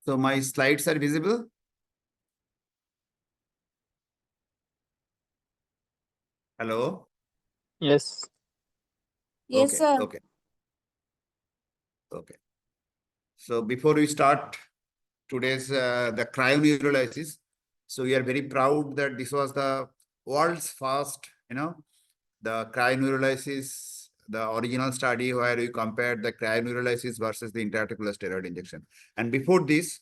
So my slides are visible. Hello. Yes. Yes, Okay. sir. Okay. Okay. So before we start today's the cryoneurolysis, so we are very proud that this was the world's first, the cryoneurolysis, the original study where we compared the cryoneurolysis versus the intraarticular steroid injection. And before this,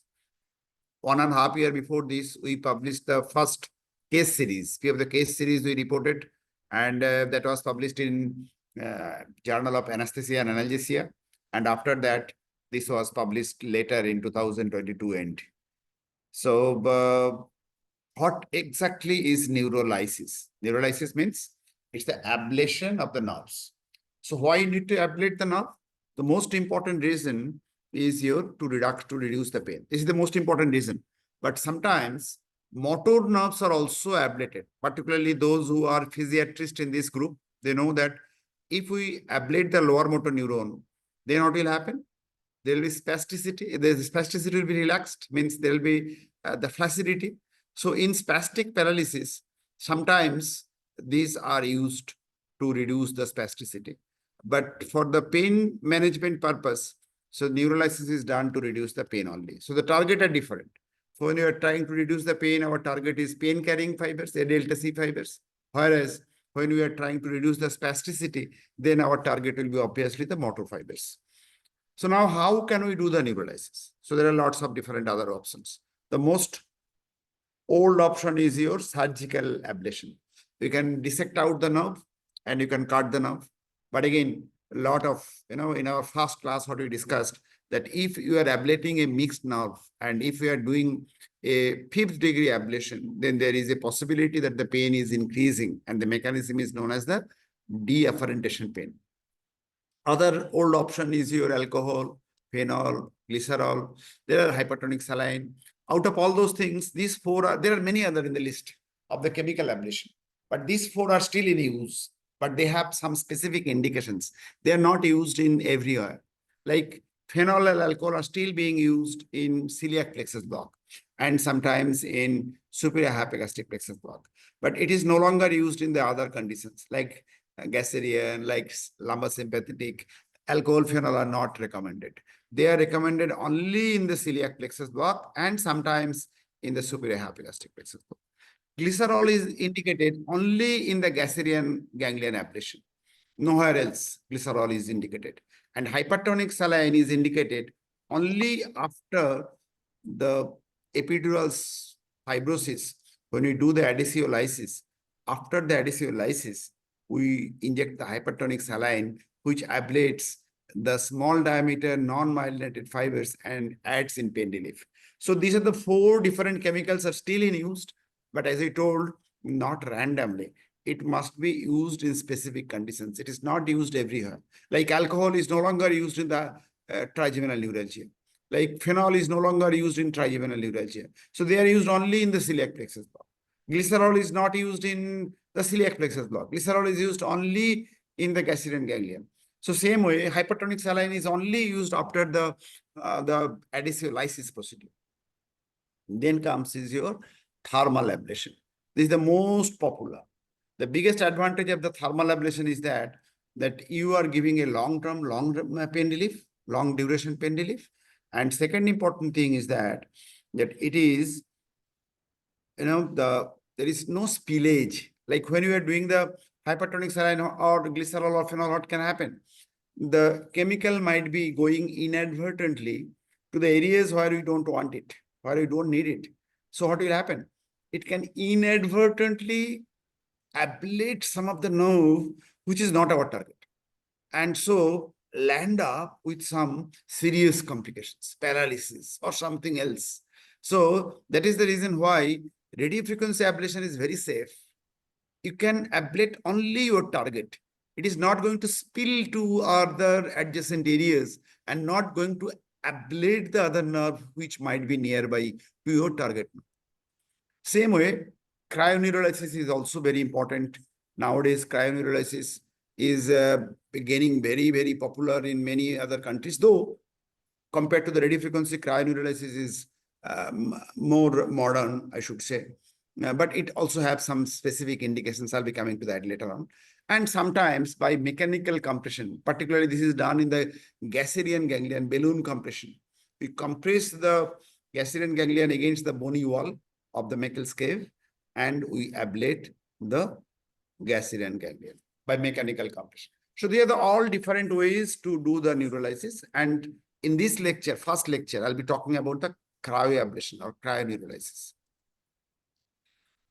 1.5 years before this, we published the first case series. Few of the case series we reported, and that was published in Journal of Anesthesia and Analgesia. And after that, this was published later in 2022 end. So what exactly is neurolysis? Neurolysis means it's the ablation of the nerves. So why you need to ablate the nerve? The most important reason is to reduce the pain. This is the most important reason. But sometimes motor nerves are also ablated, particularly those who are physiatrists in this group. They know that if we ablate the lower motor neuron, then what will happen? There will be spasticity. The spasticity will be relaxed, means there will be the flaccidity. So in spastic paralysis, sometimes these are used to reduce the spasticity. But for the pain management purpose, so neurolysis is done to reduce the pain only. So the target are different. So when you are trying to reduce the pain, our target is pain-carrying fibers, A delta C fibers. Whereas when we are trying to reduce the spasticity, then our target will be obviously the motor fibers. So now how can we do the neurolysis? So there are lots of different other options. The most old option is your surgical ablation. You can dissect out the nerve and you can cut the nerve. But again, a lot of, in our first class, what we discussed, that if you are ablating a mixed nerve and if you are doing a 5th degree ablation, then there is a possibility that the pain is increasing and the mechanism is known as the deafferentation pain. Other old option is your alcohol, phenol, glycerol. There are hypertonic saline. Out of all those things, these 4 are, there are many other in the list of the chemical ablation. But these 4 are still in use, but they have some specific indications. They are not used in everywhere. Like phenol and alcohol are still being used in celiac plexus block and sometimes in superior hypogastric plexus block. But it is no longer used in the other conditions like Gasserian, like lumbar sympathetic. Alcohol, phenol are not recommended. They are recommended only in the celiac plexus block and sometimes in the superior hypogastric plexus block. Glycerol is indicated only in the Gasserian ganglion ablation. Nowhere else glycerol is indicated. And hypertonic saline is indicated only after the epidural fibrosis. When we do the adhesiolysis, after the adhesiolysis, we inject the hypertonic saline, which ablates the small diameter non-myelinated fibers and adds in pain relief. So these are the 4 different chemicals are still in use, but as I told, not randomly. It must be used in specific conditions. It is not used everywhere. Like alcohol is no longer used in the trigeminal neuralgia. Like phenol is no longer used in trigeminal neuralgia. So they are used only in the celiac plexus block. Glycerol is not used in the celiac plexus block. Glycerol is used only in the Gasserian ganglion. So same way, hypertonic saline is only used after the adhesiolysis procedure. Then comes is your thermal ablation. This is the most popular. The biggest advantage of the thermal ablation is that you are giving a long-term pain relief, long duration pain relief. And second important thing is that it is, there is no spillage. Like when you are doing the hypertonic saline or glycerol or phenol, what can happen? The chemical might be going inadvertently to the areas where you don't want it, where you don't need it. So what will happen? It can inadvertently ablate some of the nerve, which is not our target. And so land up with some serious complications, paralysis or something else. So that is the reason why radiofrequency ablation is very safe. You can ablate only your target. It is not going to spill to other adjacent areas and not going to ablate the other nerve which might be nearby to your target. Same way, cryoneurolysis is also very important. Nowadays, cryoneurolysis is getting very, very popular in many other countries, though compared to the radiofrequency, cryoneurolysis is more modern, I should say. But it also has some specific indications. I'll be coming to that later on. And sometimes by mechanical compression, particularly this is done in the gasserian ganglion, balloon compression. We compress the gasserian ganglion against the bony wall of the Meckel's cave, and we ablate the gasserian ganglion by mechanical compression. So they are all different ways to do the neurolysis. And in this lecture, first lecture, I'll be talking about the cryoablation or cryoneurolysis.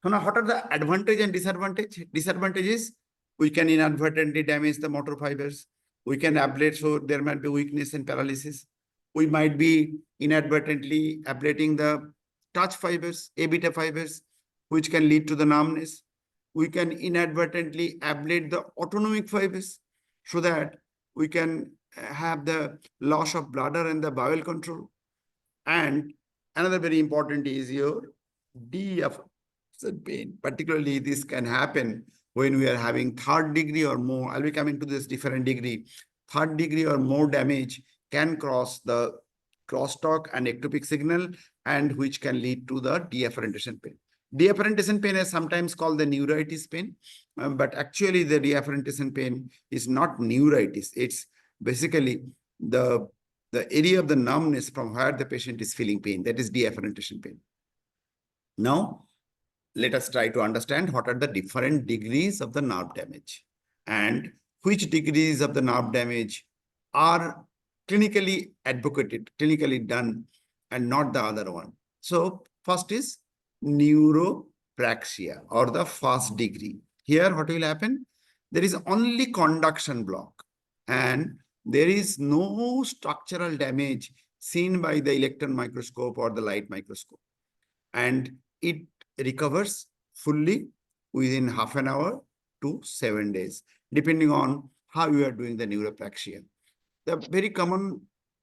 So now what are the advantage and disadvantage? Disadvantages, we can inadvertently damage the motor fibers. We can ablate, so there might be weakness and paralysis. We might be inadvertently ablating the touch fibers, A beta fibers, which can lead to the numbness. We can inadvertently ablate the autonomic fibers so that we can have the loss of bladder and the bowel control. And another very important is your DF pain. Particularly, this can happen when we are having third degree or more. I'll be coming to this different degree. Third degree or more damage can cross the crosstalk and ectopic signal, and which can lead to the deafferentation pain. Deafferentation pain is sometimes called the neuritis pain, but actually the deafferentation pain is not neuritis. It's basically the area of the numbness from where the patient is feeling pain. That is deafferentation pain. Now, let us try to understand what are the different degrees of the nerve damage and which degrees of the nerve damage are clinically advocated, clinically done, and not the other one. So first is neuropraxia or the first degree. Here, what will happen? There is only conduction block and there is no structural damage seen by the electron microscope or the light microscope. And it recovers fully within half an hour to 7 days, depending on how you are doing the neuropraxia. The very common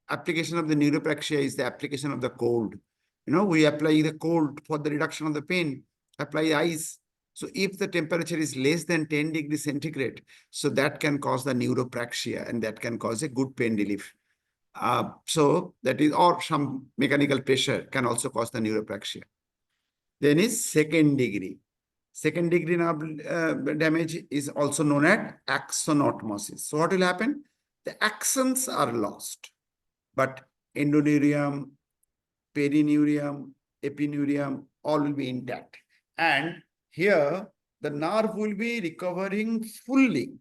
application of the neuropraxia is the application of the cold. You know, we apply the cold for the reduction of the pain, apply ice. So if the temperature is less than 10 degrees centigrade, so that can cause the neuropraxia and that can cause a good pain relief. So that is, or some mechanical pressure can also cause the neuropraxia. Then is second degree. Second degree nerve damage is also known as axonotmosis. So what will happen? The axons are lost, but endoneurium, perineurium, epineurium, all will be intact. And here, the nerve will be recovering fully,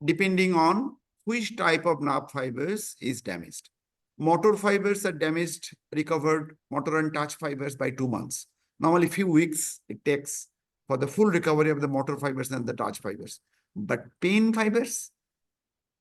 depending on which type of nerve fibers is damaged. Motor fibers are damaged, recovered, motor and touch fibers by 2 months. Normally, few weeks it takes for the full recovery of the motor fibers and the touch fibers. But pain fibers,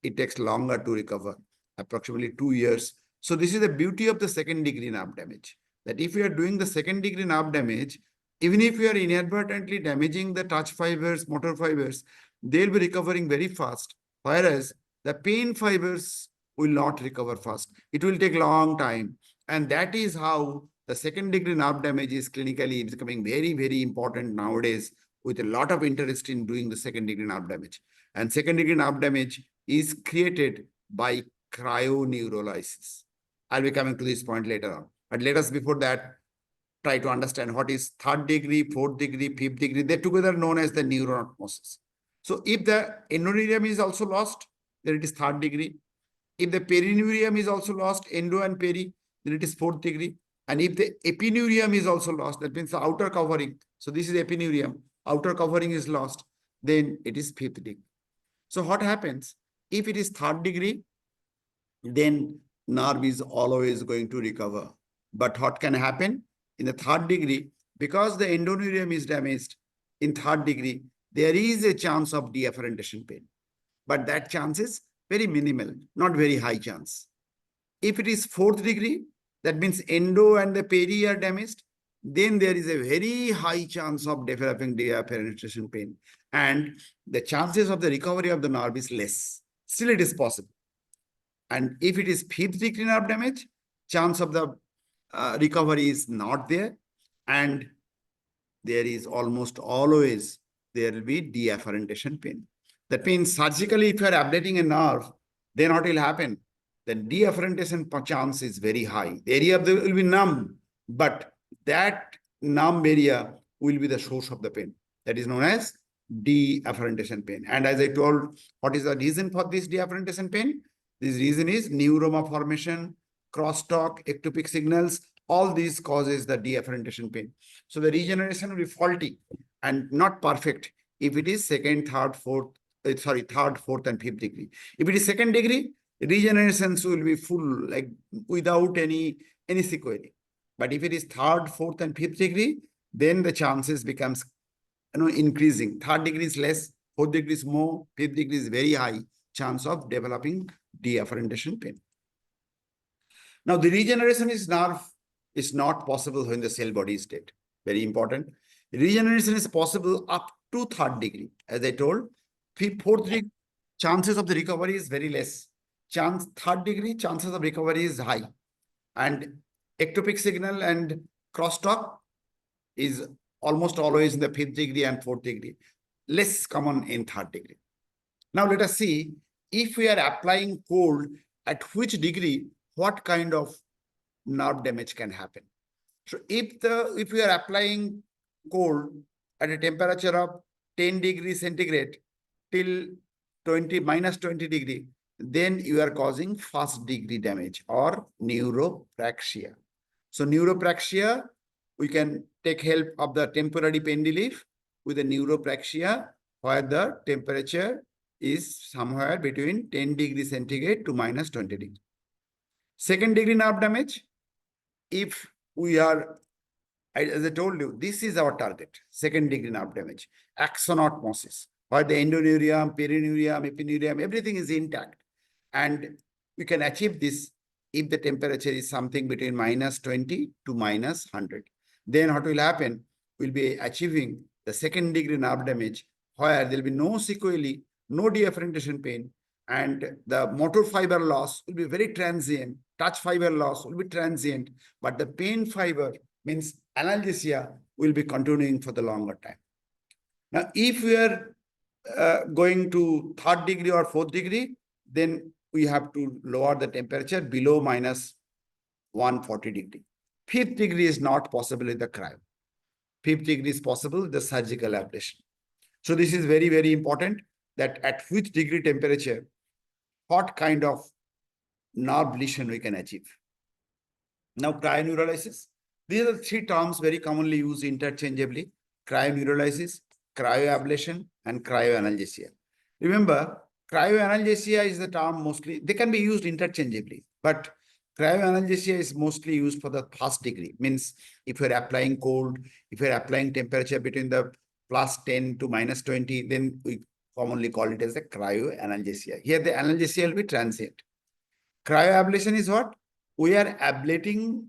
it takes longer to recover, approximately 2 years. So this is the beauty of the second degree nerve damage, that if you are doing the second degree nerve damage, even if you are inadvertently damaging the touch fibers, motor fibers, they'll be recovering very fast. Whereas the pain fibers will not recover fast. It will take a long time. And that is how the second degree nerve damage is clinically becoming very, very important nowadays, with a lot of interest in doing the second degree nerve damage. And second degree nerve damage is created by cryoneurolysis. I'll be coming to this point later on. But let us, before that, try to understand what is third degree, fourth degree, fifth degree. They're together known as the neuroanatomosis. So if the endoneurium is also lost, then it is third degree. If the perineurium is also lost, endo and peri, then it is fourth degree. And if the epineurium is also lost, that means the outer covering. So this is epineurium, outer covering is lost, then it is fifth degree. So what happens? If it is third degree, then nerve is always going to recover. But what can happen? In the third degree, because the endoneurium is damaged in third degree, there is a chance of deafferentation pain. But that chance is very minimal, not very high chance. If it is fourth degree, that means endo and the peri are damaged, then there is a very high chance of developing deafferentation pain. And the chances of the recovery of the nerve is less. Still, it is possible. And if it is fifth degree nerve damage, chance of the recovery is not there. And there is almost always, there will be deafferentation pain. That means surgically, if you are ablating a nerve, then what will happen? The deafferentation chance is very high. The area of the will be numb, but that numb area will be the source of the pain. That is known as deafferentation pain. And as I told, what is the reason for this deafferentation pain? This reason is neuroma formation, crosstalk, ectopic signals. All these causes the deafferentation pain. So the regeneration will be faulty and not perfect if it is second, third, fourth, third, fourth, and fifth degree. If it is second degree, regenerations will be full, like without any sequelae. But if it is third, fourth, and fifth degree, then the chances becomes increasing. Third degree is less, fourth degree is more, fifth degree is very high chance of developing deafferentation pain. Now, the regeneration is not possible when the cell body is dead. Very important. Regeneration is possible up to third degree. As I told, fourth degree, chances of the recovery is very less. Third degree, chances of recovery is high. And ectopic signal and crosstalk is almost always in the fifth degree and fourth degree. Less common in third degree. Now, let us see if we are applying cold, at which degree, what kind of nerve damage can happen. So if we are applying cold at a temperature of 10 degrees centigrade till minus 20 degree, then you are causing first degree damage or neuropraxia. So neuropraxia, we can take help of the temporary pain relief with the neuropraxia, where the temperature is somewhere between 10 degrees centigrade to minus 20 degrees. Second degree nerve damage, if we are, as I told you, this is our target, second degree nerve damage, axonotmosis, where the endoneurium, perineurium, epineurium, everything is intact. And we can achieve this if the temperature is something between minus 20 to minus 100. Then what will happen? We'll be achieving the second degree nerve damage, where there will be no sequelae, no deafferentation pain, and the motor fiber loss will be very transient. Touch fiber loss will be transient, but the pain fiber, means analgesia, will be continuing for the longer time. Now, if we are going to third degree or fourth degree, then we have to lower the temperature below minus 140 degree. Fifth degree is not possible in the cryo. Fifth degree is possible with the surgical ablation. So this is very, very important, that at which degree temperature, what kind of nerve lesion we can achieve. Now, cryoneurolysis. These are the three terms very commonly used interchangeably: cryoneurolysis, cryoablation, and cryoanalgesia. Remember, cryoanalgesia is the term mostly, they can be used interchangeably, but cryoanalgesia is mostly used for the first degree. Means if you're applying cold, if you're applying temperature between the plus 10 to minus 20, then we commonly call it as the cryoanalgesia. Here the analgesia will be transient. Cryoablation is what? We are ablating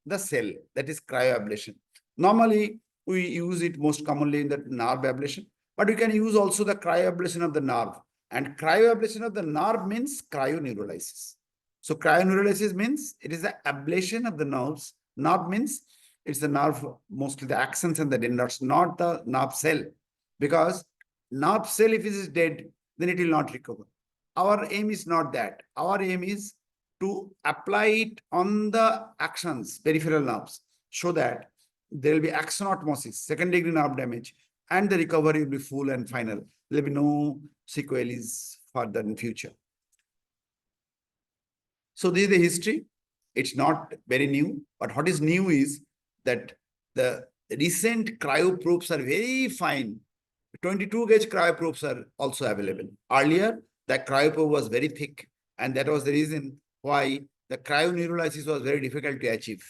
the cell. That is cryoablation. Normally, we use it most commonly in the nerve ablation, but we can use also the cryoablation of the nerve. And cryoablation of the nerve means cryoneurolysis. So cryoneurolysis means it is the ablation of the nerves. Nerve means it's the nerve, mostly the axons and the dendrites, not the nerve cell. Because nerve cell, if it is dead, then it will not recover. Our aim is not that. Our aim is to apply it on the axons, peripheral nerves, so that there will be axonotmosis, second degree nerve damage, and the recovery will be full and final. There will be no sequelae further in future. So this is the history. It's not very new, but what is new is that the recent cryoprobes are very fine. 22 gauge cryoprobes are also available. Earlier, the cryoprobe was very thick, and that was the reason why the cryoneurolysis was very difficult to achieve.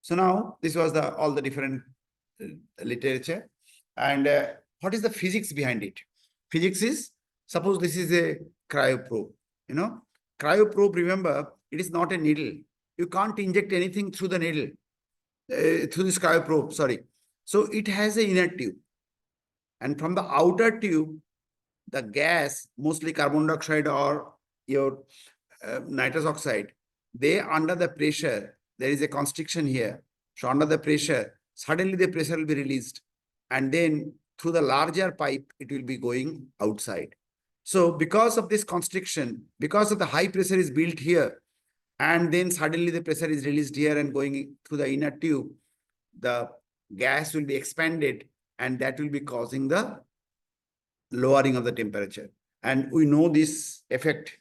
So now this was all the different literature. And what is the physics behind it? Physics is, suppose this is a cryoprobe. Cryoprobe, remember, it is not a needle. You can't inject anything through the needle, through this cryoprobe, sorry. So it has an inner tube. And from the outer tube, the gas, mostly carbon dioxide or your nitrous oxide, they under the pressure, there is a constriction here. So under the pressure, suddenly the pressure will be released. And then through the larger pipe, it will be going outside. So because of this constriction, because of the high pressure is built here, and then suddenly the pressure is released here and going through the inner tube. The gas will be expanded, and that will be causing the lowering of the temperature. And we know this effect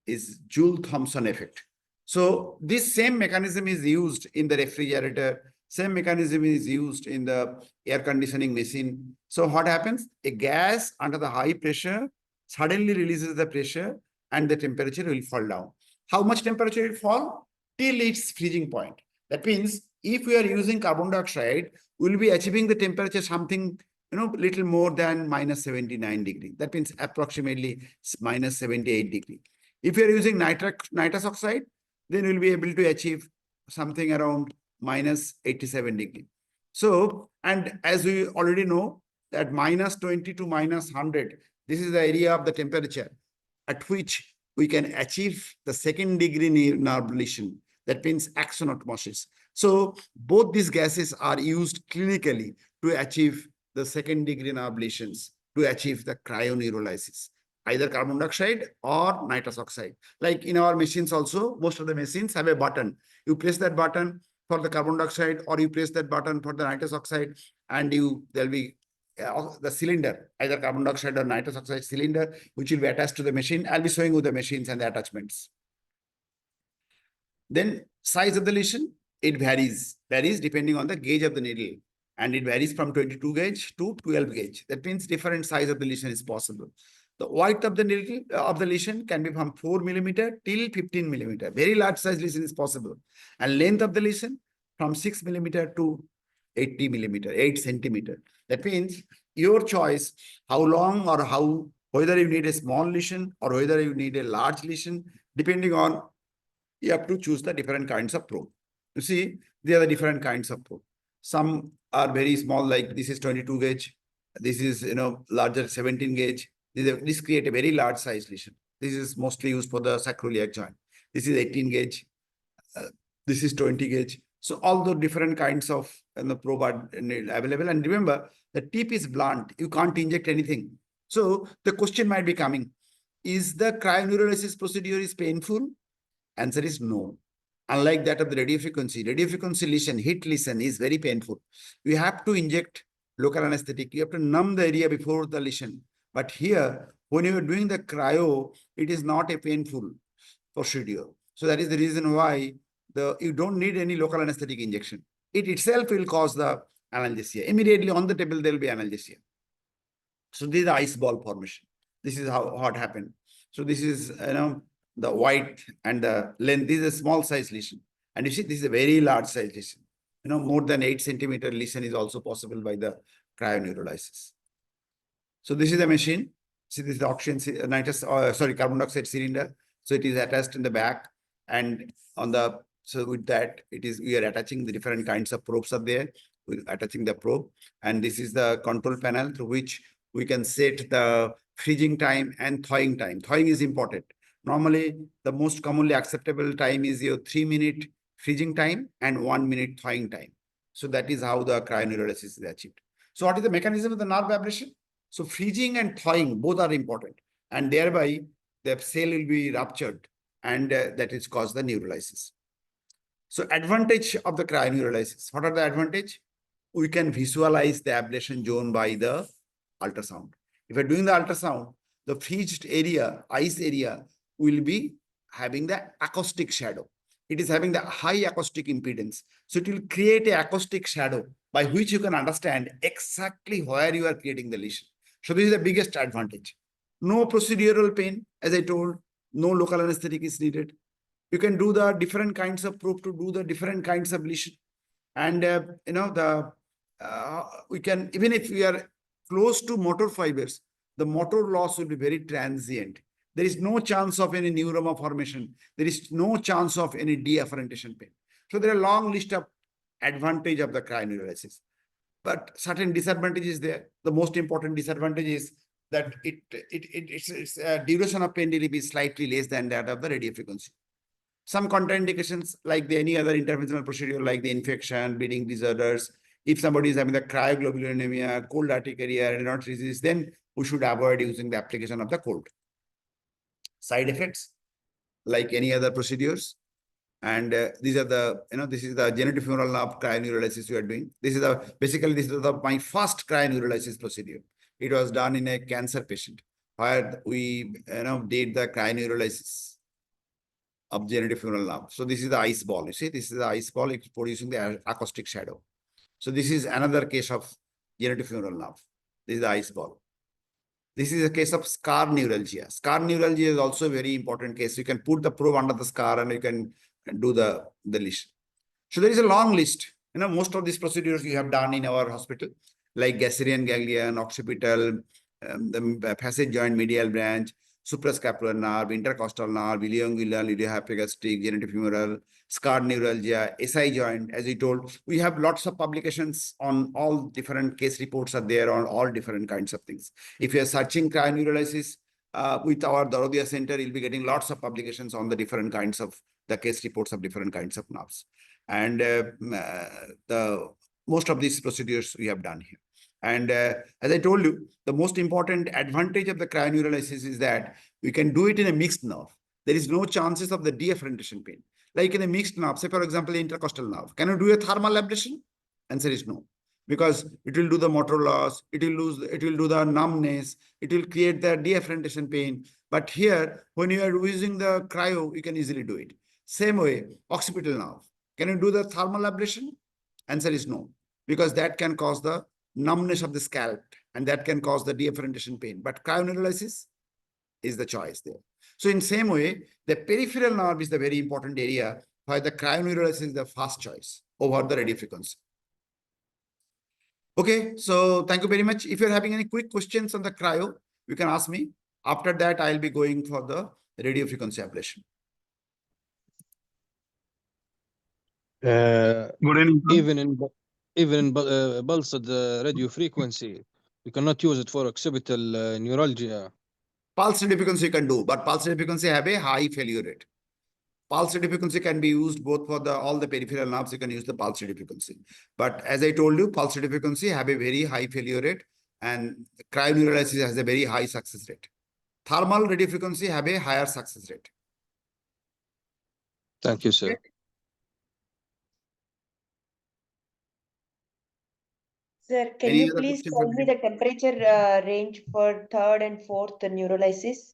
is Joule-Thomson effect. So this same mechanism is used in the refrigerator, same mechanism is used in the air conditioning machine. So what happens? A gas under the high pressure suddenly releases the pressure and the temperature will fall down. How much temperature will fall? Till its freezing point. That means if we are using carbon dioxide, we'll be achieving the temperature something, little more than minus 79 degree. That means approximately minus 78 degree. If you are using nitrous oxide, then we'll be able to achieve something around minus 87 degree. So, and as we already know that minus 20 to minus 100, this is the area of the temperature at which we can achieve the second degree neurolysation. That means axonotmosis. So both these gases are used clinically to achieve the second degree ablations, to achieve the cryoneurolysis, either carbon dioxide or nitrous oxide. Like in our machines also, most of the machines have a button. You press that button for the carbon dioxide, or you press that button for the nitrous oxide, and there'll be the cylinder, either carbon dioxide or nitrous oxide cylinder, which will be attached to the machine. I'll be showing you the machines and the attachments. Then size of the lesion, it varies depending on the gauge of the needle. And it varies from 22 gauge to 12 gauge. That means different size of the lesion is possible. The width of the needle of the lesion can be from 4 millimeter till 15 millimeter. Very large size lesion is possible. And length of the lesion from 6 millimeter to 80 millimeter, 8 centimeter. That means your choice, how long or whether you need a small lesion or whether you need a large lesion, depending on, you have to choose the different kinds of probe. You see, there are the different kinds of probe. Some are very small, like this is 22 gauge. This is, larger 17 gauge. This create a very large size lesion. This is mostly used for the sacroiliac joint. This is 18 gauge. This is 20 gauge. So all the different kinds of probe are available. And remember, the tip is blunt. You can't inject anything. So the question might be coming, is the cryoneurolysis procedure is painful? Answer is no. Unlike that of the radiofrequency lesion, heat lesion is very painful. You have to inject local anesthetic. You have to numb the area before the lesion. But here, when you are doing the cryo, it is not a painful procedure. So that is the reason why you don't need any local anesthetic injection. It itself will cause the analgesia. Immediately on the table, there will be analgesia. So this is the ice ball formation. This is what happened. So this is, the white and the length. This is a small size lesion. And you see, this is a very large size lesion. More than 8 centimeter lesion is also possible by the cryoneurolysis. So this is the machine. See, this is the oxygen, carbon dioxide cylinder. So it is attached in the back, and so with that, we are attaching the different kinds of probes are there. We're attaching the probe, and this is the control panel through which we can set the freezing time and thawing time. Thawing is important. Normally, the most commonly acceptable time is your 3-minute freezing time and 1-minute thawing time. So that is how the cryoneurolysis is achieved. So what is the mechanism of the nerve ablation? So freezing and thawing, both are important. And thereby, the cell will be ruptured, and that is caused the neurolysis. So advantage of the cryoneurolysis. What are the advantage? We can visualize the ablation zone by the ultrasound. If you're doing the ultrasound, the freezed area, ice area, will be having the acoustic shadow. It is having the high acoustic impedance. So it will create an acoustic shadow by which you can understand exactly where you are creating the lesion. So this is the biggest advantage. No procedural pain, as I told, no local anesthetic is needed. You can do the different kinds of probe to do the different kinds of lesion. And, we can, even if we are close to motor fibers, the motor loss will be very transient. There is no chance of any neuroma formation. There is no chance of any deafferentation pain. So there are a long list of advantage of the cryoneurolysis. But certain disadvantages there. The most important disadvantage is that its duration of pain relief is slightly less than that of the radiofrequency. Some contraindications, like any other interventional procedure, like the infection, bleeding disorders. If somebody is having the cryoglobulinemia, cold urticaria, Raynaud's disease, then we should avoid using the application of the cold. Side effects, like any other procedures, And these are the, this is the genitofemoral nerve cryoneurolysis we are doing. This is my first cryoneurolysis procedure. It was done in a cancer patient where we, did the cryoneurolysis of genitofemoral nerve. So this is the ice ball. You see, this is the ice ball. It's producing the acoustic shadow. So this is another case of genitofemoral nerve. This is the ice ball. This is a case of scar neuralgia. Scar neuralgia is also a very important case. You can put the probe under the scar and you can do the lesion. So there is a long list. Most of these procedures you have done in our hospital, like Gasserian ganglion, occipital, the passage joint medial branch, suprascapular nerve, intercostal nerve, ilioinguinal, iliohypogastric, genitofemoral, scar neuralgia, SI joint. As you told, we have lots of publications on all different case reports are there on all different kinds of things. If you are searching cryoneurolysis with our Daradia center, you'll be getting lots of publications on the different kinds of the case reports of different kinds of nerves. And the most of these procedures we have done here. And as I told you, the most important advantage of the cryoneurolysis is that we can do it in a mixed nerve. There is no chances of the deafferentation pain. Like in a mixed nerve, say for example, intercostal nerve. Can you do a thermal ablation? Answer is no, because it will do the motor loss, it will do the numbness, it will create the deafferentation pain. But here, when you are using the cryo, you can easily do it. Same way, occipital nerve. Can you do the thermal ablation? Answer is no, because that can cause the numbness of the scalp and that can cause the deafferentation pain. But cryoneurolysis is the choice there. So in same way, the peripheral nerve is the very important area where the cryoneurolysis is the first choice over the radiofrequency. Okay, so thank you very much. If you're having any quick questions on the cryo, you can ask me. After that, I'll be going for the radiofrequency ablation. Good evening. Even in pulsed radio frequency, we cannot use it for occipital neuralgia. Pulse radiofrequency you can do, but pulse radiofrequency have a high failure rate. Pulse radiofrequency can be used both for all the peripheral nerves. You can use the pulse radiofrequency. But as I told you, pulse radiofrequency have a very high failure rate, and cryoneurolysis has a very high success rate. Thermal radiofrequency have a higher success rate. Thank you, sir. Okay. Sir, can Any you other please questions? tell me the temperature range for third and fourth neurolysis?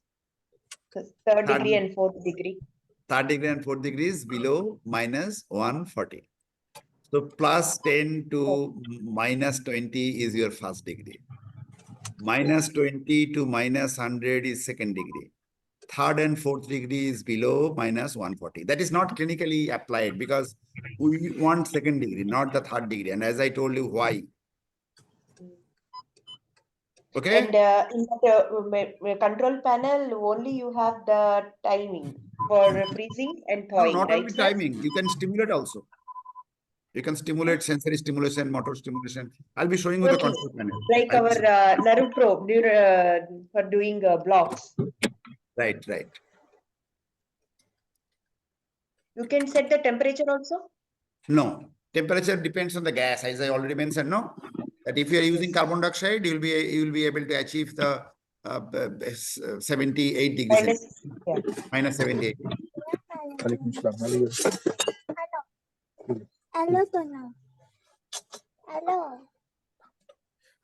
Third degree and fourth degree. Third degree and fourth degree is below minus 140. So plus 10 to minus 20 is your first degree. Minus 20 to minus 100 is second degree. Third and fourth degree is below minus 140. That is not clinically applied because we want second degree, not the third degree. And as I told you, why? Okay. And in the control panel, only you have the timing for freezing and No, thawing, not right, only sir? timing. You can stimulate also. You can stimulate sensory stimulation, motor stimulation. I'll be showing you the Okay. control panel. Like our nerve probe for doing blocks. Right. You can set the temperature also? No, temperature depends on the gas, as I already mentioned. No, that if you are using carbon dioxide, you will be able to achieve the 78 degrees. Minus 78. Hello, Tona.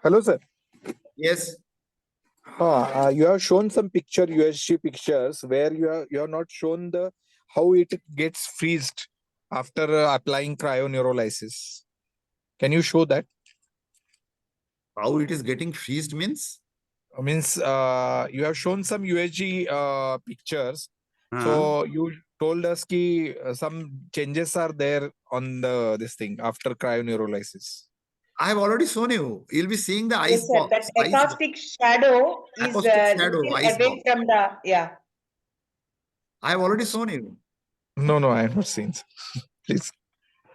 Hello, sir. Yes. You have shown some USG pictures where you have not shown how it gets freezed after applying cryoneurolysis. Can you show that? How it is getting freezed means? Means you have shown some USG pictures. So you told us some changes are there on this thing after cryoneurolysis. I have already shown you. You'll be seeing the ice Yes, sir. box. That acoustic shadow is little ice away box. from the, yeah. I have already shown you. No, I have not seen. Please.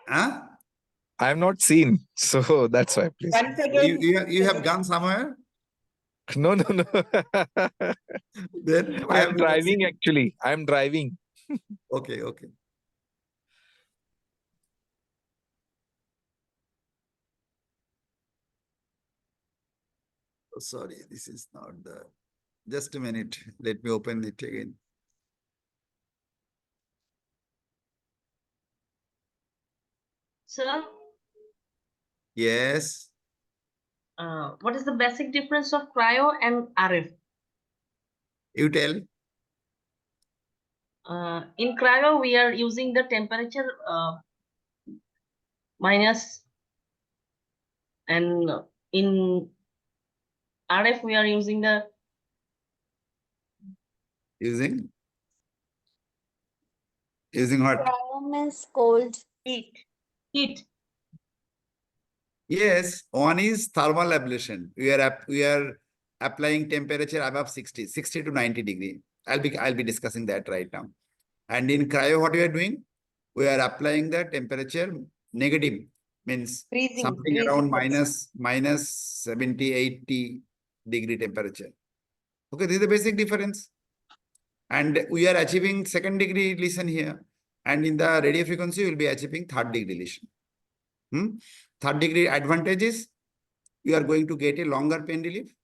Huh? I have not seen. So that's why, please. Once again. You have gone somewhere? No. Then I'm driving actually. I'm driving. Okay. Oh, sorry, this is not the. Just a minute. Let me open it again. Sir, Yes. what is the basic difference of cryo and RF? You tell. In cryo, we are using the temperature minus, and in RF, we are using the Using what? Cryo means cold. heat. Heat. Yes, one is thermal ablation. We are applying temperature above 60 to 90 degree. I'll be discussing that right now. And in cryo, what we are doing? We are applying the temperature negative, means Freezing, something freezing around temperature. minus 70, 80 degree temperature. Okay, this is the basic difference. And we are achieving second degree lesion here. And in the radio frequency, we'll be achieving third degree lesion. Third degree advantage is you are going to get a longer pain relief,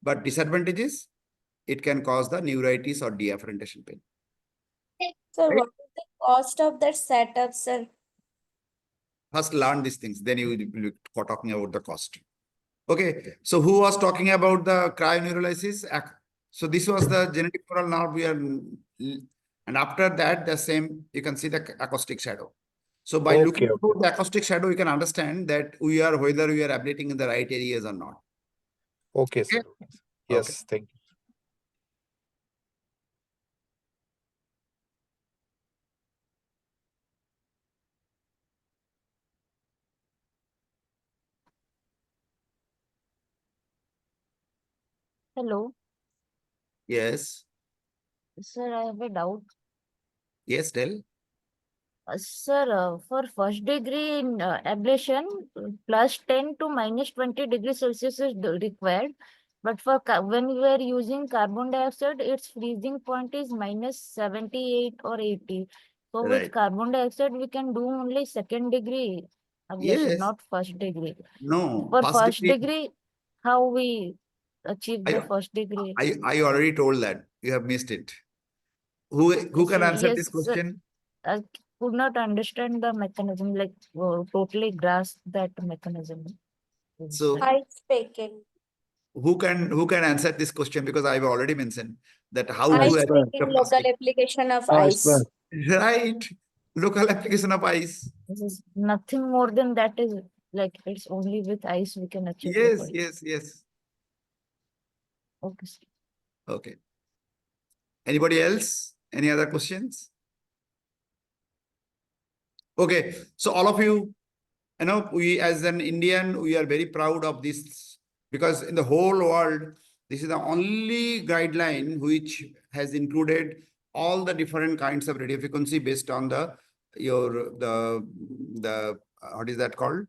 but disadvantage is it can cause the neuritis or deafferentation pain. So Right. what is the cost of that setup, sir? First learn these things, then you will be talking about the cost. Okay, so who was talking about the cryoneurolysis? So this was the genetic neural nerve we are, and after that the same, you can see the acoustic shadow. So by looking Okay, at the acoustic shadow, you can understand that whether we are ablating in the right areas or not. okay, sir. Yes, Okay. thank you. Hello, Yes. sir, I have a doubt. Yes, tell. Sir, for first degree in ablation, plus 10 to minus 20 degrees Celsius is required. But for when we are using carbon dioxide, its freezing point is minus 78 or 80. So with Right. carbon dioxide, we can do only second degree ablation, Yes. not first degree. No. For First first degree. degree, how we achieve the first degree? I already told that. You have missed it. Who can answer this Yes, sir. question? I could not understand the mechanism, like totally grasp that mechanism. So I speaking. who can answer this question? Because I've already mentioned that how I to achieve speak the in first local degree. application of Ice ice. bath. Right. Local application of ice. This is nothing more than that is like it's only with ice we can achieve the Yes, point. yes. Okay, sir. Okay. Anybody else? Any other questions? Okay. So all of you, we as an Indian, we are very proud of this because in the whole world, this is the only guideline which has included all the different kinds of radio frequency based on the what is that called?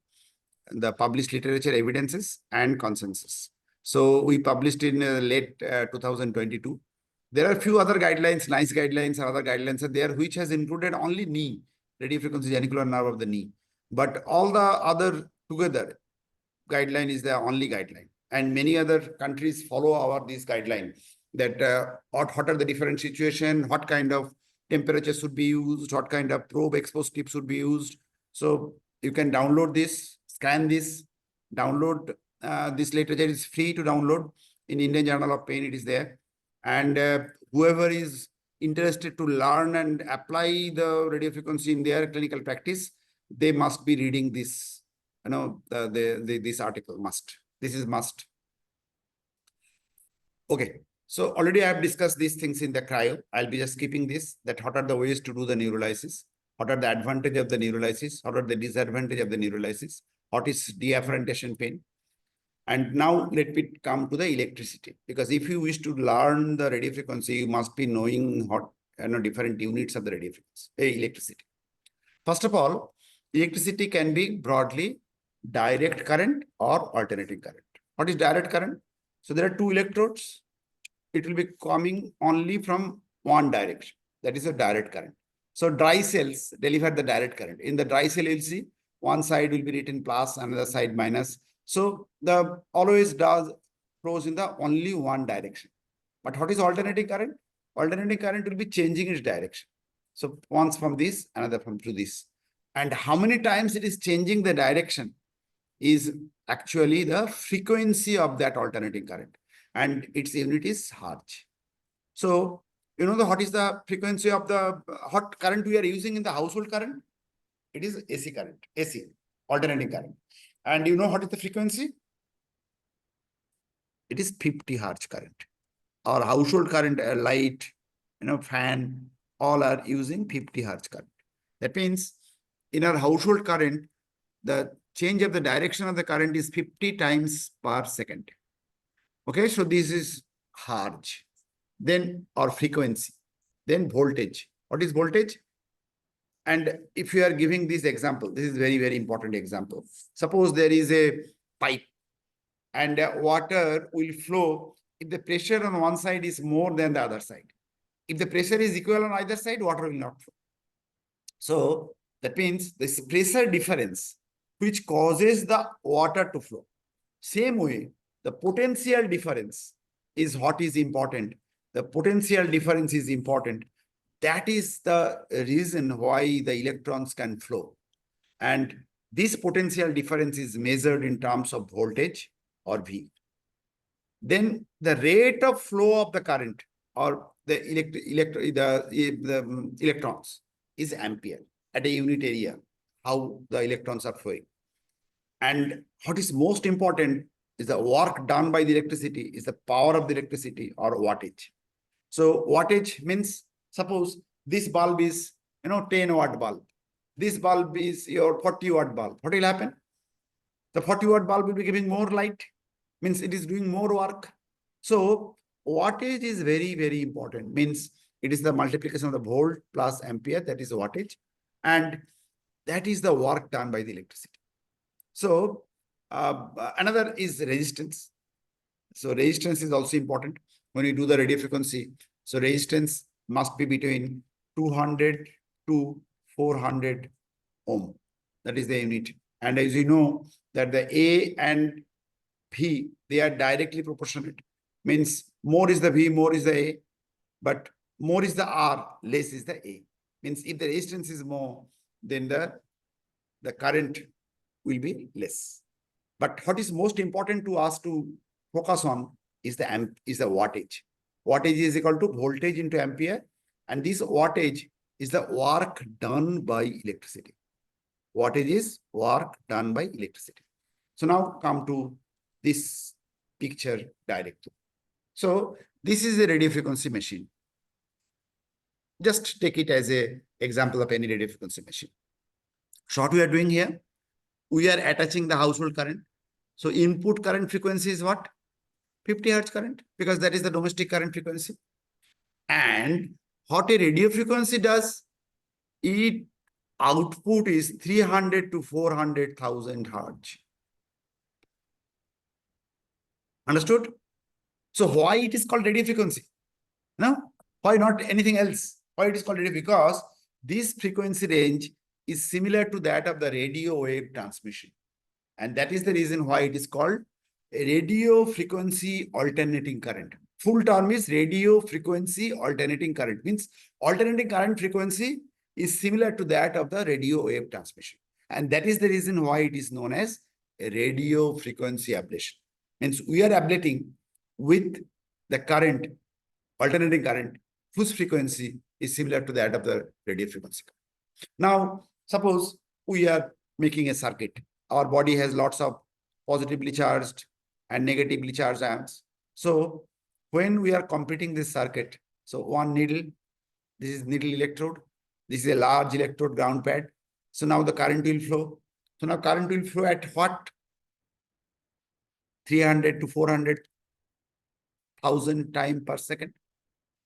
The published literature evidences and consensus. So we published in late 2022. There are a few other guidelines, nice guidelines, and other guidelines are there, which has included only knee, radio frequency genicular nerve of the knee. But all the other together, guideline is the only guideline. And many other countries follow this guideline that what are the different situation, what kind of temperature should be used, what kind of probe exposed tip should be used. So you can download this, scan this, download this literature is free to download. In Indian Journal of Pain, it is there. And whoever is interested to learn and apply the radio frequency in their clinical practice, they must be reading this. This article must. This is must. Okay. So already I have discussed these things in the cryo. I'll be just skipping this, that what are the ways to do the neurolysis? What are the advantage of the neurolysis? What are the disadvantage of the neurolysis? What is deafferentation pain? And now let me come to the electricity. Because if you wish to learn the radio frequency, you must be knowing what different units of the radio frequency, electricity. First of all, electricity can be broadly direct current or alternating current. What is direct current? So there are two electrodes. It will be coming only from one direction. That is a direct current. So dry cells deliver the direct current. In the dry cell, you'll see one side will be written plus, another side minus. So the always does flows in the only one direction. But what is alternating current? Alternating current will be changing its direction. So once from this, another from to this. And how many times it is changing the direction is actually the frequency of that alternating current. And its unit is hertz. So, you know what is the frequency of the hot current we are using in the household current? It is AC current, AC, alternating current. And you know what is the frequency? It is 50 hertz current. Our household current, light, fan, all are using 50 hertz current. That means in our household current, the change of the direction of the current is 50 times per second. Okay, so this is hertz. Then our frequency, then voltage. What is voltage? And if you are giving this example, this is very, very important example. Suppose there is a pipe and water will flow if the pressure on one side is more than the other side. If the pressure is equal on either side, water will not flow. So that means this pressure difference which causes the water to flow. Same way, the potential difference is what is important. The potential difference is important. That is the reason why the electrons can flow. And this potential difference is measured in terms of voltage or V. Then the rate of flow of the current or the electrons is ampere at a unit area, how the electrons are flowing. And what is most important is the work done by the electricity is the power of the electricity or wattage. So wattage means, suppose this bulb is 10-watt bulb. This bulb is your 40-watt bulb. What will happen? The 40-watt bulb will be giving more light, means it is doing more work. So wattage is very, very important, means it is the multiplication of the volt plus ampere, that is wattage. And that is the work done by the electricity. So another is resistance. So resistance is also important when you do the radio frequency. So resistance must be between 200 to 400 ohm. That is the unit. And as you know that the A and P, they are directly proportionate. Means more is the V, more is the A, but more is the R, less is the A. Means if the resistance is more, then the current will be less. But what is most important to us to focus on is the wattage. Wattage is equal to voltage into ampere, and this wattage is the work done by electricity. Wattage is work done by electricity. So now come to this picture directly. So this is a radio frequency machine. Just take it as an example of any radio frequency machine. So what we are doing here, we are attaching the household current. So input current frequency is what? 50 hertz current, because that is the domestic current frequency. And what a radio frequency does, it output is 300 to 400,000 hertz. Understood? So why it is called radio frequency? No? Why not anything else? Why it is called radio? Because this frequency range is similar to that of the radio wave transmission. And that is the reason why it is called a radio frequency alternating current. Full term is radio frequency alternating current. Means alternating current frequency is similar to that of the radio wave transmission. And that is the reason why it is known as a radio frequency ablation. Means we are ablating with the current, alternating current, whose frequency is similar to that of the radio frequency. Now, suppose we are making a circuit. Our body has lots of positively charged and negatively charged ions. So when we are completing this circuit, so one needle, this is needle electrode, this is a large electrode ground pad. So now the current will flow. So now current will flow at what? 300 to 400,000 times per second.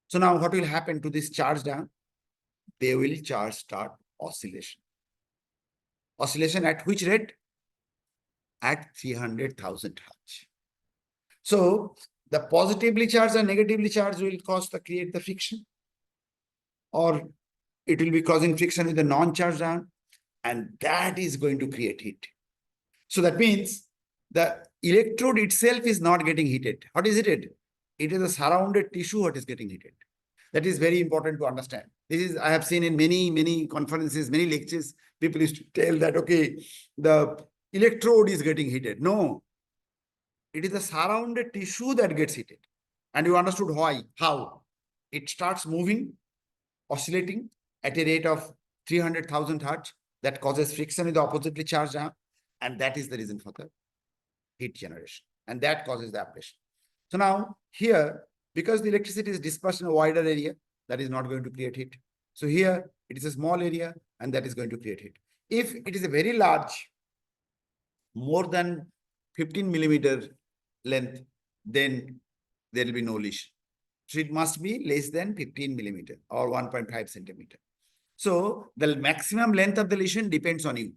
So now what will happen to this charge ion? They will start oscillation. Oscillation at which rate? At 300,000 hertz. So the positively charged and negatively charged will create the friction, or it will be causing friction with the non-charged ion, and that is going to create heat. So that means the electrode itself is not getting heated. What is heated? It is a surrounded tissue what is getting heated. That is very important to understand. This is, I have seen in many conferences, many lectures, people used to tell that, okay, the electrode is getting heated. No, it is the surrounded tissue that gets heated. And you understood why, how. It starts moving, oscillating at a rate of 300,000 hertz. That causes friction with the oppositely charged arm. And that is the reason for the heat generation. And that causes the ablation. So now here, because the electricity is dispersed in a wider area, that is not going to create heat. So here it is a small area and that is going to create heat. If it is a very large, more than 15 millimeter length, then there will be no lesion. So it must be less than 15 millimeter or 1.5 centimeter. So the maximum length of the lesion depends on you.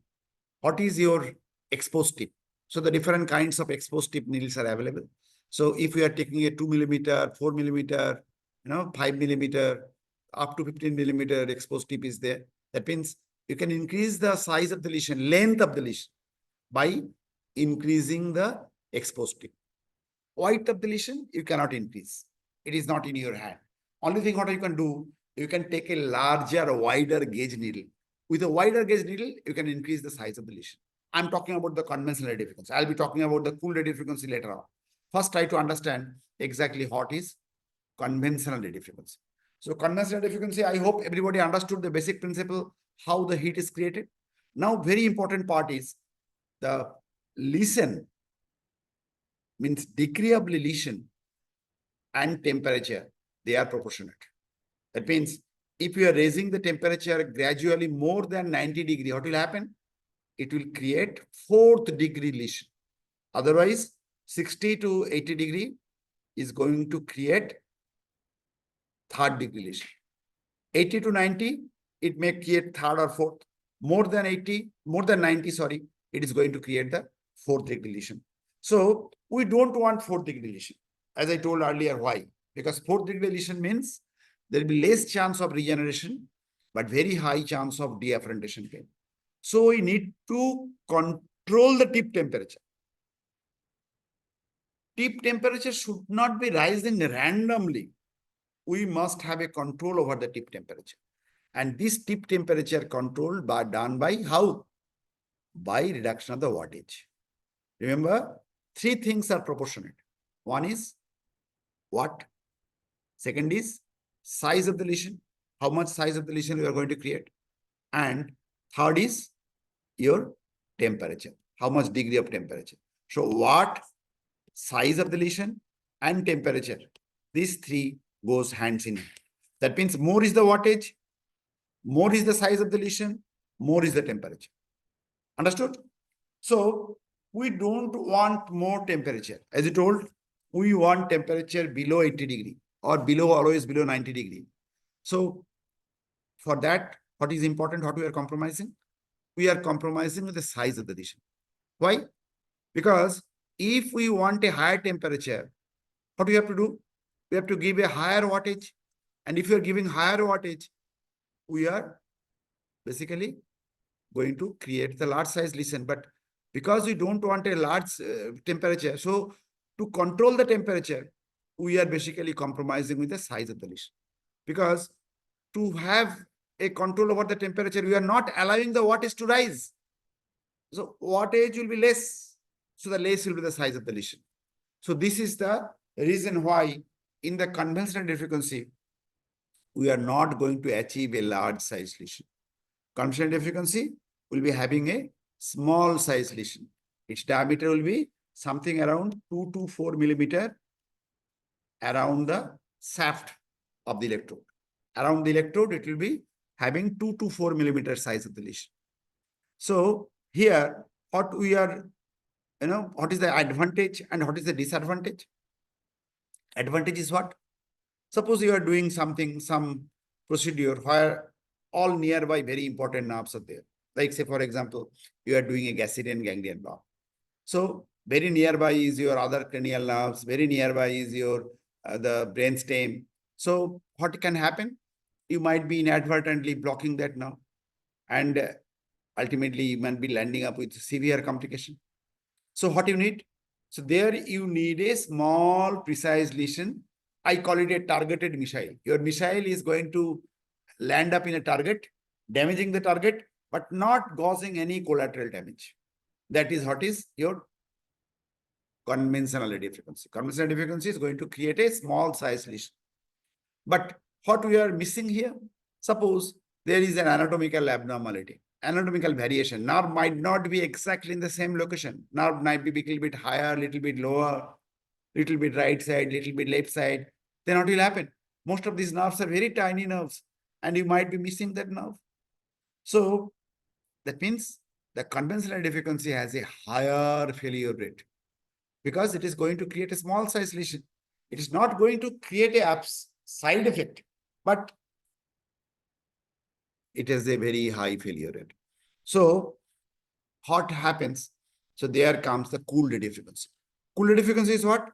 What is your exposed tip? So the different kinds of exposed tip needles are available. So if we are taking a 2 millimeter, 4 millimeter, 5 millimeter, up to 15 millimeter exposed tip is there. That means you can increase the size of the lesion, length of the lesion by increasing the exposed tip. Width of the lesion, you cannot increase. It is not in your hand. Only thing what you can do, you can take a larger, wider gauge needle. With a wider gauge needle, you can increase the size of the lesion. I'm talking about the conventional radiofrequency. I'll be talking about the cool radiofrequency later on. First, try to understand exactly what is conventional radiofrequency. So conventional radiofrequency, I hope everybody understood the basic principle, how the heat is created. Now, very important part is the lesion, means degree of lesion and temperature, they are proportionate. That means if you are raising the temperature gradually more than 90 degrees, what will happen? It will create 4th degree lesion. Otherwise, 60 to 80 degree is going to create 3rd degree lesion. 80 to 90, it may create 3rd or 4th. More than 90, sorry, it is going to create the 4th degree lesion. So we don't want 4th degree lesion. As I told earlier, why? Because 4th degree lesion means there will be less chance of regeneration, but very high chance of deafferentation pain. So we need to control the tip temperature. Tip temperature should not be rising randomly. We must have a control over the tip temperature. And this tip temperature control done by how? By reduction of the wattage. Remember, 3 things are proportionate. One is watt. Second is size of the lesion. How much size of the lesion we are going to create. And third is your temperature. How much degree of temperature. So watt, size of the lesion, and temperature. These 3 goes hands in hand. That means more is the wattage, more is the size of the lesion, more is the temperature. Understood? So we don't want more temperature. As you told, we want temperature below 80 degree or below, always below 90 degree. So for that, what is important, what we are compromising? We are compromising with the size of the lesion. Why? Because if we want a higher temperature, what do we have to do? We have to give a higher wattage. And if you are giving higher wattage, we are basically going to create the large size lesion. But because we don't want a large temperature, so to control the temperature, we are basically compromising with the size of the lesion. Because to have a control over the temperature, we are not allowing the wattage to rise. So wattage will be less. So the less will be the size of the lesion. So this is the reason why in the conventional frequency, we are not going to achieve a large size lesion. Conventional frequency will be having a small size lesion. Its diameter will be something around 2 to 4 millimeter around the shaft of the electrode. Around the electrode, it will be having 2 to 4 millimeter size of the lesion. So here, what we are, what is the advantage and what is the disadvantage? Advantage is what? Suppose you are doing something, some procedure where all nearby very important nerves are there. Like say, for example, you are doing a Gasserian ganglion block. So very nearby is your other cranial nerves, very nearby is your the brainstem. So what can happen? You might be inadvertently blocking that nerve. And ultimately, you might be landing up with severe complication. So what you need? So there you need a small precise lesion I call it a targeted missile. Your missile is going to land up in a target, damaging the target, but not causing any collateral damage. That is what is your conventional radio frequency. Conventional radio frequency is going to create a small size lesion. But what we are missing here, suppose there is an anatomical abnormality, anatomical variation. Nerve might not be exactly in the same location. Nerve might be a little bit higher, little bit lower, little bit right side, little bit left side. Then what will happen? Most of these nerves are very tiny nerves, and you might be missing that nerve. So that means the conventional radio frequency has a higher failure rate because it is going to create a small size lesion. It is not going to create a side effect, but it has a very high failure rate. So what happens? So there comes the cool radio frequency. Cool radio frequency is what?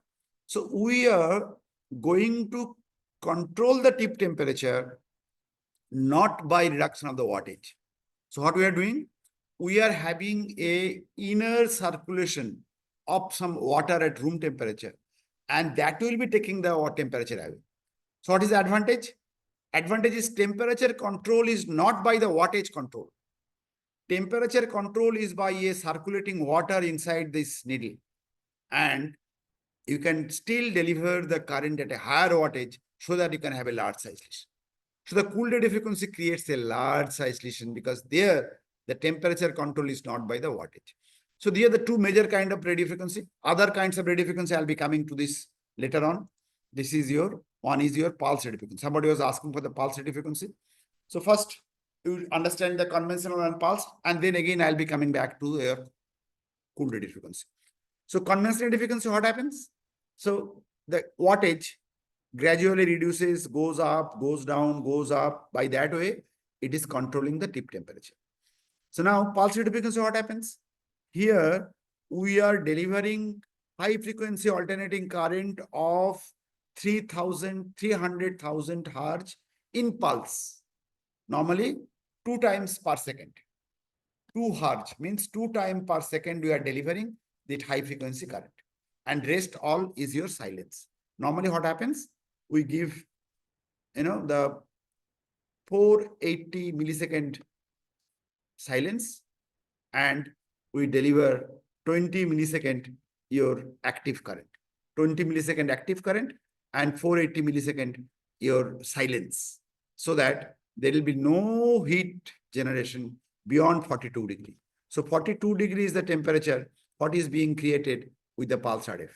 So we are going to control the tip temperature not by reduction of the wattage. So what we are doing? We are having a inner circulation of some water at room temperature, and that will be taking the water temperature away. So what is the advantage? Advantage is temperature control is not by the wattage control. Temperature control is by a circulating water inside this needle, and you can still deliver the current at a higher wattage so that you can have a large size lesion. So the cool radio frequency creates a large size lesion because there the temperature control is not by the wattage. So these are the two major kind of radio frequency. Other kinds of radio frequency, I'll be coming to this later on. This is your, one is your pulse radio frequency. Somebody was asking for the pulse radio frequency. So first, you understand the conventional and pulse, and then again, I'll be coming back to your cool radio frequency. So conventional radio frequency, what happens? So the wattage gradually reduces, goes up, goes down, goes up. By that way, it is controlling the tip temperature. So now pulse radio frequency, what happens? Here, we are delivering high frequency alternating current of 300,000 hertz in pulse. Normally, 2 times per second. 2 hertz means 2 times per second you are delivering that high frequency current. And rest all is your silence. Normally what happens? We give, the 480 millisecond silence, and we deliver 20 millisecond your active current. 20 millisecond active current and 480 millisecond your silence, so that there will be no heat generation beyond 42 degrees. So 42 degrees is the temperature what is being created with the pulse RF.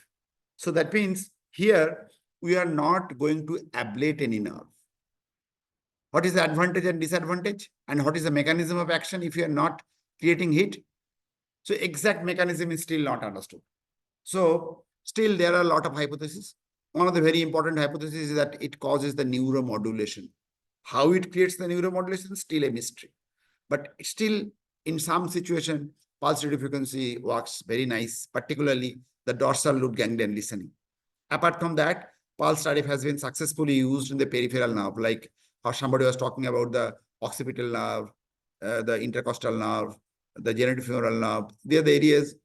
So that means here we are not going to ablate any nerve. What is the advantage and disadvantage? And what is the mechanism of action if you are not creating heat? So exact mechanism is still not understood. So still there are a lot of hypotheses. One of the very important hypotheses is that it causes the neuromodulation. How it creates the neuromodulation is still a mystery. But still, in some situation, pulse radio frequency works very nice, particularly the dorsal root ganglion listening. Apart from that, pulse RF has been successfully used in the peripheral nerve, like how somebody was talking about the occipital nerve, the intercostal nerve, the genitofemoral nerve. They are the areas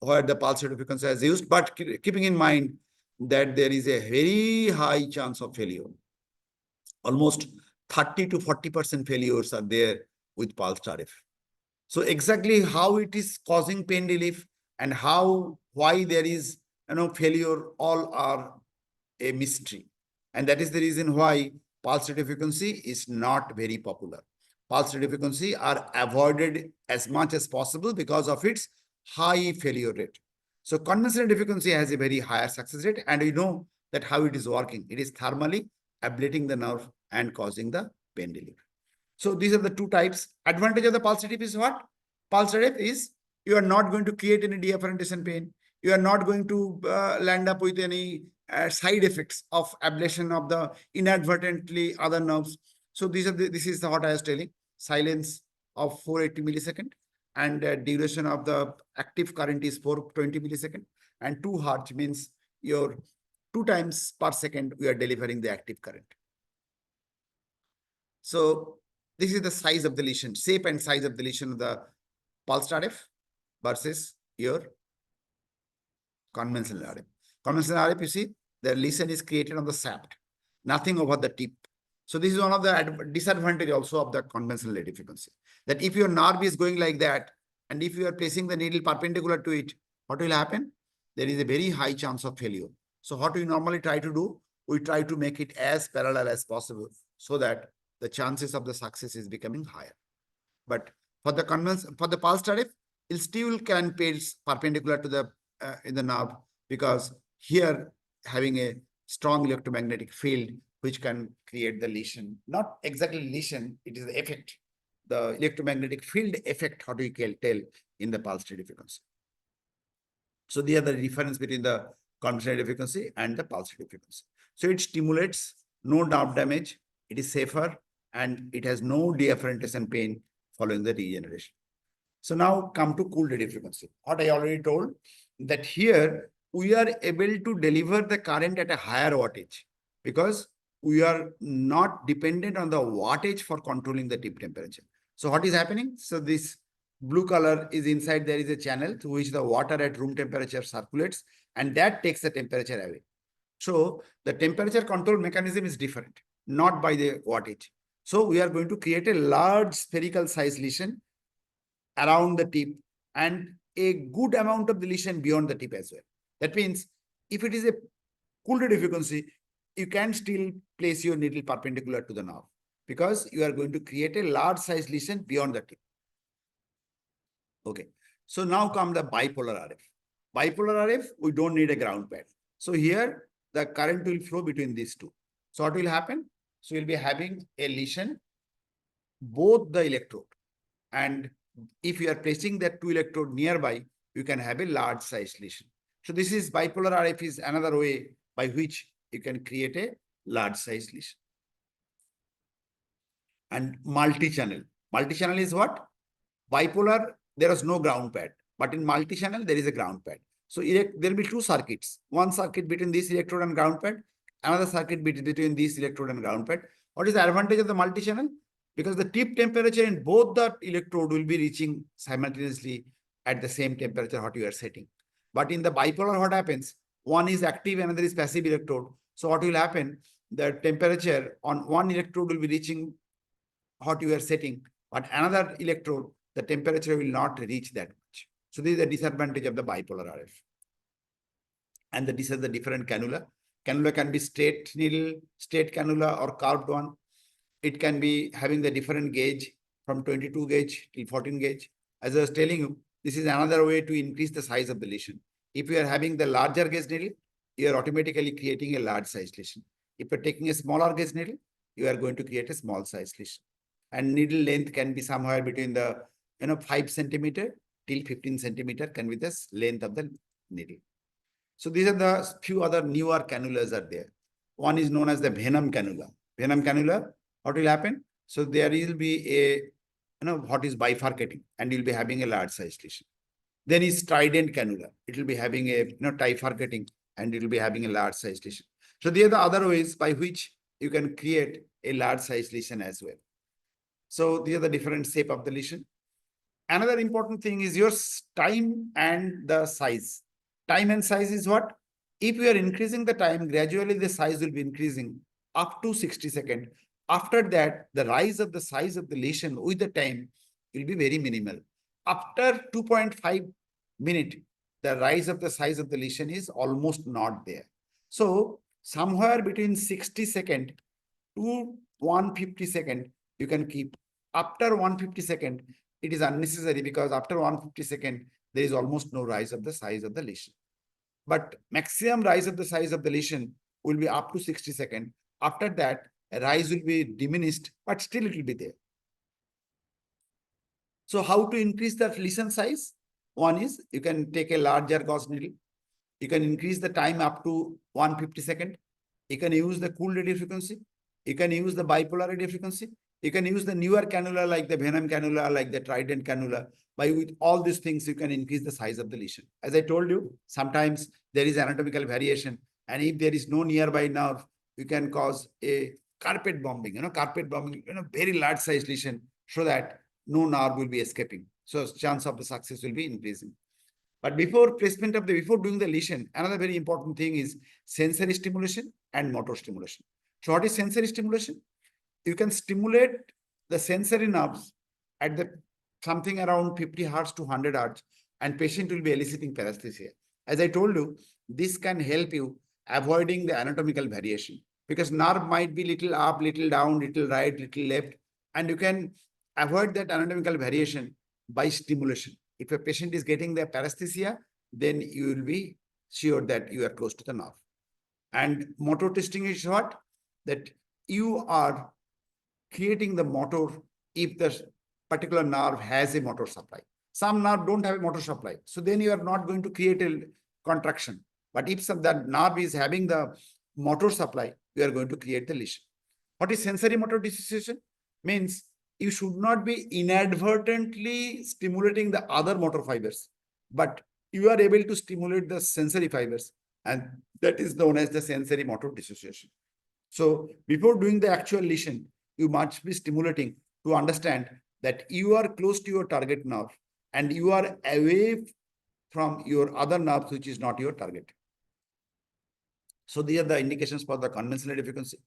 where the pulse radio frequency is used, but keeping in mind that there is a very high chance of failure. Almost 30 to 40% failures are there with pulse RF. So exactly how it is causing pain relief and why there is failure, all are a mystery. And that is the reason why pulse radio frequency is not very popular. Pulse radio frequency are avoided as much as possible because of its high failure rate. So conventional radio frequency has a very higher success rate, and we know that how it is working. It is thermally ablating the nerve and causing the pain relief. So these are the two types. Advantage of the pulse RF is what? Pulse RF is you are not going to create any deafferentation pain. You are not going to land up with any side effects of ablation of the inadvertently other nerves. So this is what I was telling. Silence of 480 millisecond, and duration of the active current is 420 millisecond, and 2 hertz means your 2 times per second we are delivering the active current. So this is the size of the lesion, shape and size of the lesion of the pulse RF versus your conventional RF. Conventional RF, you see, the lesion is created on the shaft, nothing over the tip. So this is one of the disadvantage also of the conventional radiofrequency. That if your nerve is going like that, and if you are placing the needle perpendicular to it, what will happen? There is a very high chance of failure. So what we normally try to do, we try to make it as parallel as possible so that the chances of the success is becoming higher. But for the pulse tariff, it still can place perpendicular to the in the nerve, because here having a strong electromagnetic field which can create the lesion. Not exactly lesion, it is the effect. The electromagnetic field effect, how do you tell in the pulse radiofrequency? So these are the difference between the conventional radiofrequency and the pulse radiofrequency. So it stimulates, no nerve damage, it is safer, and it has no deafferentation pain following the regeneration. So now come to cool radiofrequency. What I already told, that here we are able to deliver the current at a higher wattage because we are not dependent on the wattage for controlling the tip temperature. So what is happening? So this blue color is inside, there is a channel through which the water at room temperature circulates, and that takes the temperature away. So the temperature control mechanism is different, not by the wattage. So we are going to create a large spherical size lesion around the tip and a good amount of deletion beyond the tip as well. That means if it is a cool radiofrequency, you can still place your needle perpendicular to the nerve because you are going to create a large size lesion beyond the tip. Okay. So now come the bipolar RF. Bipolar RF, we don't need a ground pad. So here the current will flow between these two. So what will happen? So you'll be having a lesion, both the electrode, and if you are placing that two electrode nearby, you can have a large size lesion. So this is bipolar RF is another way by which you can create a large size lesion. And multi-channel. Multi-channel is what? Bipolar, there is no ground pad, but in multi-channel, there is a ground pad. So there will be two circuits, one circuit between this electrode and ground pad, another circuit between this electrode and ground pad. What is the advantage of the multi-channel? Because the tip temperature in both the electrode will be reaching simultaneously at the same temperature what you are setting. But in the bipolar, what happens? One is active, another is passive electrode. So what will happen? The temperature on one electrode will be reaching what you are setting, but another electrode, the temperature will not reach that much. So this is the disadvantage of the bipolar RF. And this is the different cannula. Cannula can be straight needle, straight cannula, or curved one. It can be having the different gauge from 22 gauge till 14 gauge. As I was telling you, this is another way to increase the size of the lesion. If you are having the larger gauge needle, you are automatically creating a large size lesion. If you're taking a smaller gauge needle, you are going to create a small size lesion. And needle length can be somewhere between the 5 centimeter till 15 centimeter can be the length of the needle. So these are the few other newer cannulas are there. One is known as the venom cannula. Venom cannula, what will happen? So there will be a what is bifurcating, and you'll be having a large size lesion. Then is trident cannula. It will be having a bifurcating, and it will be having a large size lesion. So these are the other ways by which you can create a large size lesion as well. So these are the different shape of the lesion. Another important thing is your time and the size. Time and size is what? If you are increasing the time, gradually the size will be increasing up to 60 seconds. After that, the rise of the size of the lesion with the time will be very minimal. After 2.5 minutes, the rise of the size of the lesion is almost not there. So somewhere between 60 seconds to 150 seconds, you can keep. After 150 seconds, it is unnecessary because after 150 seconds, there is almost no rise of the size of the lesion. But maximum rise of the size of the lesion will be up to 60 seconds. After that, a rise will be diminished, but still it will be there. So how to increase the lesion size? One is you can take a larger gauge needle. You can increase the time up to 150 seconds. You can use the cool radiofrequency. You can use the bipolar radiofrequency. You can use the newer cannula like the venom cannula, like the trident cannula. By with all these things, you can increase the size of the lesion. As I told you, sometimes there is anatomical variation. And if there is no nearby nerve, you can cause a carpet bombing, very large size lesion so that no nerve will be escaping. So chance of the success will be increasing. But before doing the lesion, another very important thing is sensory stimulation and motor stimulation. So what is sensory stimulation? You can stimulate the sensory nerves at the something around 50 hertz to 100 hertz, and patient will be eliciting paresthesia. As I told you, this can help you avoiding the anatomical variation, because nerve might be little up, little down, little right, little left, and you can avoid that anatomical variation by stimulation. If a patient is getting the paresthesia, then you will be sure that you are close to the nerve. And motor testing is what? That you are creating the motor if the particular nerve has a motor supply. Some nerve don't have a motor supply, so then you are not going to create a contraction. But if that nerve is having the motor supply, you are going to create the lesion. What is sensory motor dissociation? Means you should not be inadvertently stimulating the other motor fibers, but you are able to stimulate the sensory fibers, and that is known as the sensory motor dissociation. So before doing the actual lesion, you must be stimulating to understand that you are close to your target nerve and you are away from your other nerves, which is not your target. So these are the indications for the conventional deficiency: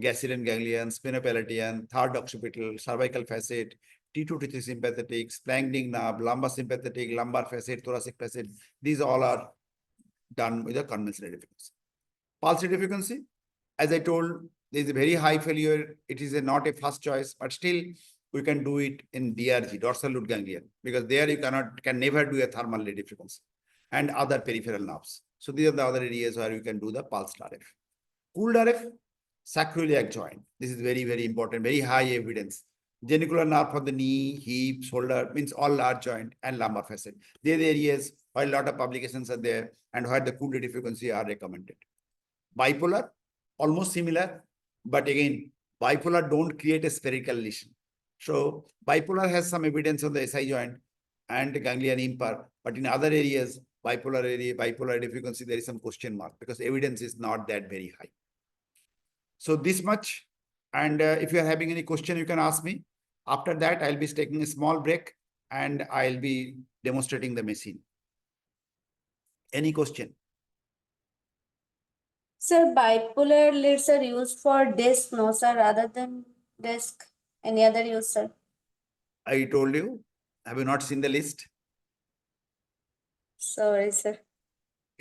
gacillian ganglion, spinopelatian, third occipital, cervical facet, T2, T3 sympathetic, splenic nerve, lumbar sympathetic, lumbar facet, thoracic facet. These all are done with the conventional deficiency. Pulse deficiency, as I told, there is a very high failure. It is not a first choice, but still we can do it in DRG, dorsal root ganglion, because there you can never do a thermal deficiency, and other peripheral nerves. So these are the other areas where you can do the pulsed RF. Cooled RF, sacroiliac joint. This is very, very important, very high evidence. Genicular nerve for the knee, hip, shoulder, means all large joint, and lumbar facet. They are the areas where a lot of publications are there and where the cooled frequency are recommended. Bipolar, almost similar, but again, bipolar don't create a spherical lesion. So bipolar has some evidence on the SI joint and ganglion impar, but in other areas, bipolar deficiency, there is some question mark because evidence is not that very high. So this much. And if you are having any question, you can ask me. After that, I'll be taking a small break and I'll be demonstrating the machine. Any question? Sir, bipolar leads are used for disc, no sir, rather than disc. Any other use, sir? I told you. Have you not seen the list? Sorry, sir.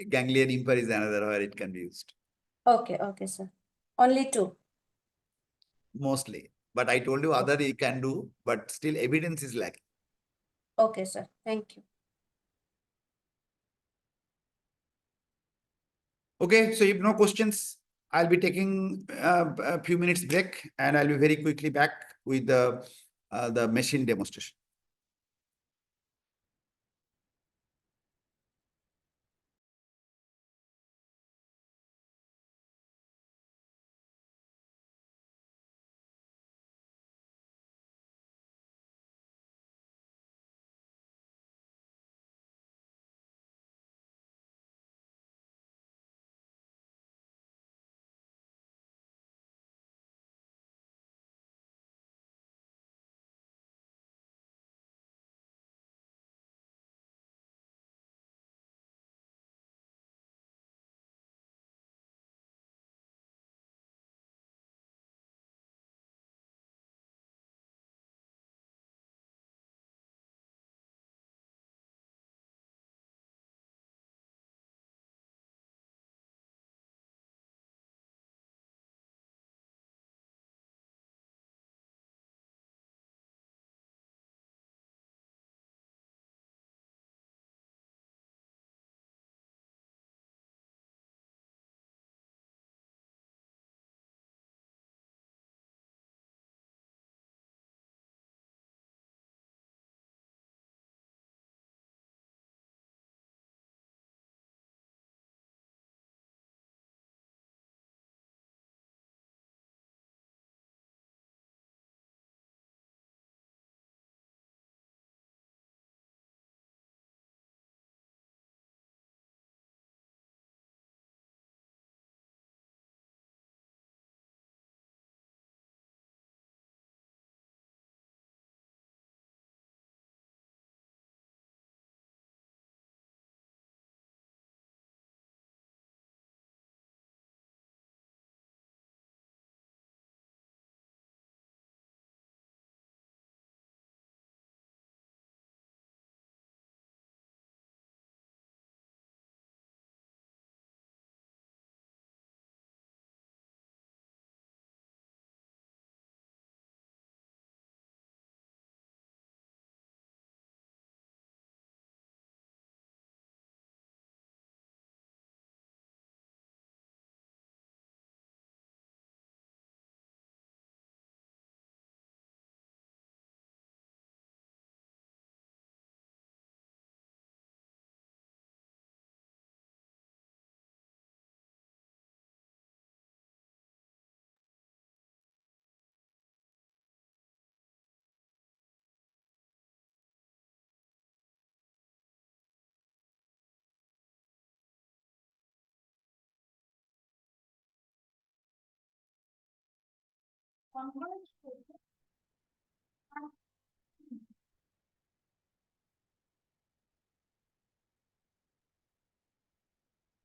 Ganglion impar is another where it can be used. Okay, sir. Only two. Mostly. But I told you other you can do, but still evidence is lacking. Okay, sir. Thank you. Okay, so if no questions, I'll be taking a few minutes break and I'll be very quickly back with the machine demonstration.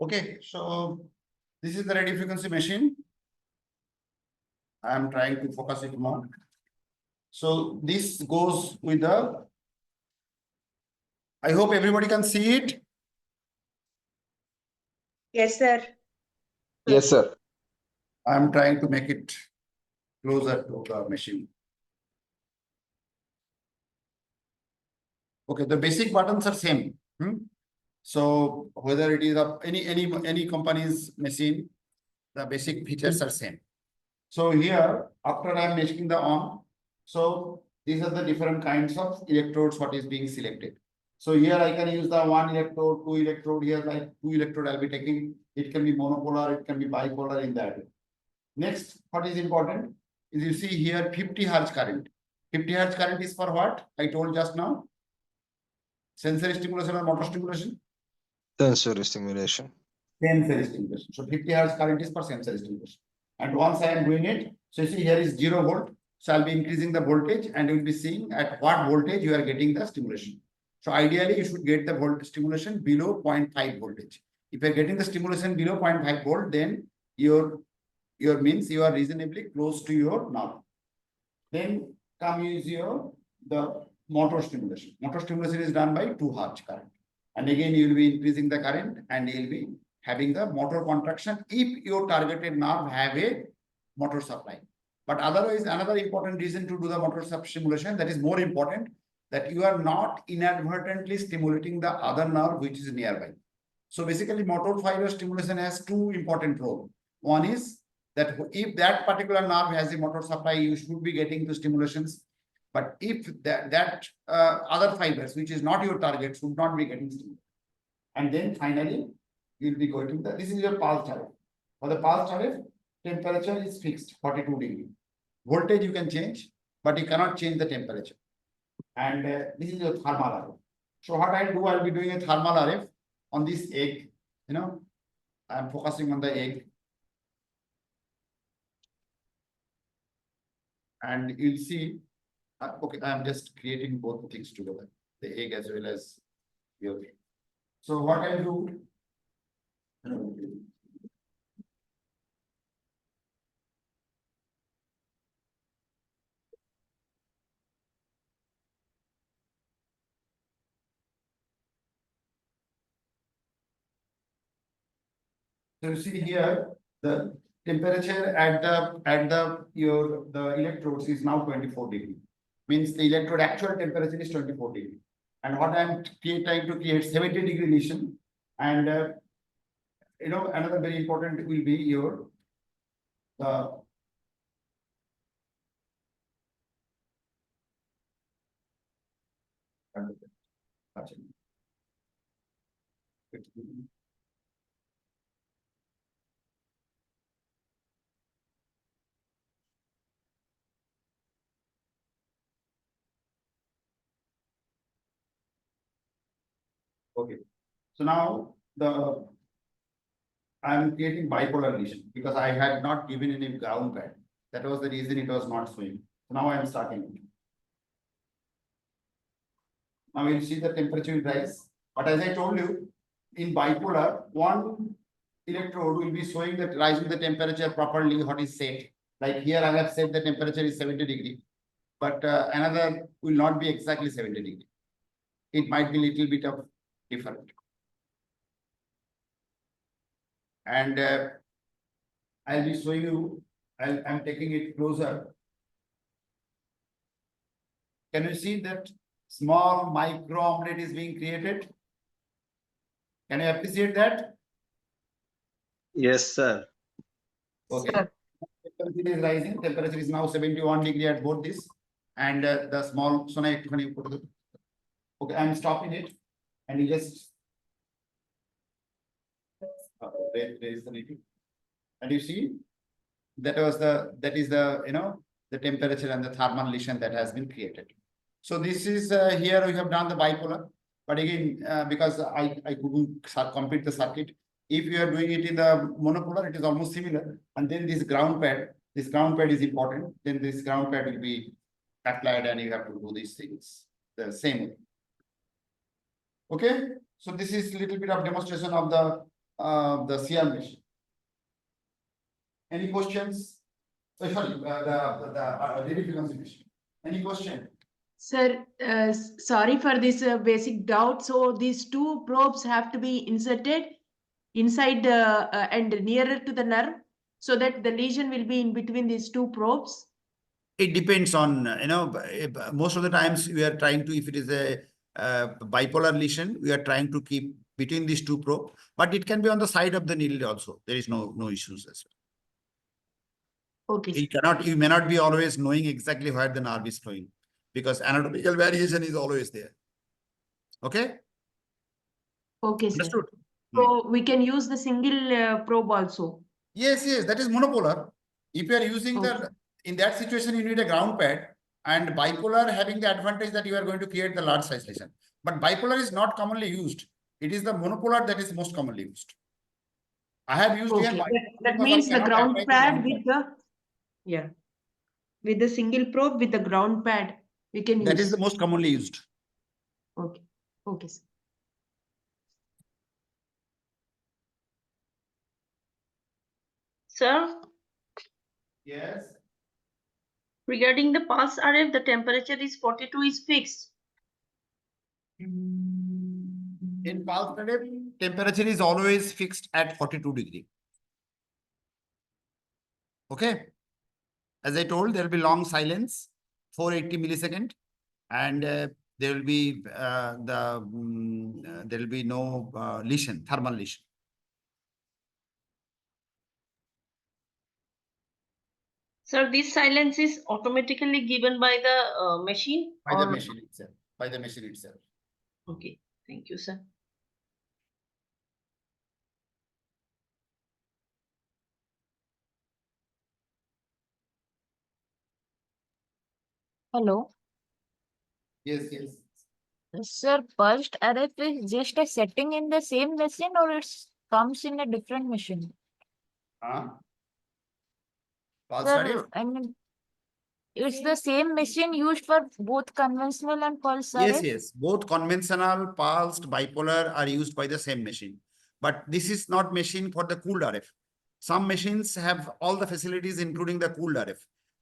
Okay, so this is the radio frequency machine. I am trying to focus it more. So this goes with the, I hope everybody can see it. Yes, sir. Yes, sir. I am trying to make it closer to the machine. Okay, the basic buttons are same. So whether it is any company's machine, the basic features are same. So here, after I am making the on, so these are the different kinds of electrodes what is being selected. So here I can use the 1 electrode, 2 electrode. Here like 2 electrode I'll be taking. It can be monopolar, it can be bipolar in that. Next, what is important is you see here 50 hertz current. 50 hertz current is for what? I told just now. Sensory stimulation or motor stimulation? Sensory stimulation. Sensory stimulation. So 50 hertz current is for sensory stimulation. And once I am doing it, so you see here is 0 volt. So I'll be increasing the voltage and you will be seeing at what voltage you are getting the stimulation. So ideally, you should get the volt stimulation below 0.5 voltage. If you're getting the stimulation below 0.5 volt, then your means you are reasonably close to your nerve. Then come use the motor stimulation. Motor stimulation is done by 2 hertz current. And again, you will be increasing the current and you will be having the motor contraction if your targeted nerve have a motor supply. But otherwise, another important reason to do the motor stimulation, that is more important, that you are not inadvertently stimulating the other nerve which is nearby. So basically, motor fiber stimulation has 2 important roles. One is that if that particular nerve has a motor supply, you should be getting the stimulations. But if that other fibers, which is not your target, should not be getting stimulated. And then finally, you'll be going to this is your pulse tariff. For the pulse tariff, temperature is fixed, 42 degree. Voltage you can change, but you cannot change the temperature. And this is your thermal RF. So what I'll do, I'll be doing a thermal RF on this egg. I'm focusing on the egg. And you'll see, okay, I'm just creating both things together, the egg as well as your egg. So what I'll do, so you see here the temperature at the electrodes is now 24 degree. Means the electrode actual temperature is 24 degree. And what I'm trying to create 70 degree lesion. And another very important will be your okay. So now I'm creating bipolar lesion because I had not given any ground pad. That was the reason it was not showing. So now I am starting it. Now you'll see the temperature will rise. But as I told you, in bipolar, one electrode will be showing that rising the temperature properly, what is set. Like here I have said the temperature is 70 degree, but another will not be exactly 70 degree. It might be a little bit of different. And I'll be showing you, I'm taking it closer. Can you see that small micro omelette is being created? Can you appreciate that? Yes, sir. Okay. Sir. Temperature is rising. Temperature is now 71 degree at both this. And the small Sona. Okay, I'm stopping it. And you just there is the meeting. And you see that is the the temperature and the thermal lesion that has been created. So this is here we have done the bipolar, but again because I couldn't complete the circuit. If you are doing it in the monopolar, it is almost similar. And then this ground pad, This ground pad is important. Then this ground pad will be applied and you have to do these things the same way. Okay, so this is little bit of demonstration of the CR machine. Any questions? Sorry, the radiofrequency machine. Any question? Sir, sorry for this basic doubt. So these two probes have to be inserted inside and nearer to the nerve so that the lesion will be in between these two probes. It depends on, most of the times we are trying to, if it is a bipolar lesion, we are trying to keep between these two probes, but it can be on the side of the needle also. There is no issues as well. Okay. You may not be always knowing exactly where the nerve is flowing because anatomical variation is always there. Okay? Okay, sir. Understood? So we can use the single probe also. Yes, that is monopolar. If you are using in that situation, you need a ground pad, and bipolar having the advantage that you are going to create the large size lesion. But bipolar is not commonly used. It is the monopolar that is most commonly used. I have used here. That means the ground pad with with the single probe with the ground pad we can use. That is the most commonly used. Okay. Okay, sir. Sir, Yes. regarding the pulse RF, the temperature is 42 is fixed. In pulse RF, temperature is always fixed at 42 degree. Okay. As I told, there will be long silence, 480 millisecond, and there will be there will be no lesion, thermal lesion. Sir, this silence is automatically given by the machine? By the machine itself. By the machine itself. Okay, thank you, sir. Hello. Yes. Sir, pulsed RF is just a setting in the same machine or it comes in a different machine? Pulse Sir, RF? I mean, it's the same machine used for both conventional and pulse RF? Yes. Both conventional, pulsed, bipolar are used by the same machine. But this is not machine for the cooled RF. Some machines have all the facilities, including the cooled RF.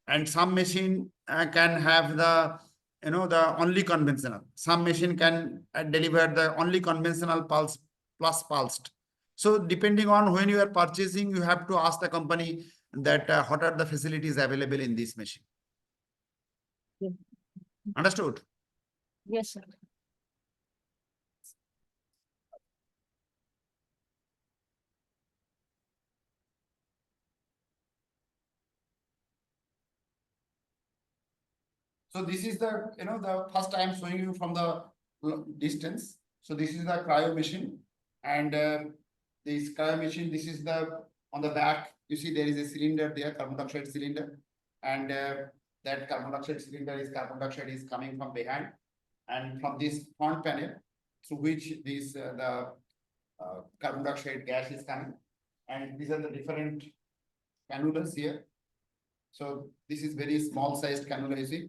And some machine can have the only conventional. Some machine can deliver the only conventional pulse plus pulsed. So depending on when you are purchasing, you have to ask the company that what are the facilities available in this machine. Yeah. Understood? Yes, sir. So this is the first I am showing you from the distance. So this is the cryo machine, and this cryo machine, this is on the back. You see there is a cylinder there, carbon dioxide cylinder, and that carbon dioxide carbon dioxide is coming from behind, and from this front panel through which the carbon dioxide gas is coming, and these are the different cannulas here. So this is very small sized cannula, you see,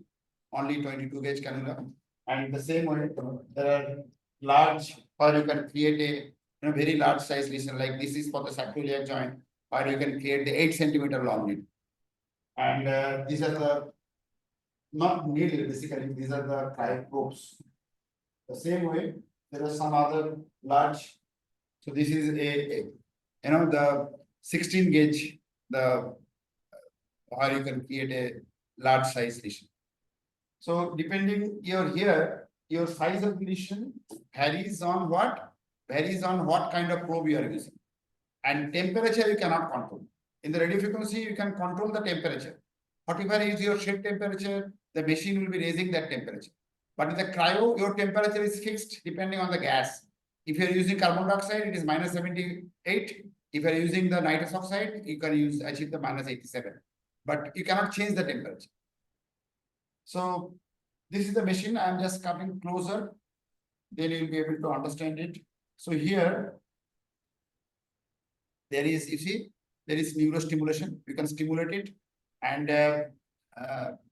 only 22 gauge cannula. And the same way, there are large, or you can create a very large size lesion, like this is for the sacroiliac joint, or you can create the 8 centimeter long needle. And these are the, not needle basically, these are the cryo probes. The same way, there are some other large, so this is the 16 gauge, or you can create a large size lesion. So depending your size of lesion varies on what? Varies on what kind of probe you are using. And temperature you cannot control. In the radiofrequency, you can control the temperature. Whatever is your shed temperature, the machine will be raising that temperature. But in the cryo, your temperature is fixed depending on the gas. If you are using carbon dioxide, it is minus 78. If you are using the nitrous oxide, you can achieve the minus 87. But you cannot change the temperature. So this is the machine. I am just coming closer. Then you will be able to understand it. So here, there is, you see, there is neurostimulation. You can stimulate it. and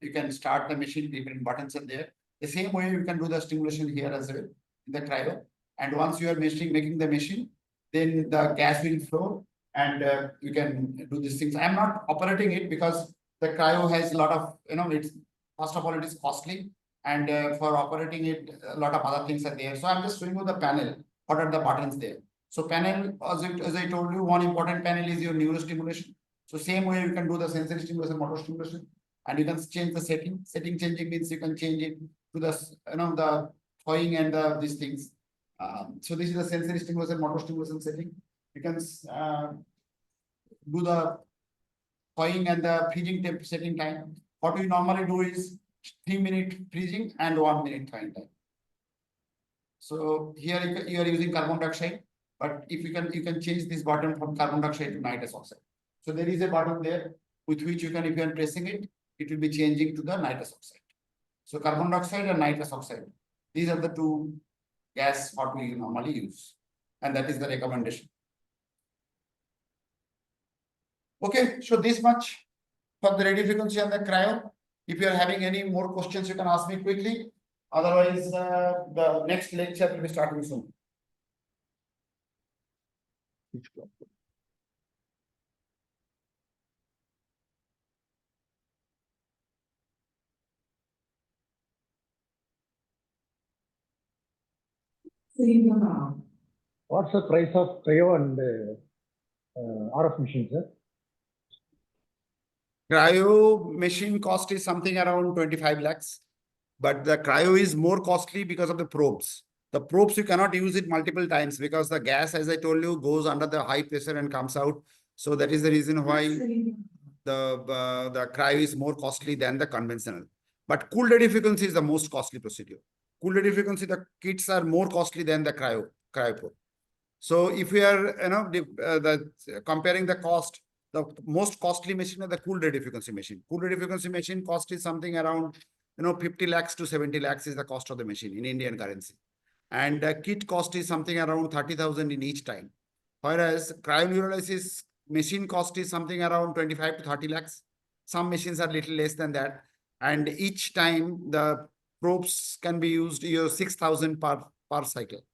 you can start the machine, different buttons are there. The same way you can do the stimulation here as well in the cryo. And once you are making the machine, then the gas will flow and you can do these things. I'm not operating it because the cryo has a lot of, it's first of all, it is costly. And for operating it, a lot of other things are there. So I'm just showing you the panel. What are the buttons there? So panel, as I told you, one important panel is your neurostimulation. So same way you can do the sensory stimulation, motor stimulation, and you can change the setting. Setting changing means you can change it to the, the thawing and these things. So this is the sensory stimulation, motor stimulation setting. You can do the thawing and the freezing temp setting time. What we normally do is 3-minute freezing and 1-minute thawing time. So here you are using carbon dioxide, but if you can change this button from carbon dioxide to nitrous oxide. So there is a button there with which you can, if you are pressing it, it will be changing to the nitrous oxide. So carbon dioxide and nitrous oxide. These are the two gas what we normally use. And that is the recommendation. Okay, so this much for the radiofrequency and the cryo. If you are having any more questions, you can ask me quickly. Otherwise, the next lecture will be starting soon. What's the price of cryo and RF machine, sir? Cryo machine cost is something around 25 lakhs, but the cryo is more costly because of the probes. The probes, you cannot use it multiple times because the gas, as I told you, goes under the high pressure and comes out. So that is the reason why the cryo is more costly than the conventional. But cooled radiofrequency is the most costly procedure. Cooled radiofrequency, the kits are more costly than the cryo probe. So if we are, comparing the cost, the most costly machine is the cooled radiofrequency machine. Cooled radiofrequency machine cost is something around, 50 lakhs to 70 lakhs is the cost of the machine in Indian currency. And the kit cost is something around 30,000 in each time. Whereas cryoneurolysis machine cost is something around 25 to 30 lakhs. Some machines are little less than that. And each time the probes can be used, 6,000 per cycle.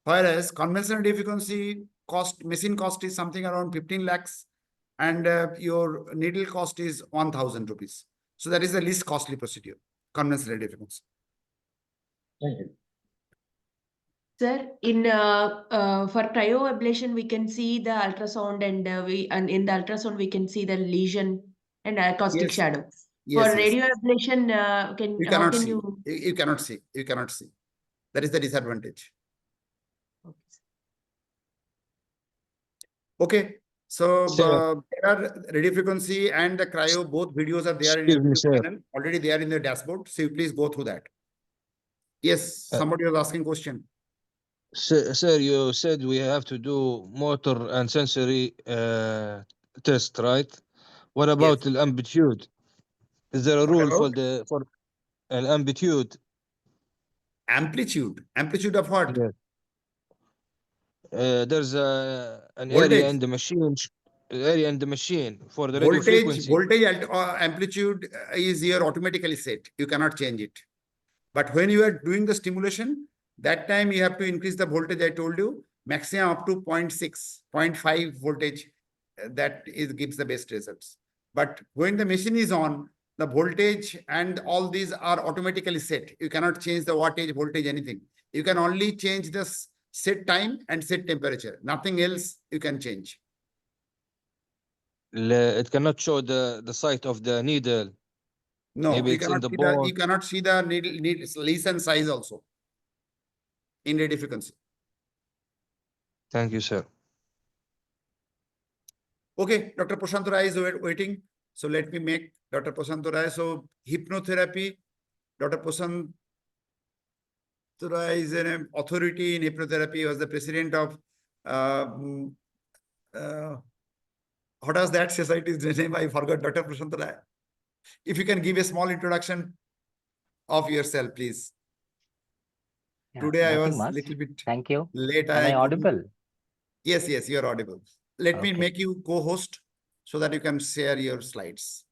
Whereas conventional radiofrequency machine cost is something around 15 lakhs and your needle cost is 1,000 rupees. So that is the least costly procedure, conventional radiofrequency. Thank you. Sir, in for cryoablation, we can see the ultrasound, and in the ultrasound we can see the lesion and acoustic Yes. shadow. Yes, For yes. radioablation, You how cannot can see. you? You cannot see. You cannot see. That is the disadvantage. Okay. So Sir. there are radiofrequency and the cryo, both videos are there in Excuse me, YouTube sir. channel. Already they are in the dashboard. So you please go through that. Yes, somebody was asking question. Sir, you said we have to do motor and sensory test, right? What about the amplitude? Is there a What rule about? for an amplitude? Amplitude. Amplitude of what? Yeah. There's an Voltage. area in the machine, for the radio frequency. Voltage amplitude is here automatically set. You cannot change it. But when you are doing the stimulation, that time you have to increase the voltage. I told you maximum up to 0.6, 0.5 voltage. That gives the best results. But when the machine is on, the voltage and all these are automatically set. You cannot change the wattage, voltage, anything. You can only change the set time and set temperature. Nothing else you can change. It cannot show the site of the needle. No, Maybe it's in the bone. you cannot see the needle lesion size also in radiofrequency. Thank you, sir. Okay, Dr. Prashant Rai is waiting. So let me make Dr. Prashant Rai. So hypnotherapy, Dr. Prashant Rai is an authority in hypnotherapy. He was the president of what was that society's name? I forgot, Dr. Prashant Rai. If you can give a small introduction of yourself, please. Yeah, Today I was much. little bit Thank you. late. Am I audible? Yes, you are audible. Let me Okay. make you co-host so that you can share your slides.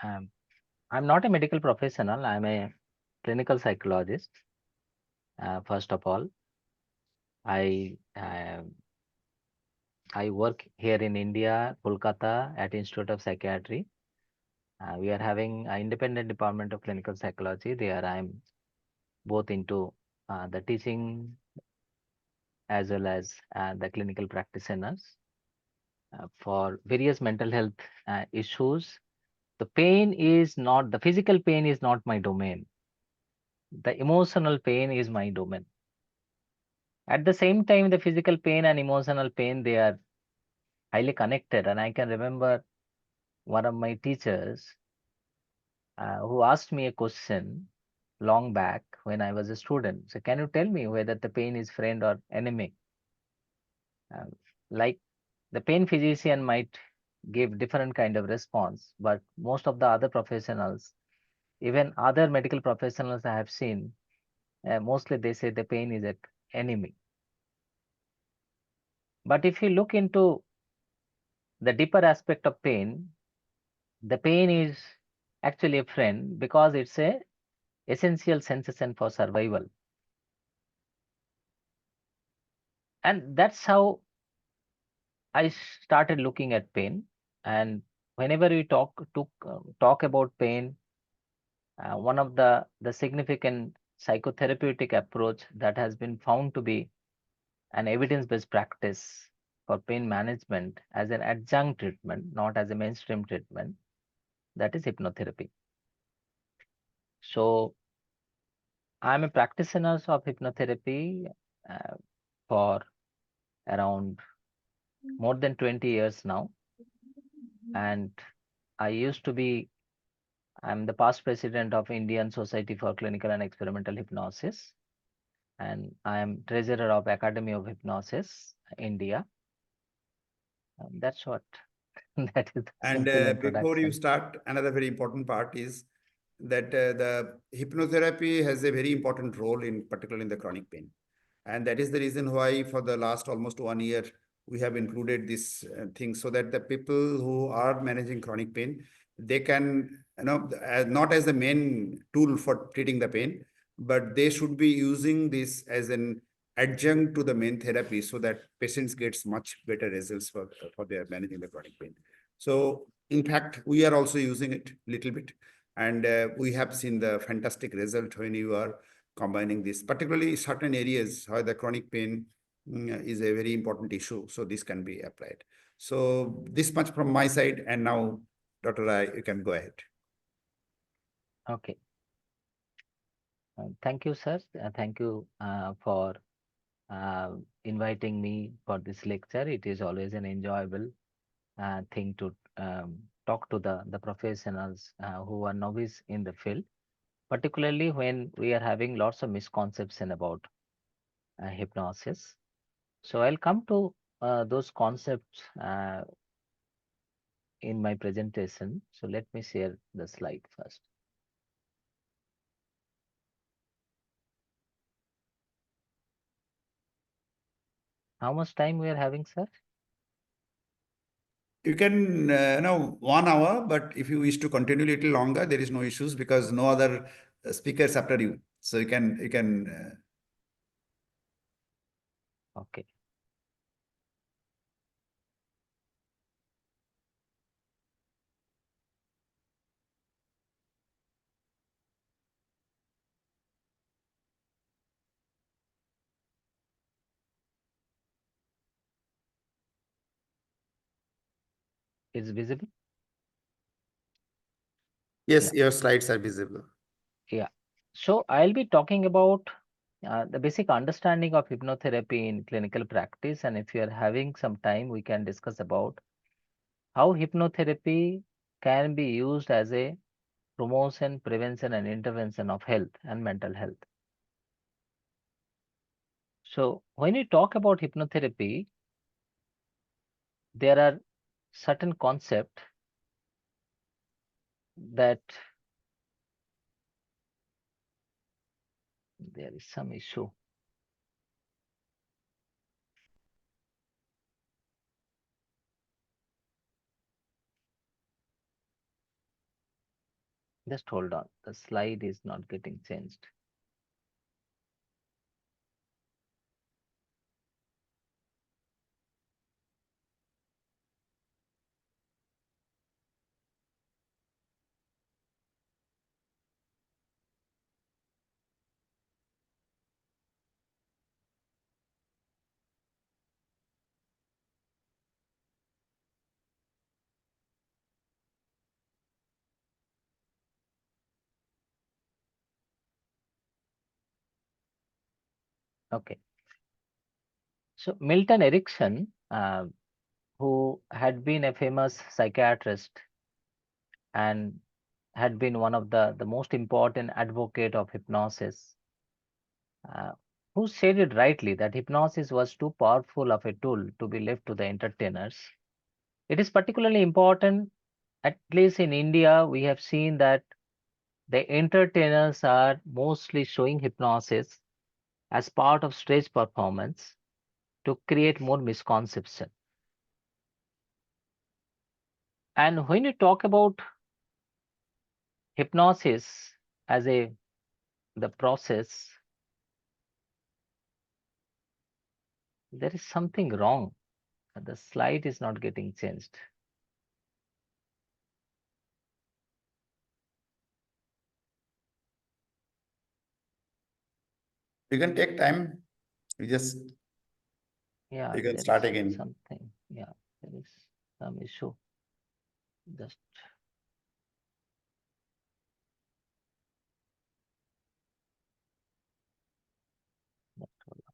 I'm not a medical professional. I'm a clinical psychologist. First of all, I work here in India, Kolkata, at Institute of Psychiatry. We are having an independent department of clinical psychology. There, I'm both into the teaching as well as the clinical practitioners for various mental health issues. The physical pain is not my domain. The emotional pain is my domain. At the same time, the physical pain and emotional pain, they are highly connected. And I can remember one of my teachers who asked me a question long back when I was a student. So, can you tell me whether the pain is friend or enemy? Like the pain physician might give different kind of response, but most of the other professionals, even other medical professionals I have seen, mostly they say the pain is an enemy. But if you look into the deeper aspect of pain, the pain is actually a friend because it's a essential sensation for survival. And that's how I started looking at pain. And whenever we talk about pain, one of the significant psychotherapeutic approach that has been found to be an evidence-based practice for pain management as an adjunct treatment, not as a mainstream treatment, that is hypnotherapy. So I'm a practitioner of hypnotherapy for around more than 20 years now. And I'm the past president of Indian Society for Clinical and Experimental Hypnosis. And I am treasurer of Academy of Hypnosis, India. That's what, that is the And simple before you introduction. start, another very important part is that the hypnotherapy has a very important role in particularly in the chronic pain. And that is the reason why for the last almost 1 year, we have included this thing so that the people who are managing chronic pain, they can, not as the main tool for treating the pain, but they should be using this as an adjunct to the main therapy so that patients gets much better results for their managing the chronic pain. So in fact, we are also using it a little bit. And we have seen the fantastic result when you are combining this, particularly certain areas where the chronic pain is a very important issue. So this can be applied. So this much from my side. And now, Dr. Rai, you can go ahead. Okay. Thank you, sir. Thank you for inviting me for this lecture. It is always an enjoyable thing to talk to the professionals who are novice in the field, particularly when we are having lots of misconception about hypnosis. So I'll come to those concepts in my presentation. So let me share the slide first. How much time we are having, sir? You can, 1 hour, but if you wish to continue a little longer, there is no issues because no other speakers after you. So you can. Okay. Is visible? Yes, your slides are visible. Yeah. So I'll be talking about the basic understanding of hypnotherapy in clinical practice. And if you are having some time, we can discuss about how hypnotherapy can be used as a promotion, prevention, and intervention of health and mental health. So when you talk about hypnotherapy, there are certain concepts that there is some issue. Just hold on. The slide is not getting changed. Okay. So Milton Erickson, who had been a famous psychiatrist and had been one of the most important advocate of hypnosis, uh, who stated rightly that hypnosis was too powerful of a tool to be left to the entertainers. It is particularly important, at least in India, we have seen that the entertainers are mostly showing hypnosis as part of stage performance to create more misconception. And when you talk about hypnosis as the process, there is something wrong. The slide is not getting changed. You can take time. You just Yeah, you can there start is again. something. Yeah, there is some issue. Just hold on.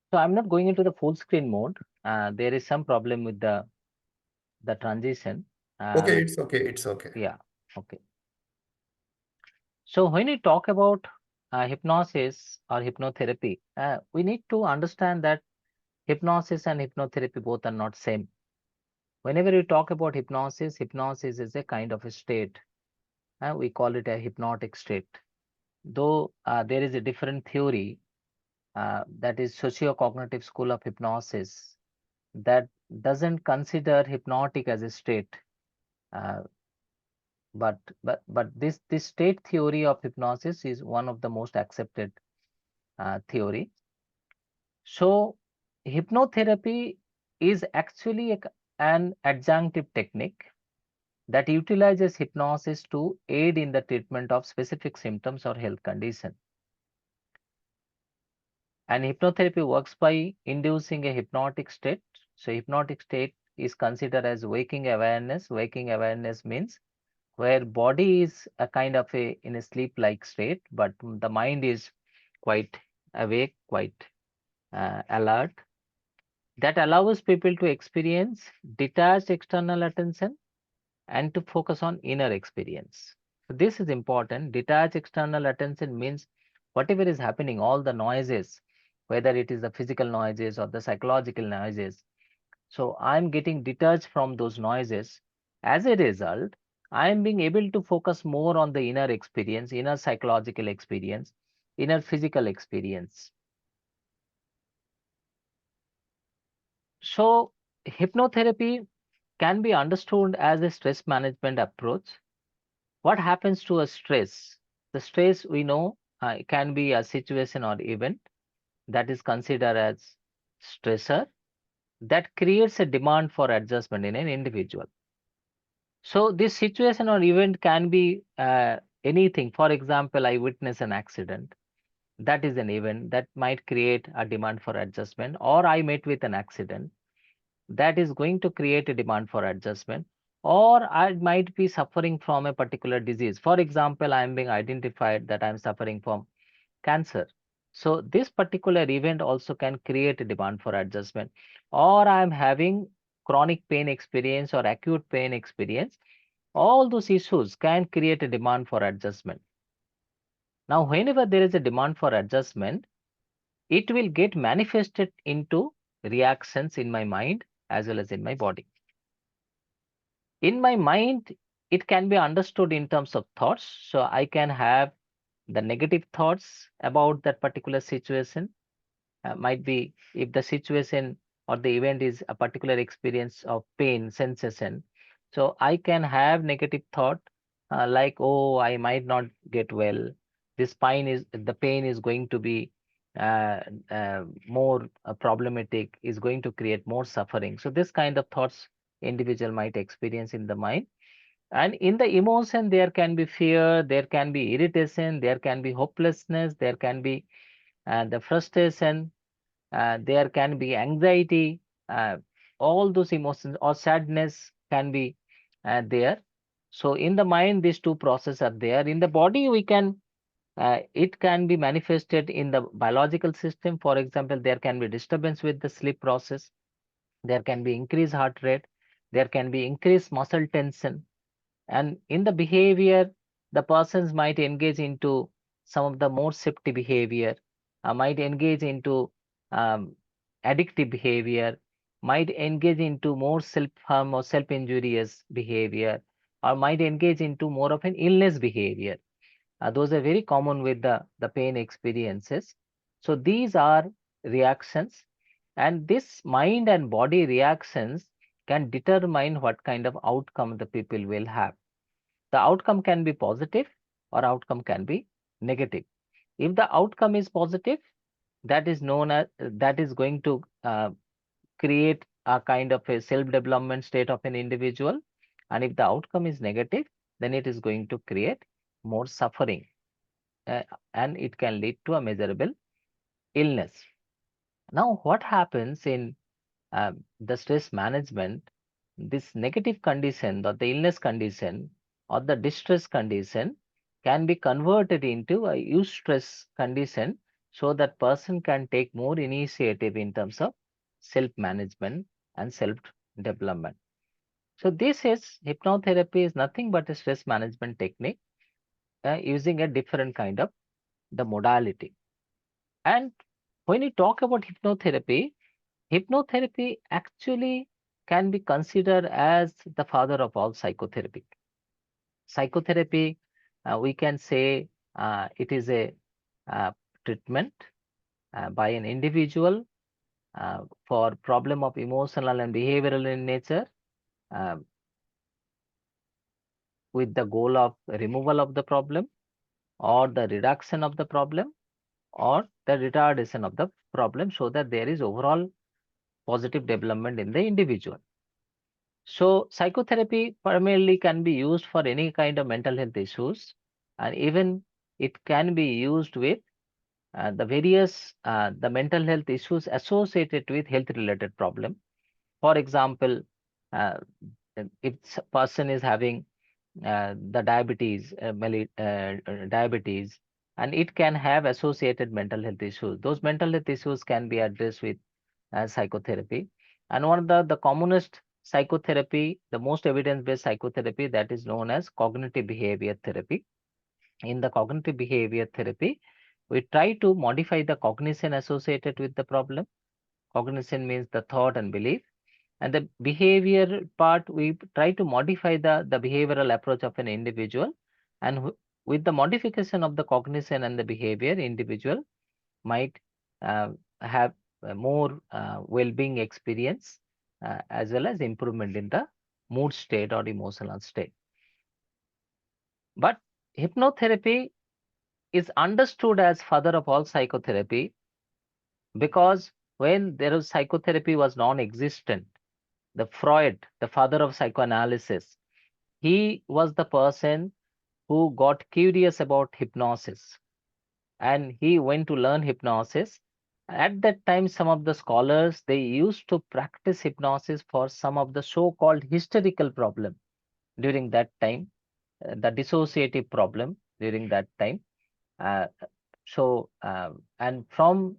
So I'm not going into the full screen mode. There is some problem with the transition. Okay, it's okay. It's okay. Yeah, okay. So when we talk about hypnosis or hypnotherapy, we need to understand that hypnosis and hypnotherapy both are not same. Whenever you talk about hypnosis, hypnosis is a kind of a state. We call it a hypnotic state. Though there is a different theory, that is socio-cognitive school of hypnosis, that doesn't consider hypnotic as a state. Uh, but this state theory of hypnosis is one of the most accepted theory. So hypnotherapy is actually an adjunctive technique that utilizes hypnosis to aid in the treatment of specific symptoms or health condition. And hypnotherapy works by inducing a hypnotic state. So hypnotic state is considered as waking awareness. Waking awareness means where body is a kind of in a sleep-like state, but the mind is quite awake, quite alert. That allows people to experience detached external attention and to focus on inner experience. So this is important. Detached external attention means whatever is happening, all the noises, whether it is the physical noises or the psychological noises. So I'm getting detached from those noises. As a result, I am being able to focus more on the inner experience, inner psychological experience, inner physical experience. So hypnotherapy can be understood as a stress management approach. What happens to a stress? The stress we know can be a situation or event that is considered as stressor that creates a demand for adjustment in an individual. So this situation or event can be anything. For example, I witness an accident. That is an event that might create a demand for adjustment, or I met with an accident that is going to create a demand for adjustment, or I might be suffering from a particular disease. For example, I am being identified that I am suffering from cancer. So this particular event also can create a demand for adjustment, or I am having chronic pain experience or acute pain experience. All those issues can create a demand for adjustment. Now, whenever there is a demand for adjustment, it will get manifested into reactions in my mind as well as in my body. In my mind, it can be understood in terms of thoughts. So I can have the negative thoughts about that particular situation. Might be if the situation or the event is a particular experience of pain sensation. So I can have negative thought like, oh, I might not get well. This the pain is going to be more problematic, is going to create more suffering. So this kind of thoughts individual might experience in the mind. And in the emotion, there can be fear, there can be irritation, there can be hopelessness, there can be the frustration, there can be anxiety, all those emotions, or sadness can be there. So in the mind, these two processes are there. In the body, it can be manifested in the biological system. For example, there can be disturbance with the sleep process. There can be increased heart rate. There can be increased muscle tension. And in the behavior, the persons might engage into some of the more safety behavior, might engage into um, addictive behavior, might engage into more self-harm or self-injurious behavior, or might engage into more of an illness behavior. Those are very common with the pain experiences. So these are reactions, and this mind and body reactions can determine what kind of outcome the people will have. The outcome can be positive or outcome can be negative. If the outcome is positive, that is known as that is going to create a kind of a self-development state of an individual. And if the outcome is negative, then it is going to create more suffering, uh, and it can lead to a measurable illness. Now, what happens in the stress management? This negative condition or the illness condition or the distress condition can be converted into a eustress condition, so that person can take more initiative in terms of self-management and self-development. So this is hypnotherapy is nothing but a stress management technique using a different kind of the modality. And when you talk about hypnotherapy, hypnotherapy actually can be considered as the father of all psychotherapy. Psychotherapy, we can say it is a treatment by an individual for problem of emotional and behavioral in nature, uh, with the goal of removal of the problem or the reduction of the problem or the retardation of the problem, so that there is overall positive development in the individual. So psychotherapy primarily can be used for any kind of mental health issues, and even it can be used with the various the mental health issues associated with health related problem. For example, uh, if person is having the diabetes, diabetes, and it can have associated mental health issues. Those mental health issues can be addressed with psychotherapy. And one of the commonest psychotherapy, the most evidence-based psychotherapy, that is known as cognitive behavior therapy. In the cognitive behavior therapy, we try to modify the cognition associated with the problem. Cognition means the thought and belief. And the behavior part, we try to modify the behavioral approach of an individual. And with the modification of the cognition and the behavior, individual might have a more well-being experience as well as improvement in the mood state or emotional state. But hypnotherapy is understood as father of all psychotherapy because when there was psychotherapy was non-existent, the Freud, the father of psychoanalysis, he was the person who got curious about hypnosis and he went to learn hypnosis. At that time, some of the scholars, they used to practice hypnosis for some of the so-called hysterical problem during that time, the dissociative problem during that time. Uh, and from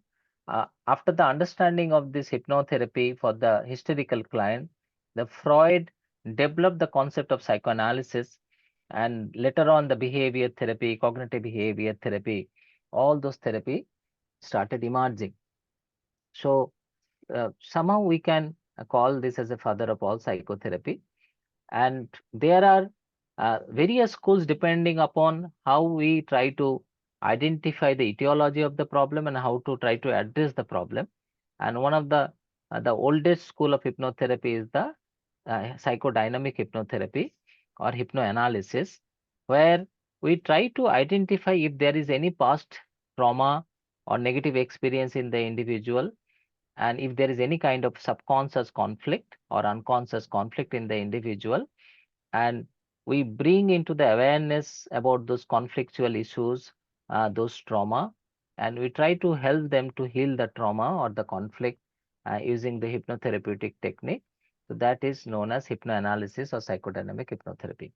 after the understanding of this hypnotherapy for the hysterical client, the Freud developed the concept of psychoanalysis, and later on the behavior therapy, cognitive behavior therapy, all those therapy started emerging. So somehow we can call this as a father of all psychotherapy. And there are various schools depending upon how we try to identify the etiology of the problem and how to try to address the problem. And one of the oldest school of hypnotherapy is the psychodynamic hypnotherapy or hypnoanalysis, where we try to identify if there is any past trauma or negative experience in the individual, and if there is any kind of subconscious conflict or unconscious conflict in the individual, and we bring into the awareness about those conflictual issues, those trauma, and we try to help them to heal the trauma or the conflict using the hypnotherapeutic technique. So that is known as hypnoanalysis or psychodynamic hypnotherapy.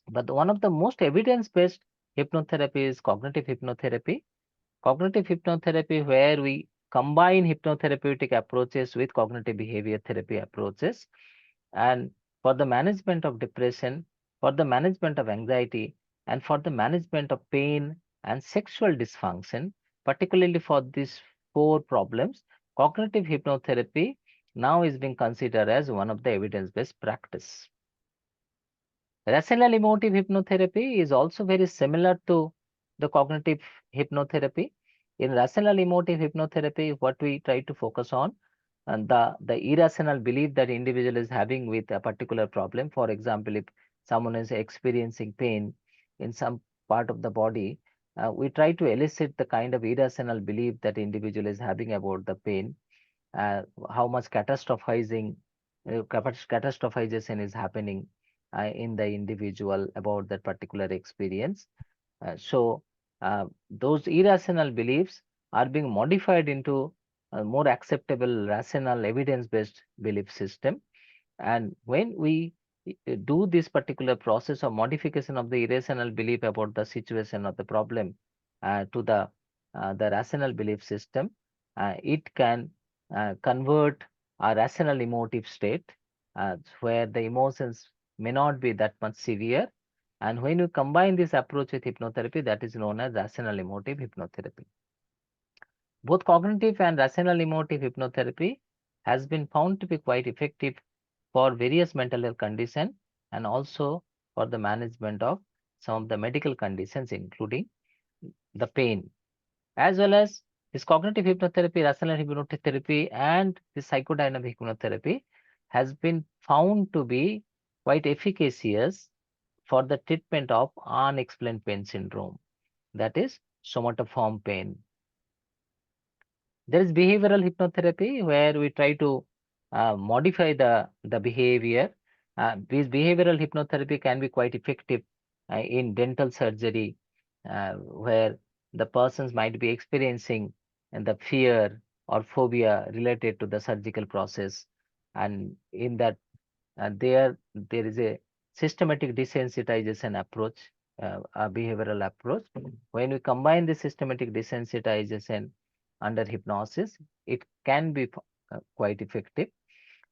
But one of the most evidence-based hypnotherapy is cognitive hypnotherapy. Cognitive hypnotherapy, where we combine hypnotherapeutic approaches with cognitive behavior therapy approaches, and for the management of depression, for the management of anxiety, and for the management of pain and sexual dysfunction, particularly for these 4 problems, cognitive hypnotherapy now is being considered as one of the evidence-based practice. Rational emotive hypnotherapy is also very similar to the cognitive hypnotherapy. In rational emotive hypnotherapy, what we try to focus on and the irrational belief that individual is having with a particular problem. For example, if someone is experiencing pain in some part of the body, we try to elicit the kind of irrational belief that individual is having about the pain, how much catastrophization is happening in the individual about that particular experience. Those irrational beliefs are being modified into a more acceptable, rational, evidence-based belief system. And when we do this particular process of modification of the irrational belief about the situation or the problem to the rational belief system, it can convert a rational emotive state where the emotions may not be that much severe. And when you combine this approach with hypnotherapy, that is known as rational emotive hypnotherapy. Both cognitive and rational emotive hypnotherapy has been found to be quite effective for various mental health conditions and also for the management of some of the medical conditions, including the pain, as well as this cognitive hypnotherapy, rational hypnotherapy, and the psychodynamic hypnotherapy has been found to be quite efficacious for the treatment of unexplained pain syndrome, that is somatoform pain. There is behavioral hypnotherapy where we try to modify the behavior. This behavioral hypnotherapy can be quite effective in dental surgery, where the persons might be experiencing the fear or phobia related to the surgical process, and in that there is a systematic desensitization approach, a behavioral approach. When we combine the systematic desensitization under hypnosis, it can be quite effective.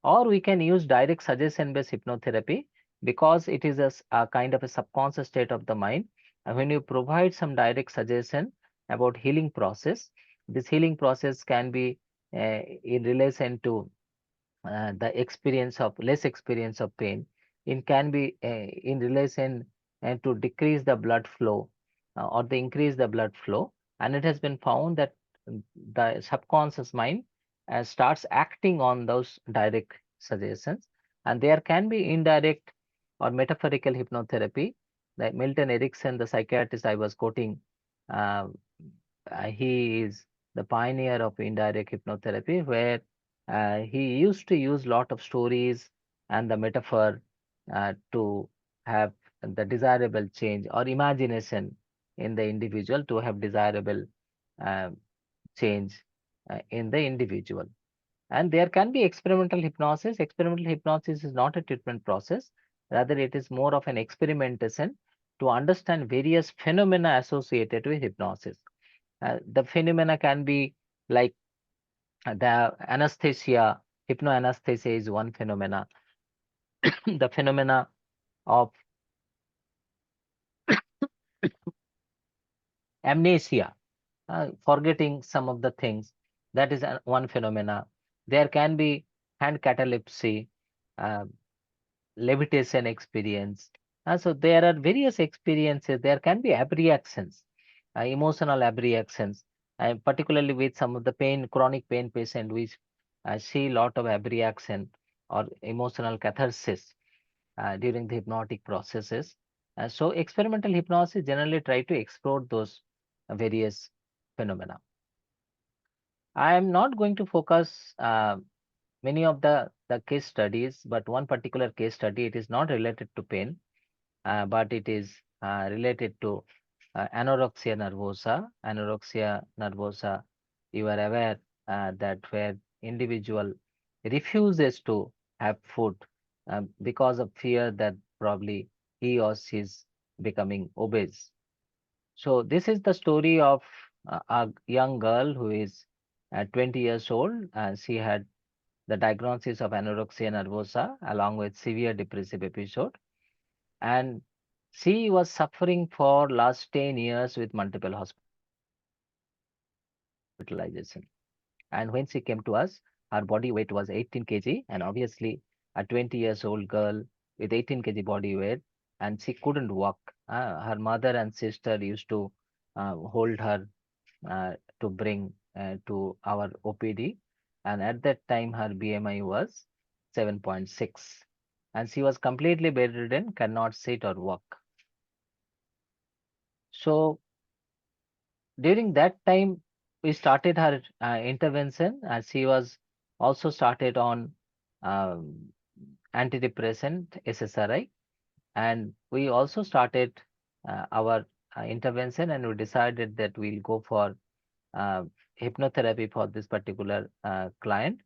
Or we can use direct suggestion-based hypnotherapy because it is a kind of a subconscious state of the mind. And when you provide some direct suggestion about healing process, this healing process can be in relation to the experience of less experience of pain. It can be in relation and to decrease the blood flow or to increase the blood flow. And it has been found that the subconscious mind starts acting on those direct suggestions. And there can be indirect or metaphorical hypnotherapy. Like Milton Erickson, the psychiatrist I was quoting, uh, he is the pioneer of indirect hypnotherapy, where he used to use lot of stories and the metaphor to have the desirable change or imagination in the individual to have desirable uh, change in the individual. And there can be experimental hypnosis. Experimental hypnosis is not a treatment process, rather it is more of an experimentation to understand various phenomena associated with hypnosis. The phenomena can be like the anesthesia, hypnoanesthesia is one phenomena. The phenomena of amnesia, forgetting some of the things, that is one phenomena. There can be hand catalepsy, uh, levitation experience. So there are various experiences. There can be abreactions, emotional abreactions, particularly with some of the pain, chronic pain patient, we see a lot of abreaction or emotional catharsis during the hypnotic processes. So experimental hypnosis generally try to explore those various phenomena. I am not going to focus many of the case studies, but one particular case study, it is not related to pain, but it is related to anorexia nervosa. Anorexia nervosa, you are aware that where individual refuses to have food because of fear that probably he or she is becoming obese. So this is the story of a young girl who is 20 years old, and she had the diagnosis of anorexia nervosa along with severe depressive episode, and she was suffering for last 10 years with multiple hospitalization. And when she came to us, her body weight was 18 kg, and obviously a 20 years old girl with 18 kg body weight, and she couldn't walk. Her mother and sister used to hold her to bring to our OPD, and at that time her BMI was 7.6, and she was completely bedridden, cannot sit or walk. So during that time, we started her intervention, and she was also started on um, antidepressant SSRI, and we also started our intervention, and we decided that we'll go for uh, hypnotherapy for this particular client.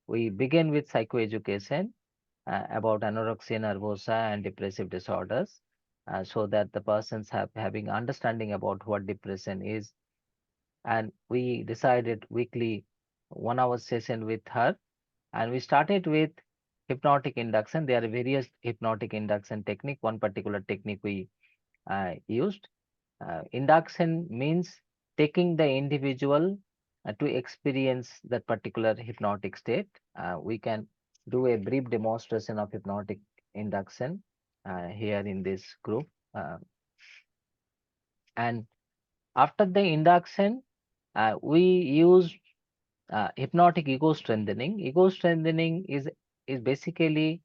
We began with psychoeducation about anorexia nervosa and depressive disorders, so that the persons having understanding about what depression is. And we decided weekly 1 hour session with her, and we started with hypnotic induction. There are various hypnotic induction technique. One particular technique we used. Induction means taking the individual to experience that particular hypnotic state. We can do a brief demonstration of hypnotic induction here in this group. And after the induction, we use hypnotic ego strengthening. Ego strengthening is basically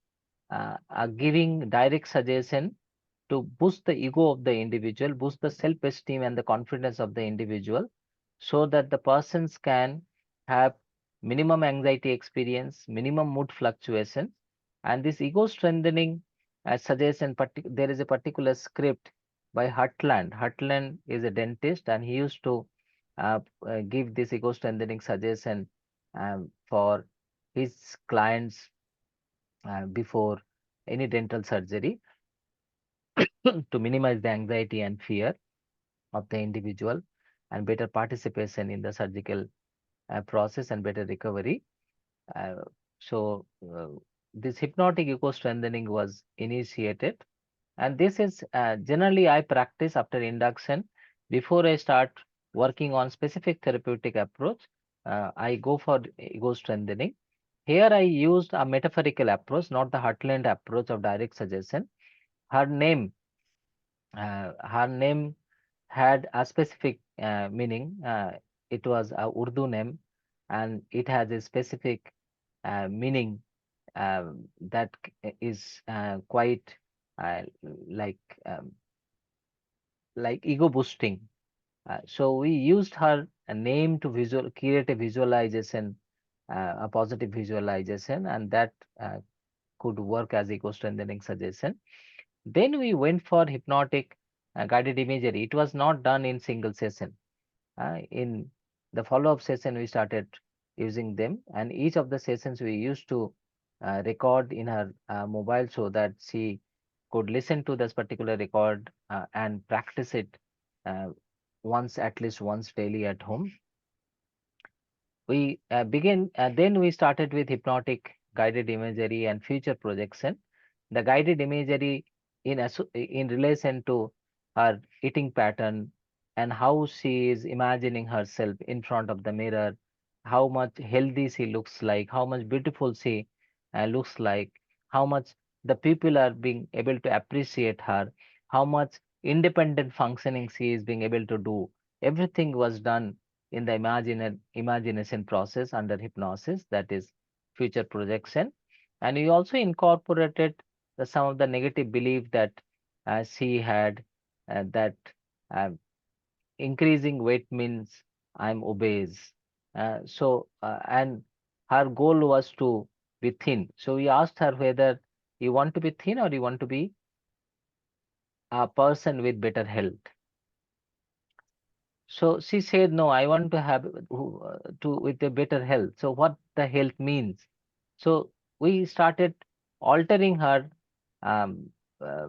giving direct suggestion to boost the ego of the individual, boost the self-esteem and the confidence of the individual, so that the persons can have minimum anxiety experience, minimum mood fluctuation. And this ego strengthening suggestion, there is a particular script by Hutland. Hutland is a dentist, and he used to give this ego strengthening suggestion for his clients before any dental surgery to minimize the anxiety and fear of the individual and better participation in the surgical process and better recovery. Uh, so this hypnotic ego strengthening was initiated, and this is generally I practice after induction. Before I start working on specific therapeutic approach, I go for ego strengthening. Here I used a metaphorical approach, not the Heartland approach of direct suggestion. Her name Her name had a specific meaning. It was a Urdu name, and it has a specific meaning that is quite uh, like um, like ego boosting. So we used her name to create a visualization, a positive visualization, and that could work as ego strengthening suggestion. Then we went for hypnotic guided imagery. It was not done in single session. In the follow-up session, we started using them, and each of the sessions we used to record in her mobile so that she could listen to this particular record and practice it uh, at least once daily at home. Then we started with hypnotic guided imagery and future projection. The guided imagery in relation to her eating pattern and how she is imagining herself in front of the mirror, how much healthy she looks like, how much beautiful she looks like, how much the people are being able to appreciate her, how much independent functioning she is being able to do. Everything was done in the imagination process under hypnosis, that is future projection. And we also incorporated some of the negative belief that she had, that uh, increasing weight means I'm obese. And her goal was to be thin. So we asked her whether you want to be thin or you want to be a person with better health. So she said, no, I want to have with a better health. So what the health means? So we started altering her um, uh,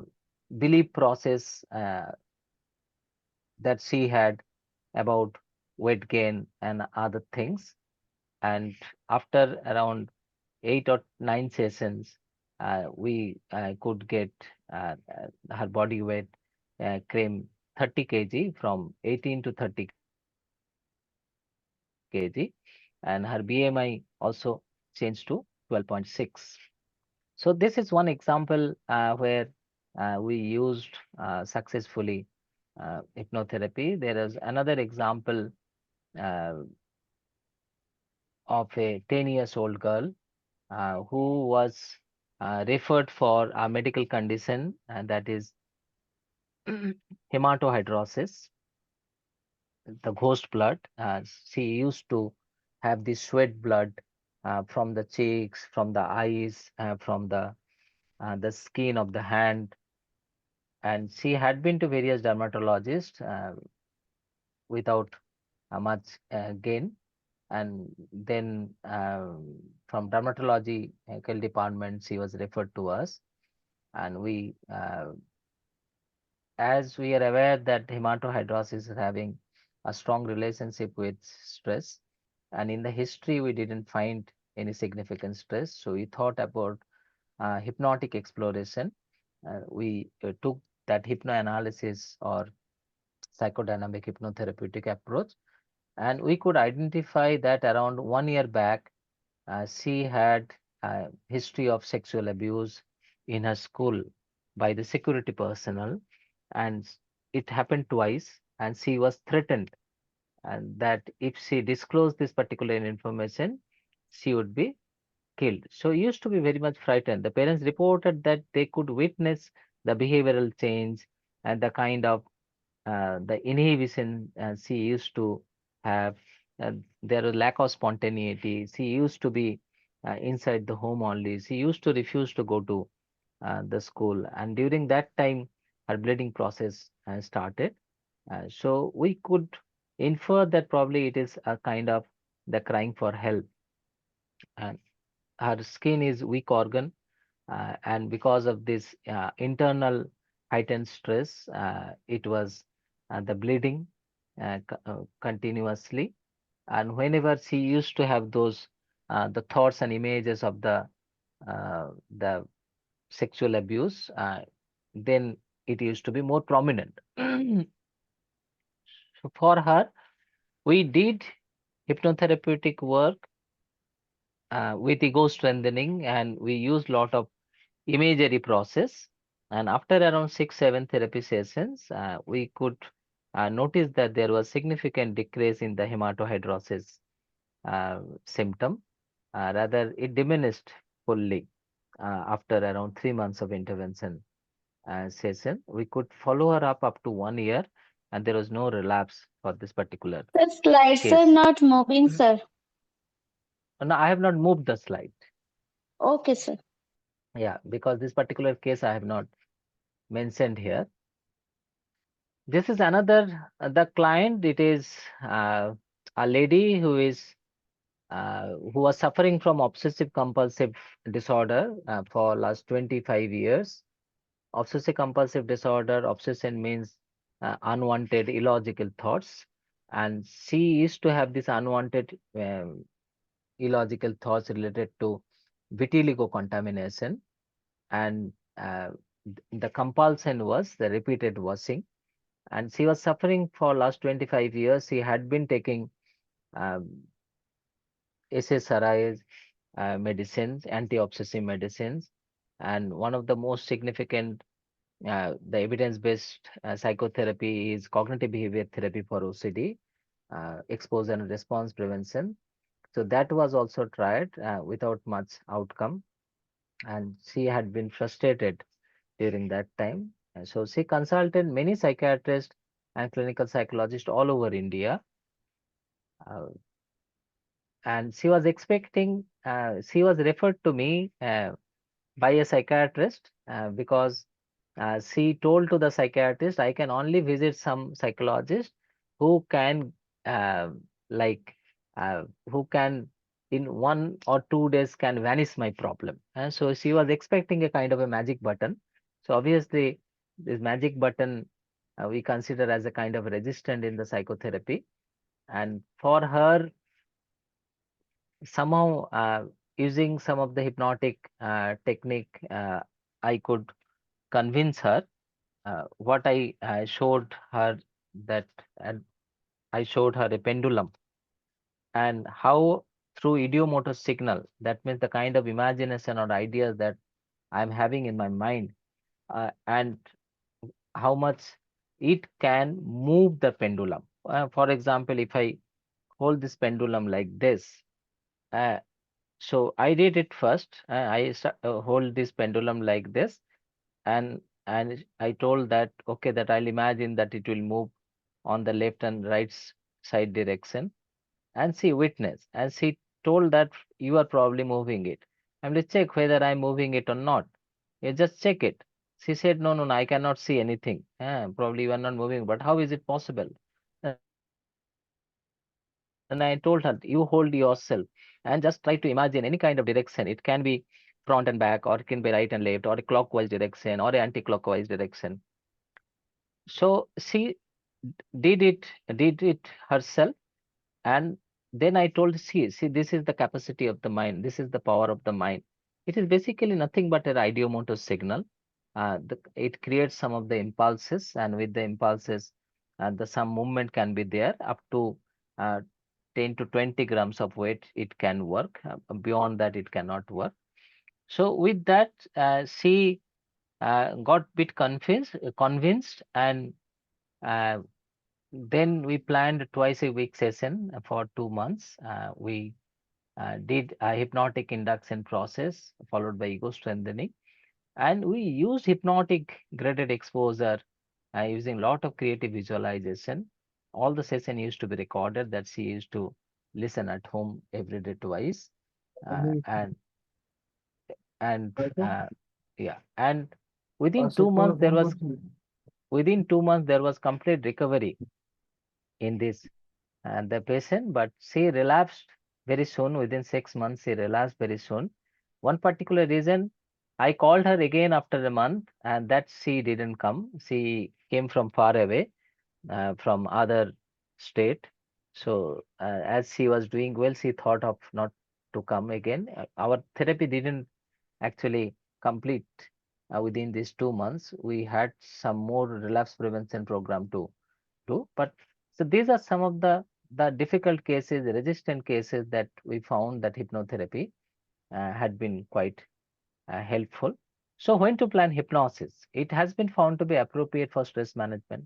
belief process that she had about weight gain and other things. And after around 8 or 9 sessions, we could get her body weight came 30 kg from 18 to 30 kg, and her BMI also changed to 12.6. So this is one example where we used successfully hypnotherapy. There is another example uh, of a 10 years old girl who was referred for a medical condition, and that is hematohydrosis, the ghost blood. She used to have this sweat blood from the cheeks, from the eyes, from the skin of the hand, and she had been to various dermatologists without much gain. And then from dermatology medical department, she was referred to us, and as we are aware that hematohydrosis is having a strong relationship with stress, and in the history we didn't find any significant stress, so we thought about hypnotic exploration. We took that hypnoanalysis or psychodynamic hypnotherapeutic approach, and we could identify that around 1 year back she had a history of sexual abuse in her school by the security personnel, and it happened twice, and she was threatened, and that if she disclosed this particular information, she would be killed. So used to be very much frightened. The parents reported that they could witness the behavioral change and the kind of the inhibition she used to have. There was lack of spontaneity. She used to be inside the home only. She used to refuse to go to the school, and during that time, her bleeding process started. So we could infer that probably it is a kind of the crying for help, and her skin is weak organ, and because of this internal heightened stress, it was the bleeding continuously. And whenever she used to have those the thoughts and images of the sexual abuse, then it used to be more prominent. So for her, we did hypnotherapeutic work with ego strengthening, and we used lot of imagery process. And after around 6-7 therapy sessions, we could notice that there was significant decrease in the hematohydrosis symptom. Rather, it diminished fully after around 3 months of intervention session. We could follow her up to 1 year, and there was no relapse for this particular The slides are case. not moving, sir. No, I have not moved the slide. Okay, sir. Yeah, because this particular case I have not mentioned here. This is another, the client, it is a lady who is who was suffering from obsessive compulsive disorder for last 25 years. Obsessive compulsive disorder, obsession means unwanted illogical thoughts, and she used to have this unwanted illogical thoughts related to vitiligo contamination, and the compulsion was the repeated washing, and she was suffering for last 25 years. She had been taking um, SSRIs, medicines, anti-obsessive medicines, and one of the most significant, the evidence-based psychotherapy is cognitive behavior therapy for OCD, exposure and response prevention. So that was also tried without much outcome, and she had been frustrated during that time. So she consulted many psychiatrists and clinical psychologists all over India, uh, and she was expecting, she was referred to me by a psychiatrist because she told to the psychiatrist, I can only visit some psychologist who can uh, like who can in 1 or 2 days can vanish my problem. And so she was expecting a kind of a magic button. So obviously this magic button we consider as a kind of resistant in the psychotherapy. And for her, somehow using some of the hypnotic technique, I could convince her. What I showed her that, and I showed her a pendulum, and how through ideomotor signal, that means the kind of imagination or ideas that I'm having in my mind, and how much it can move the pendulum. For example, if I hold this pendulum like this, uh, so I did it first. Hold this pendulum like this, and I told that okay, that I'll imagine that it will move on the left and right side direction, and she witnessed, and she told that you are probably moving it. I'm to check whether I'm moving it or not. You just check it. She said, no, no, no, I cannot see anything. Probably you are not moving, but how is it possible? And I told her, you hold yourself and just try to imagine any kind of direction. It can be front and back, or it can be right and left, or a clockwise direction, or a anti-clockwise direction. So she did it herself, and then I told, see, this is the capacity of the mind. This is the power of the mind. It is basically nothing but an ideomotor signal. It creates some of the impulses, and with the impulses, the some movement can be there up to uh, 10 to 20 grams of weight. It can work. Beyond that, it cannot work. So with that, she got bit convinced, and uh, then we planned twice a week session for 2 months. We did a hypnotic induction process followed by ego strengthening, and we used hypnotic graded exposure using a lot of creative visualization. All the session used to be recorded that she used to listen at home every day twice, uh, and and yeah, and within 2 months there was complete recovery in this and the patient, but she relapsed very soon. Within 6 months, she relapsed very soon. One particular reason, I called her again after a month, and that she didn't come. She came from far away, from other state. So as she was doing well, she thought of not to come again. Our therapy didn't actually complete within these 2 months. We had some more relapse prevention program to do. But so these are some of the difficult cases, resistant cases that we found that hypnotherapy had been quite helpful. So when to plan hypnosis? It has been found to be appropriate for stress management,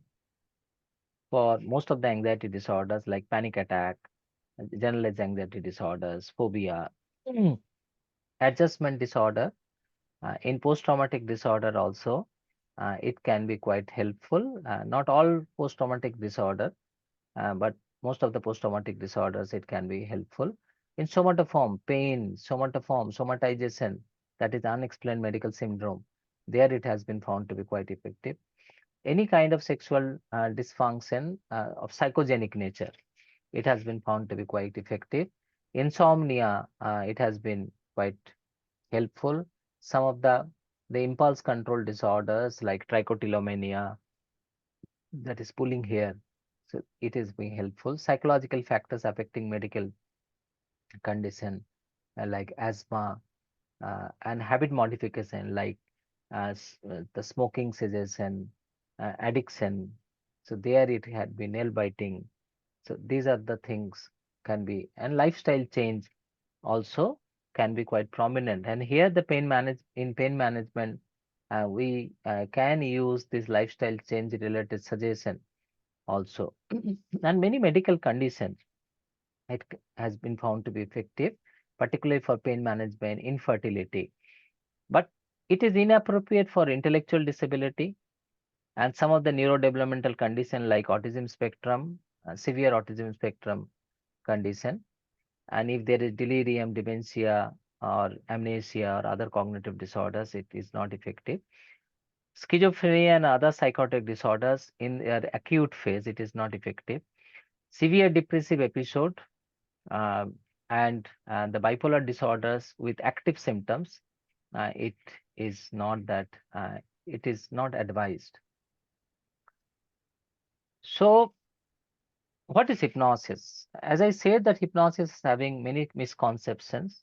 for most of the anxiety disorders like panic attack, generalized anxiety disorders, phobia, adjustment disorder, in post-traumatic disorder also. It can be quite helpful. Not all post-traumatic disorder, but most of the post-traumatic disorders, it can be helpful. In somatoform, pain, somatoform, somatization, that is unexplained medical syndrome, there it has been found to be quite effective. Any kind of sexual dysfunction of psychogenic nature, it has been found to be quite effective. Insomnia, it has been quite helpful. Some of the impulse control disorders like trichotillomania, that is pulling hair, so it is being helpful. Psychological factors affecting medical condition like asthma, and habit modification like the smoking cessation, addiction. So there it had been nail biting. So these are the things can be, and lifestyle change also can be quite prominent. And here the pain management, we can use this lifestyle change related suggestion also. And many medical conditions, it has been found to be effective, particularly for pain management, infertility. But it is inappropriate for intellectual disability and some of the neurodevelopmental condition like autism spectrum, severe autism spectrum condition. And if there is delirium, dementia, or amnesia or other cognitive disorders, it is not effective. Schizophrenia and other psychotic disorders in their acute phase, it is not effective. Severe depressive episode, uh, and the bipolar disorders with active symptoms, it is not that, it is not advised. So what is hypnosis? As I said, that hypnosis is having many misconceptions.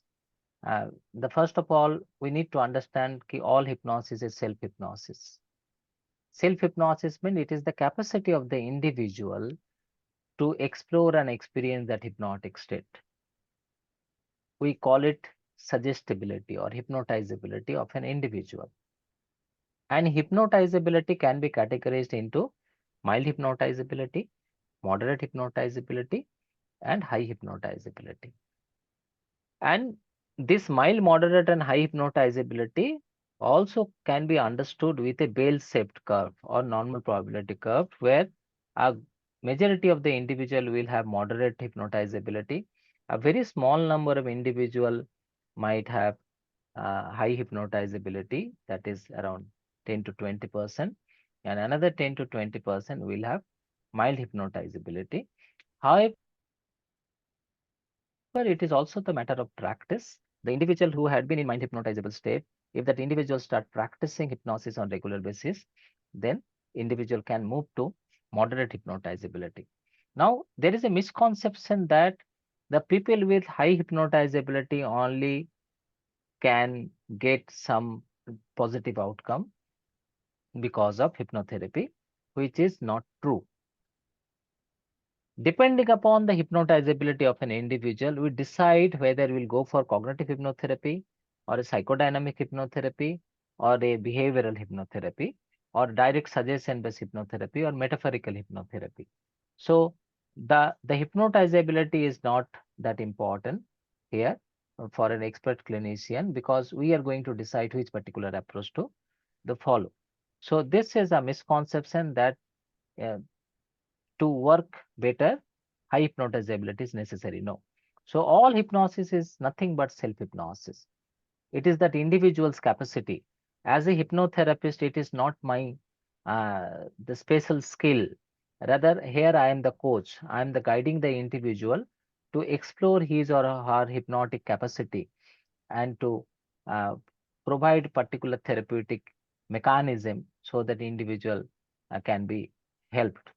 The first of all, we need to understand that all hypnosis is self-hypnosis. Self-hypnosis means it is the capacity of the individual to explore and experience that hypnotic state. We call it suggestibility or hypnotizability of an individual. And hypnotizability can be categorized into mild hypnotizability, moderate hypnotizability, and high hypnotizability. And this mild, moderate, and high hypnotizability also can be understood with a bell-shaped curve or normal probability curve, where a majority of the individual will have moderate hypnotizability. A very small number of individual might have high hypnotizability, that is around 10 to 20%, and another 10 to 20% will have mild hypnotizability. However, it is also the matter of practice. The individual who had been in mind hypnotizable state, if that individual start practicing hypnosis on regular basis, then individual can move to moderate hypnotizability. Now, there is a misconception that the people with high hypnotizability only can get some positive outcome because of hypnotherapy, which is not true. Depending upon the hypnotizability of an individual, we decide whether we'll go for cognitive hypnotherapy or a psychodynamic hypnotherapy or a behavioral hypnotherapy or direct suggestion-based hypnotherapy or metaphorical hypnotherapy. So the hypnotizability is not that important here for an expert clinician, because we are going to decide which particular approach to follow. So this is a misconception that to work better, high hypnotizability is necessary. No. So all hypnosis is nothing but self-hypnosis. It is that individual's capacity. As a hypnotherapist, it is not my the special skill. Rather, here I am the coach. I am the guiding the individual to explore his or her hypnotic capacity and to uh, provide particular therapeutic mechanism so that individual can be helped.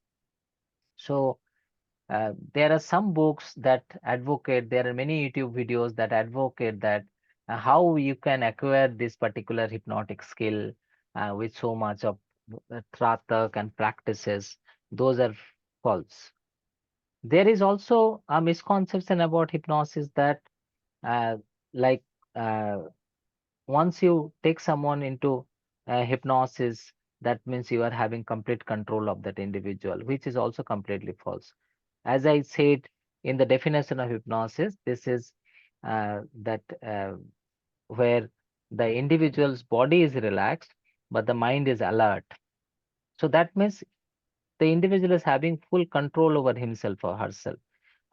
So there are some books that advocate, there are many YouTube videos that advocate that how you can acquire this particular hypnotic skill with so much of tratak and practices. Those are false. There is also a misconception about hypnosis that uh, like uh, once you take someone into hypnosis, that means you are having complete control of that individual, which is also completely false. As I said in the definition of hypnosis, this is that where the individual's body is relaxed, but the mind is alert. So that means the individual is having full control over himself or herself.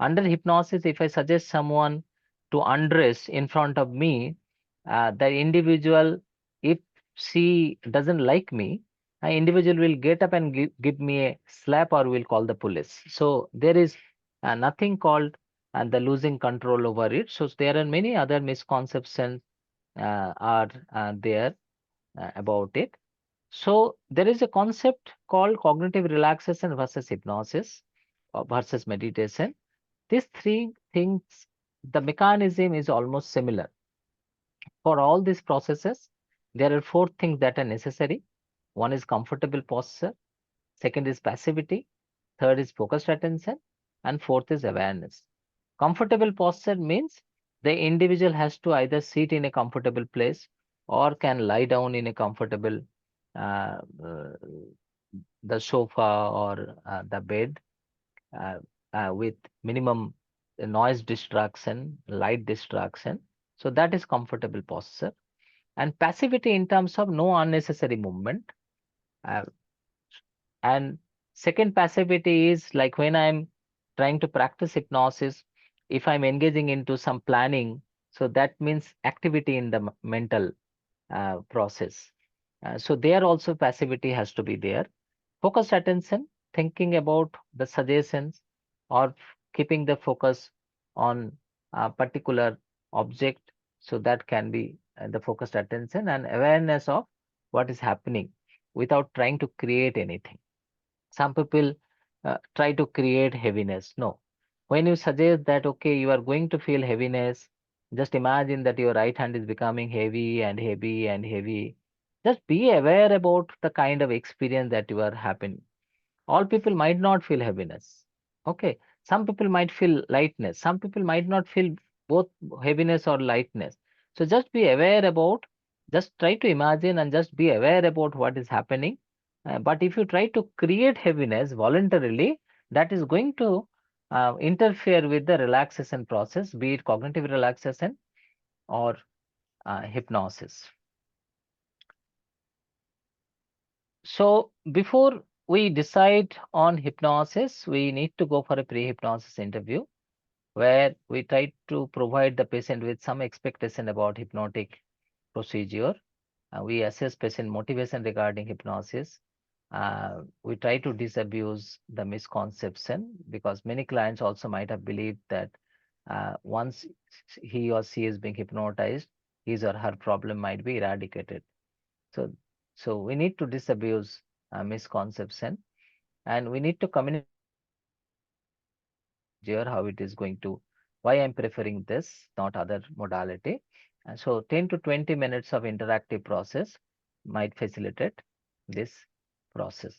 Under hypnosis, if I suggest someone to undress in front of me, the individual, if she doesn't like me, an individual will get up and give me a slap or will call the police. So there is nothing called the losing control over it. So there are many other misconceptions are there about it. So there is a concept called cognitive relaxation versus hypnosis or versus meditation. These three things, the mechanism is almost similar. For all these processes, there are four things that are necessary. One is comfortable posture, second is passivity, third is focused attention, and fourth is awareness. Comfortable posture means the individual has to either sit in a comfortable place or can lie down in a comfortable uh, uh, the sofa or the bed with minimum noise distraction, light distraction. So that is comfortable posture. And passivity in terms of no unnecessary movement. Uh, and second passivity is like when I'm trying to practice hypnosis, if I'm engaging into some planning, so that means activity in the mental process. So there also passivity has to be there. Focused attention, thinking about the suggestions or keeping the focus on a particular object. So that can be the focused attention and awareness of what is happening without trying to create anything. Some people try to create heaviness. No. When you suggest that, okay, you are going to feel heaviness, just imagine that your right hand is becoming heavy and heavy and heavy. Just be aware about the kind of experience that you are having. All people might not feel heaviness. Okay. Some people might feel lightness. Some people might not feel both heaviness or lightness. So just be aware about, just try to imagine and just be aware about what is happening. But if you try to create heaviness voluntarily, that is going to interfere with the relaxation process, be it cognitive relaxation or hypnosis. So before we decide on hypnosis, we need to go for a pre-hypnosis interview where we try to provide the patient with some expectation about hypnotic procedure. We assess patient motivation regarding hypnosis. We try to disabuse the misconception because many clients also might have believed that once he or she is being hypnotized, his or her problem might be eradicated. So, so we need to disabuse misconception, and we need to communicate how it is going to, why I'm preferring this, not other modality. And so 10 to 20 minutes of interactive process might facilitate this process.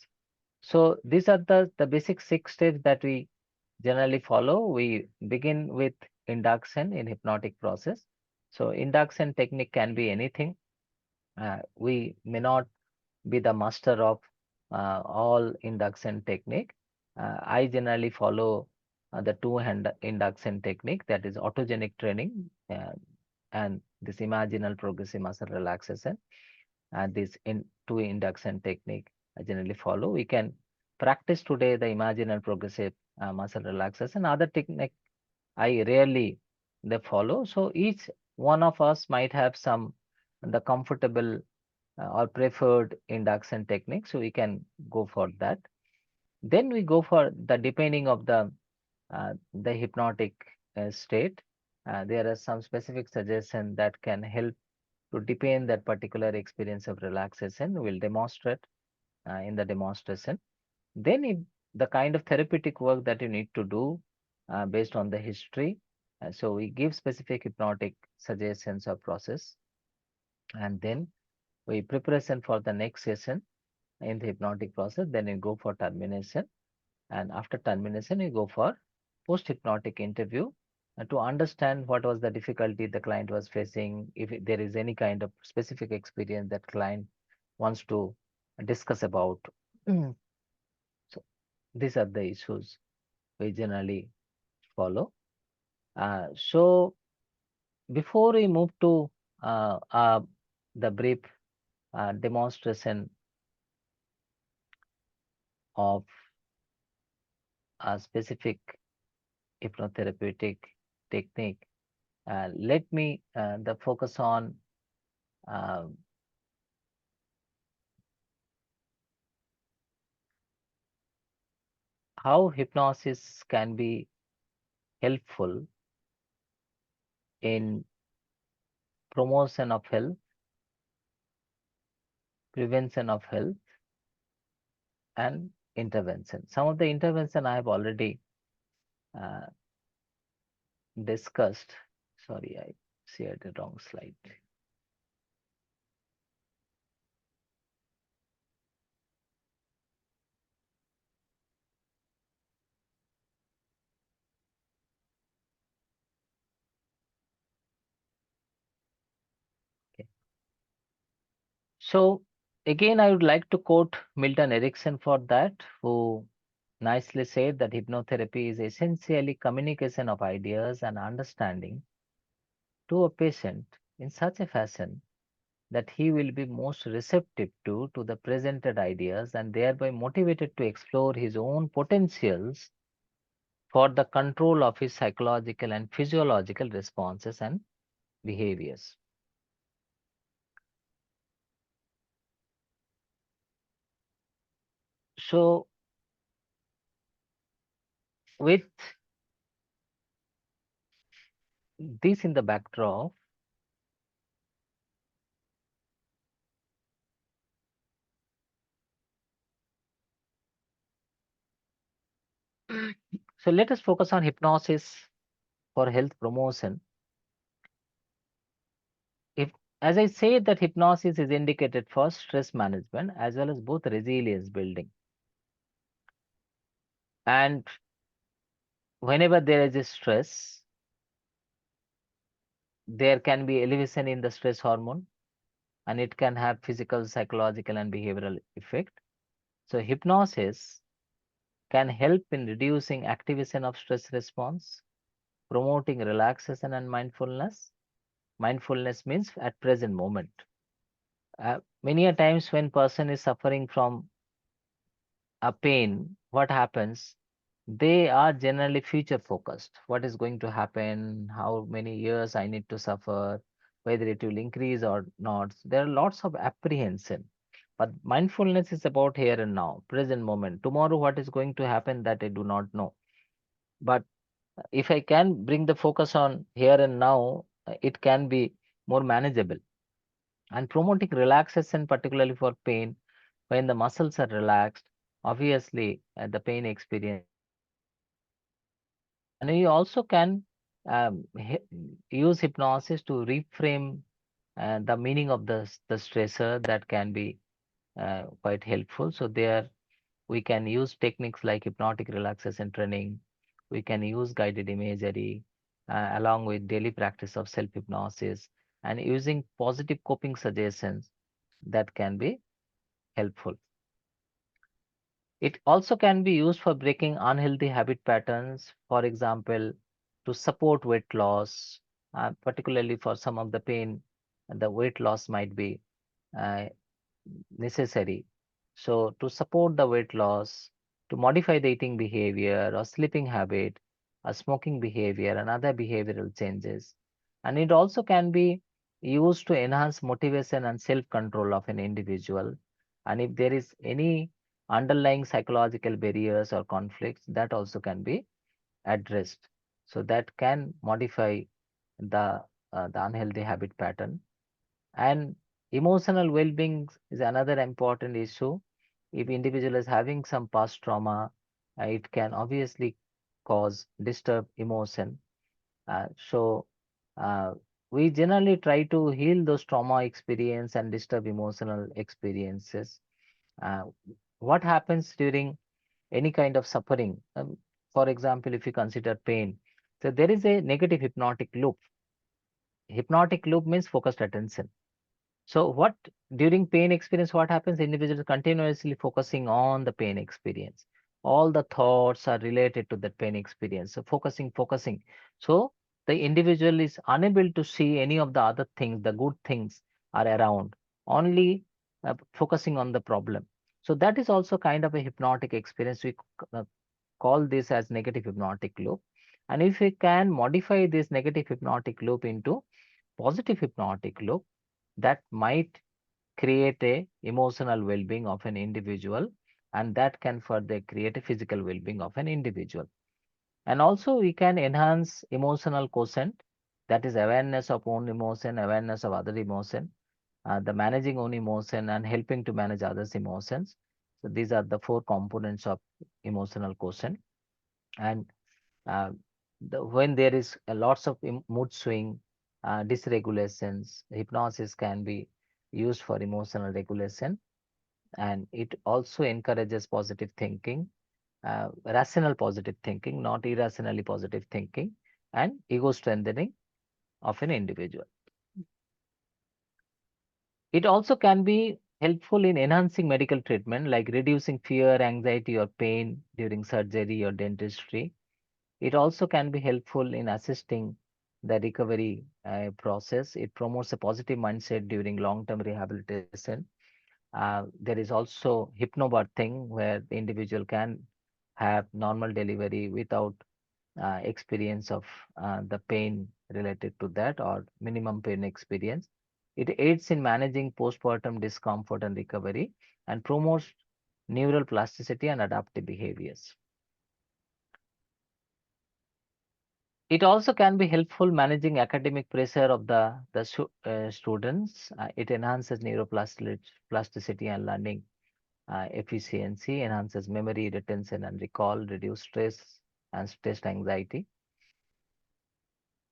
So these are the basic 6 steps that we generally follow. We begin with induction in hypnotic process. So induction technique can be anything. We may not be the master of all induction technique. I generally follow the two-hand induction technique, that is autogenic training and this imaginal progressive muscle relaxation. And this two induction technique I generally follow. We can practice today the imaginal progressive muscle relaxation. Other technique I rarely they follow. So each one of us might have some the comfortable or preferred induction technique, so we can go for that. Then we go for the depending of the hypnotic state. There are some specific suggestions that can help to deepen that particular experience of relaxation. We'll demonstrate in the demonstration. Then if the kind of therapeutic work that you need to do based on the history. So we give specific hypnotic suggestions or process, and then we preparation for the next session in the hypnotic process. Then you go for termination, and after termination you go for post hypnotic interview to understand what was the difficulty the client was facing, if there is any kind of specific experience that client wants to discuss about. So these are the issues we generally follow. So before we move to the brief demonstration of a specific hypnotherapeutic technique, let me the focus on uh, how hypnosis can be helpful in promotion of health, prevention of health, and intervention. Some of the intervention I have already uh, discussed. Sorry, I shared the wrong slide. Okay. So again, I would like to quote Milton Erickson for that, who nicely said that hypnotherapy is essentially communication of ideas and understanding to a patient in such a fashion that he will be most receptive to the presented ideas and thereby motivated to explore his own potentials for the control of his psychological and physiological responses and behaviors. So with this in the backdrop, so let us focus on hypnosis for health promotion. If, as I said, that hypnosis is indicated for stress management as well as both resilience building. And whenever there is a stress, there can be elevation in the stress hormone, and it can have physical, psychological, and behavioral effect. So hypnosis can help in reducing activation of stress response, promoting relaxation and mindfulness. Mindfulness means at present moment. Many a times when person is suffering from a pain, what happens? They are generally future focused. What is going to happen? How many years I need to suffer? Whether it will increase or not. There are lots of apprehension. But mindfulness is about here and now, present moment. Tomorrow, what is going to happen that I do not know. But if I can bring the focus on here and now, it can be more manageable. And promoting relaxation, particularly for pain, when the muscles are relaxed, obviously the pain experience decreases. And we also can use hypnosis to reframe the meaning of the stressor. That can be quite helpful. So there we can use techniques like hypnotic relaxation training. We can use guided imagery along with daily practice of self-hypnosis and using positive coping suggestions that can be helpful. It also can be used for breaking unhealthy habit patterns, for example, to support weight loss, particularly for some of the pain, the weight loss might be uh, necessary. So, to support the weight loss, to modify the eating behavior or sleeping habit, or smoking behavior, and other behavioral changes. And it also can be used to enhance motivation and self control of an individual. And if there is any underlying psychological barriers or conflicts, that also can be addressed. So, that can modify the unhealthy habit pattern. And emotional well-being is another important issue. If individual is having some past trauma, it can obviously cause disturbed emotion. So uh, we generally try to heal those trauma experience and disturbed emotional experiences. Uh, what happens during any kind of suffering? For example, if you consider pain, So there is a negative hypnotic loop. Hypnotic loop means focused attention. So what during pain experience, what happens? Individuals continuously focusing on the pain experience. All the thoughts are related to that pain experience. So focusing. So the individual is unable to see any of the other things, the good things are around, only focusing on the problem. So that is also kind of a hypnotic experience. We call this as negative hypnotic loop. And if we can modify this negative hypnotic loop into positive hypnotic loop, that might create a emotional well-being of an individual, and that can further create a physical well-being of an individual. And also we can enhance emotional quotient, that is awareness of own emotion, awareness of other emotion, the managing own emotion and helping to manage others emotions. So these are the 4 components of emotional quotient. And uh, when there is a lots of mood swing, dysregulations, hypnosis can be used for emotional regulation, and it also encourages positive thinking, rational positive thinking, not irrationally positive thinking, and ego strengthening of an individual. It also can be helpful in enhancing medical treatment, like reducing fear, anxiety, or pain during surgery or dentistry. It also can be helpful in assisting the recovery process. It promotes a positive mindset during long-term rehabilitation. There is also hypnobirthing, where the individual can have normal delivery without experience of the pain related to that, or minimum pain experience. It aids in managing postpartum discomfort and recovery, and promotes neural plasticity and adaptive behaviors. It also can be helpful managing academic pressure of the students. It enhances neuroplasticity and learning efficiency, enhances memory, retention, and recall, reduce stress and stress anxiety.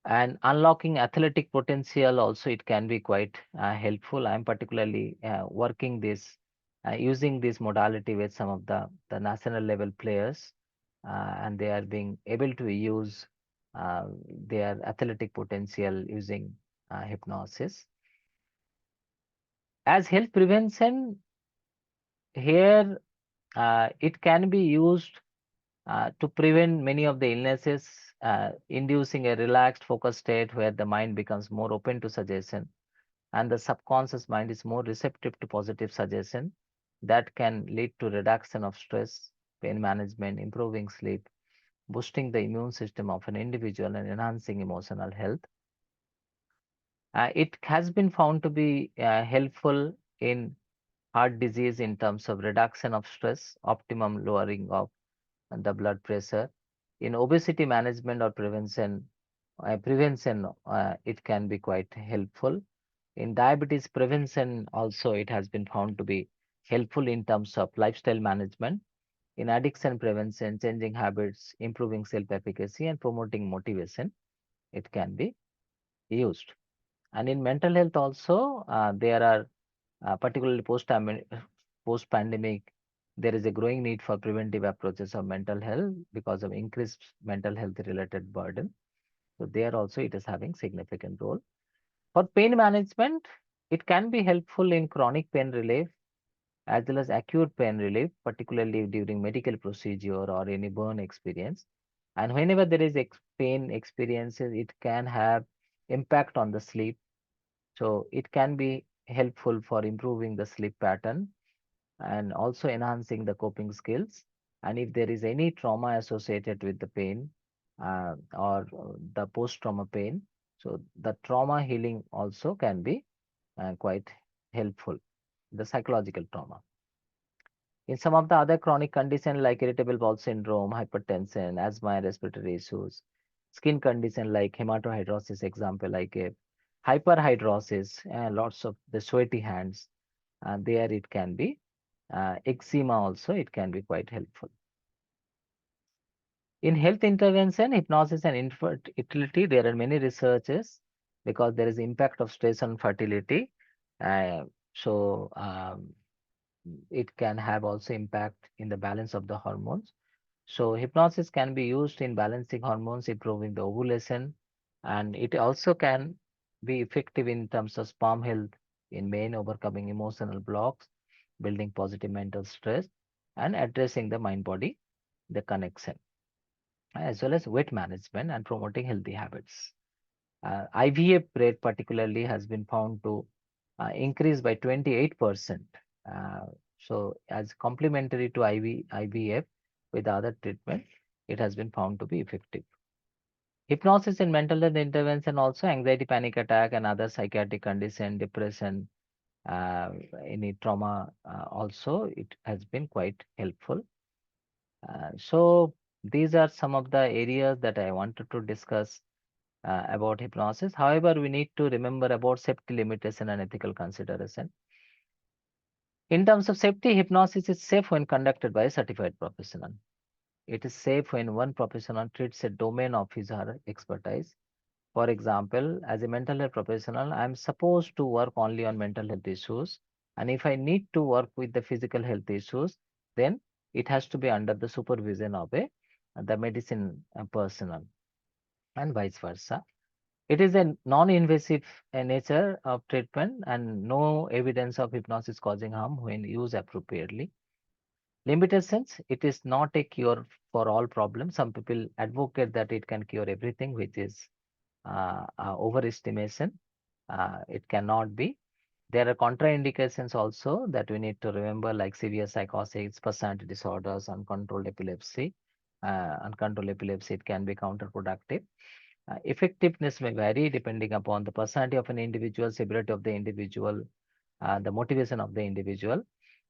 And unlocking athletic potential also, it can be quite helpful. I'm particularly working this, using this modality with some of the national level players, and they are being able to use their athletic potential using hypnosis. As health prevention, here it can be used to prevent many of the illnesses, inducing a relaxed focused state where the mind becomes more open to suggestion, and the subconscious mind is more receptive to positive suggestion. That can lead to reduction of stress, pain management, improving sleep, boosting the immune system of an individual, and enhancing emotional health. It has been found to be helpful in heart disease in terms of reduction of stress, optimum lowering of the blood pressure. In obesity management or prevention, it can be quite helpful. In diabetes prevention also, it has been found to be helpful in terms of lifestyle management. In addiction prevention, changing habits, improving self-efficacy, and promoting motivation, it can be used. And in mental health also, there are particularly post-pandemic, there is a growing need for preventive approaches of mental health because of increased mental health related burden. So there also it is having significant role. For pain management, it can be helpful in chronic pain relief as well as acute pain relief, particularly during medical procedure or any burn experience. And whenever there is pain experiences, it can have impact on the sleep. So it can be helpful for improving the sleep pattern and also enhancing the coping skills. And if there is any trauma associated with the pain or the post-trauma pain, so the trauma healing also can be quite helpful, the psychological trauma. In some of the other chronic conditions like irritable bowel syndrome, hypertension, asthma, and respiratory issues, skin condition like hematohydrosis, example like a hyperhidrosis, lots of the sweaty hands, there it can be. Eczema also, it can be quite helpful. In health intervention, hypnosis and infertility, there are many researches because there is impact of stress on fertility. So it can have also impact in the balance of the hormones. So hypnosis can be used in balancing hormones, improving the ovulation, and it also can be effective in terms of sperm health in men, overcoming emotional blocks, building positive mental stress, and addressing the mind-body, the connection, as well as weight management and promoting healthy habits. IVF rate particularly has been found to increase by 28%. Uh, so as complementary to IVF with other treatment, it has been found to be effective. Hypnosis in mental health intervention also, anxiety, panic attack, and other psychiatric condition, depression, any trauma also, it has been quite helpful. So these are some of the areas that I wanted to discuss about hypnosis. However, we need to remember about safety limitation and ethical consideration. In terms of safety, hypnosis is safe when conducted by a certified professional. It is safe when one professional treats a domain of his or her expertise. For example, as a mental health professional, I am supposed to work only on mental health issues. And if I need to work with the physical health issues, then it has to be under the supervision of the medicine personnel and vice versa. It is a non-invasive nature of treatment and no evidence of hypnosis causing harm when used appropriately. Limitations, it is not a cure for all problems. Some people advocate that it can cure everything, which is overestimation. It cannot be. There are contraindications also that we need to remember, like severe psychosis, personality disorders, uncontrolled epilepsy. Uncontrolled epilepsy, it can be counterproductive. Effectiveness may vary depending upon the personality of an individual, severity of the individual, the motivation of the individual,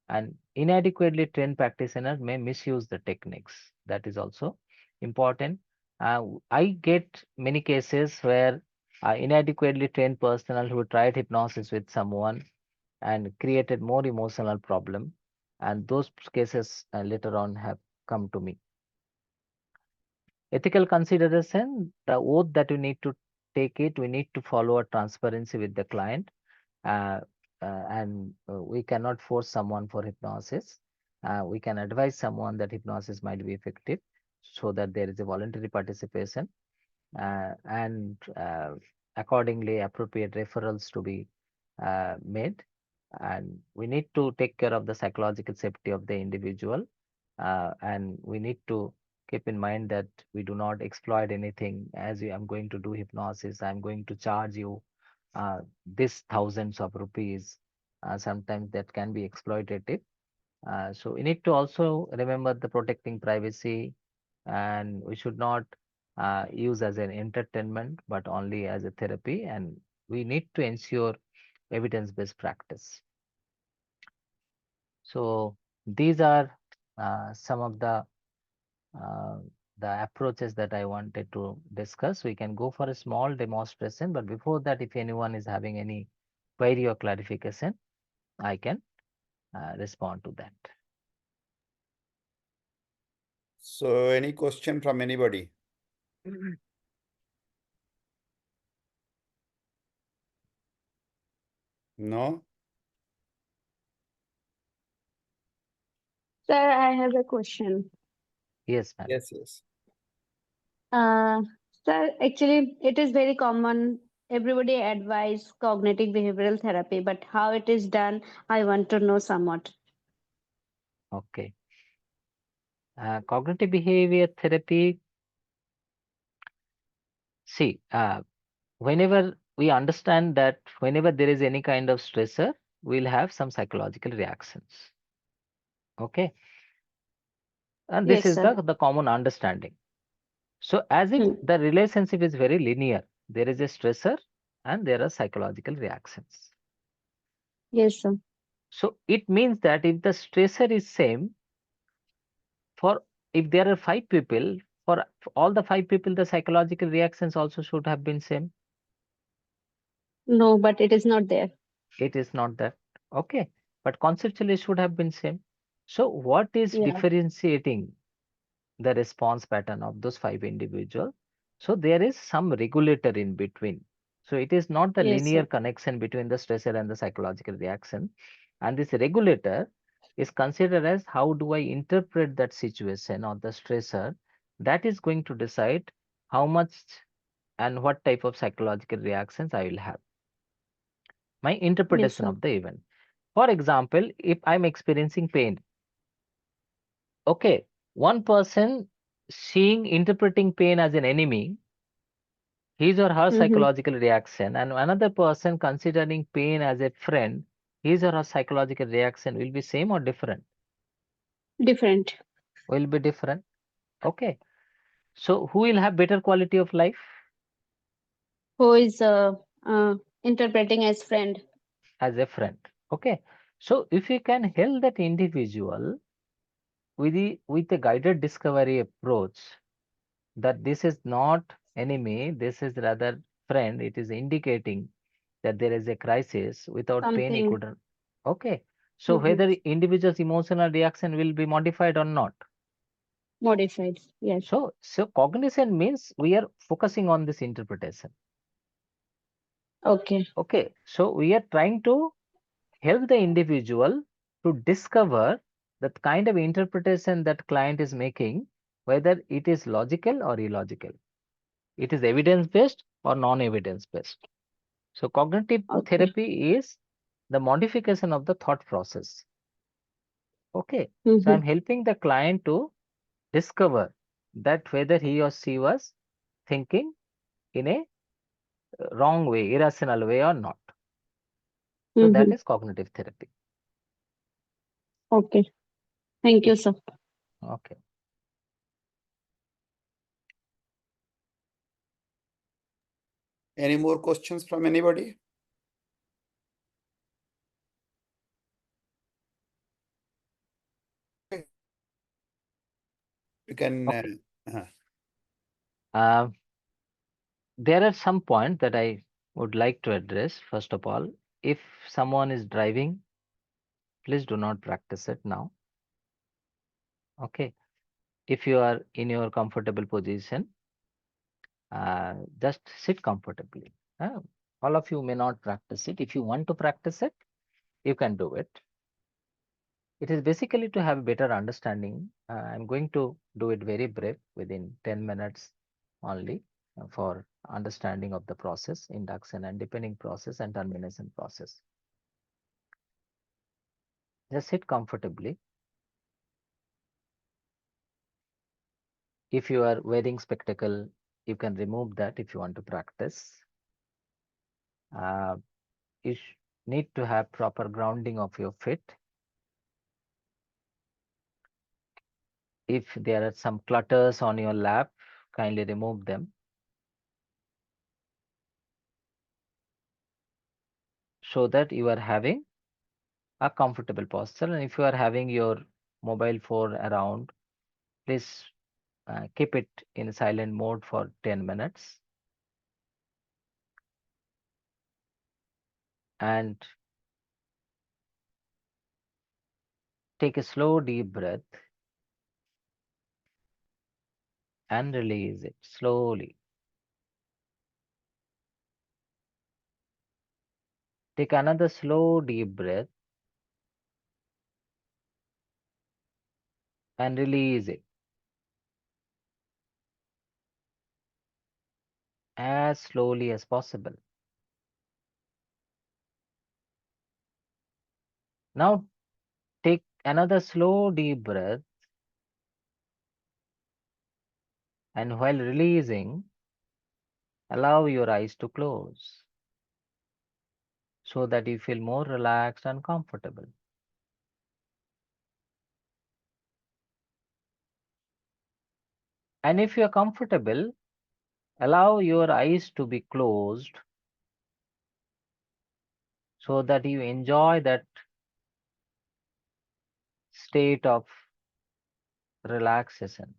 and inadequately trained practitioners may misuse the techniques. That is also important. I get many cases where inadequately trained personnel who tried hypnosis with someone and created more emotional problem, and those cases later on have come to me. Ethical consideration, the oath that we need to take it, we need to follow a transparency with the client, uh, and we cannot force someone for hypnosis. We can advise someone that hypnosis might be effective so that there is a voluntary participation, and accordingly appropriate referrals to be made. And we need to take care of the psychological safety of the individual, and we need to keep in mind that we do not exploit anything. As I'm going to do hypnosis, I'm going to charge you this thousands of rupees. Sometimes that can be exploitative. So we need to also remember the protecting privacy, and we should not use as an entertainment, but only as a therapy. And we need to ensure evidence-based practice. So these are some of the approaches that I wanted to discuss. We can go for a small demonstration, but before that, if anyone is having any query or clarification, I can respond to that. So any question from anybody? No? Sir, I have a question. Yes, ma'am. Yes. Uh, Sir, actually, it is very common. Everybody advise cognitive behavioral therapy, but how it is done, I want to know somewhat. Okay. Cognitive behavior therapy. See, whenever we understand that whenever there is any kind of stressor, we'll have some psychological reactions. Okay. And this Yes, is sir. the common understanding. So as if the relationship is very linear, there is a stressor and there are psychological reactions. Yes, sir. So it means that if the stressor is same for, if there are 5 people, for all the 5 people, the psychological reactions also should have been same. No, but it is not there. It is not that. Okay. But conceptually it should have been same. So what is differentiating the response pattern of those 5 individuals? So there is some regulator in between. So it is not the Yes, linear sir. connection between the stressor and the psychological reaction. And this regulator is considered as how do I interpret that situation or the stressor. That is going to decide how much and what type of psychological reactions I will have. My interpretation sir. of the event. For example, if I'm experiencing pain, okay, one person interpreting pain as an enemy, his or her Mm-hmm. psychological reaction, and another person considering pain as a friend, his or her psychological reaction will be same or different? Different. Will be different. Okay. So who will have better quality of life? Who is interpreting as friend? As a friend. Okay. So if you can help that individual with a guided discovery approach, that this is not enemy, this is rather friend, it is indicating that there is a crisis. Without pain he Something couldn't. Okay. So whether individual's emotional reaction will be modified or not. modified. Yes. So cognition means we are focusing on this interpretation. Okay. Okay. So we are trying to help the individual to discover that kind of interpretation that client is making, whether it is logical or illogical. It is evidence-based or non-evidence-based. So cognitive Okay. therapy is the modification of the thought process. Okay. So Mm-hmm. I'm helping the client to discover that whether he or she was thinking in a wrong way, irrational way or not. So that Mm-hmm. is cognitive therapy. Okay. Thank you, sir. Okay. Any more questions from anybody? You can. Okay. There are some points that I would like to address. First of all, if someone is driving, please do not practice it now. Okay. If you are in your comfortable position, just sit comfortably. All of you may not practice it. If you want to practice it, you can do it. It is basically to have a better understanding. I'm going to do it very brief within 10 minutes only for understanding of the process, induction and deepening process and termination process. Just sit comfortably. If you are wearing spectacle, you can remove that if you want to practice. You need to have proper grounding of your feet. If there are some clutters on your lap, kindly remove them. So that you are having a comfortable posture. And if you are having your mobile phone around, please keep it in silent mode for 10 minutes. And take a slow, deep breath and release it slowly. Take another slow, deep breath and release it as slowly as possible. Now take another slow, deep breath, and while releasing, allow your eyes to close so that you feel more relaxed and comfortable. And if you are comfortable, allow your eyes to be closed so that you enjoy that state of relaxation.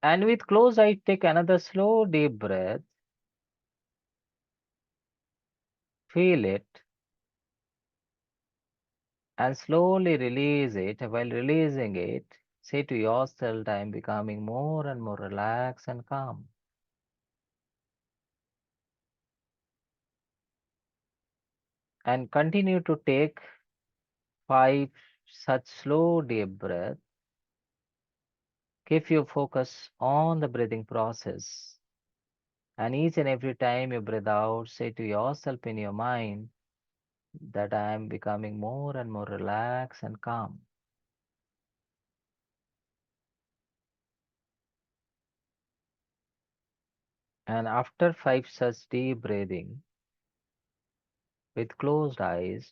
And with closed eyes, take another slow, deep breath. Feel it and slowly release it. While releasing it, say to yourself, I am becoming more and more relaxed and calm. And continue to take 5 such slow deep breaths. Keep your focus on the breathing process. And each and every time you breathe out, say to yourself in your mind that I am becoming more and more relaxed and calm. And after 5 such deep breathing, with closed eyes,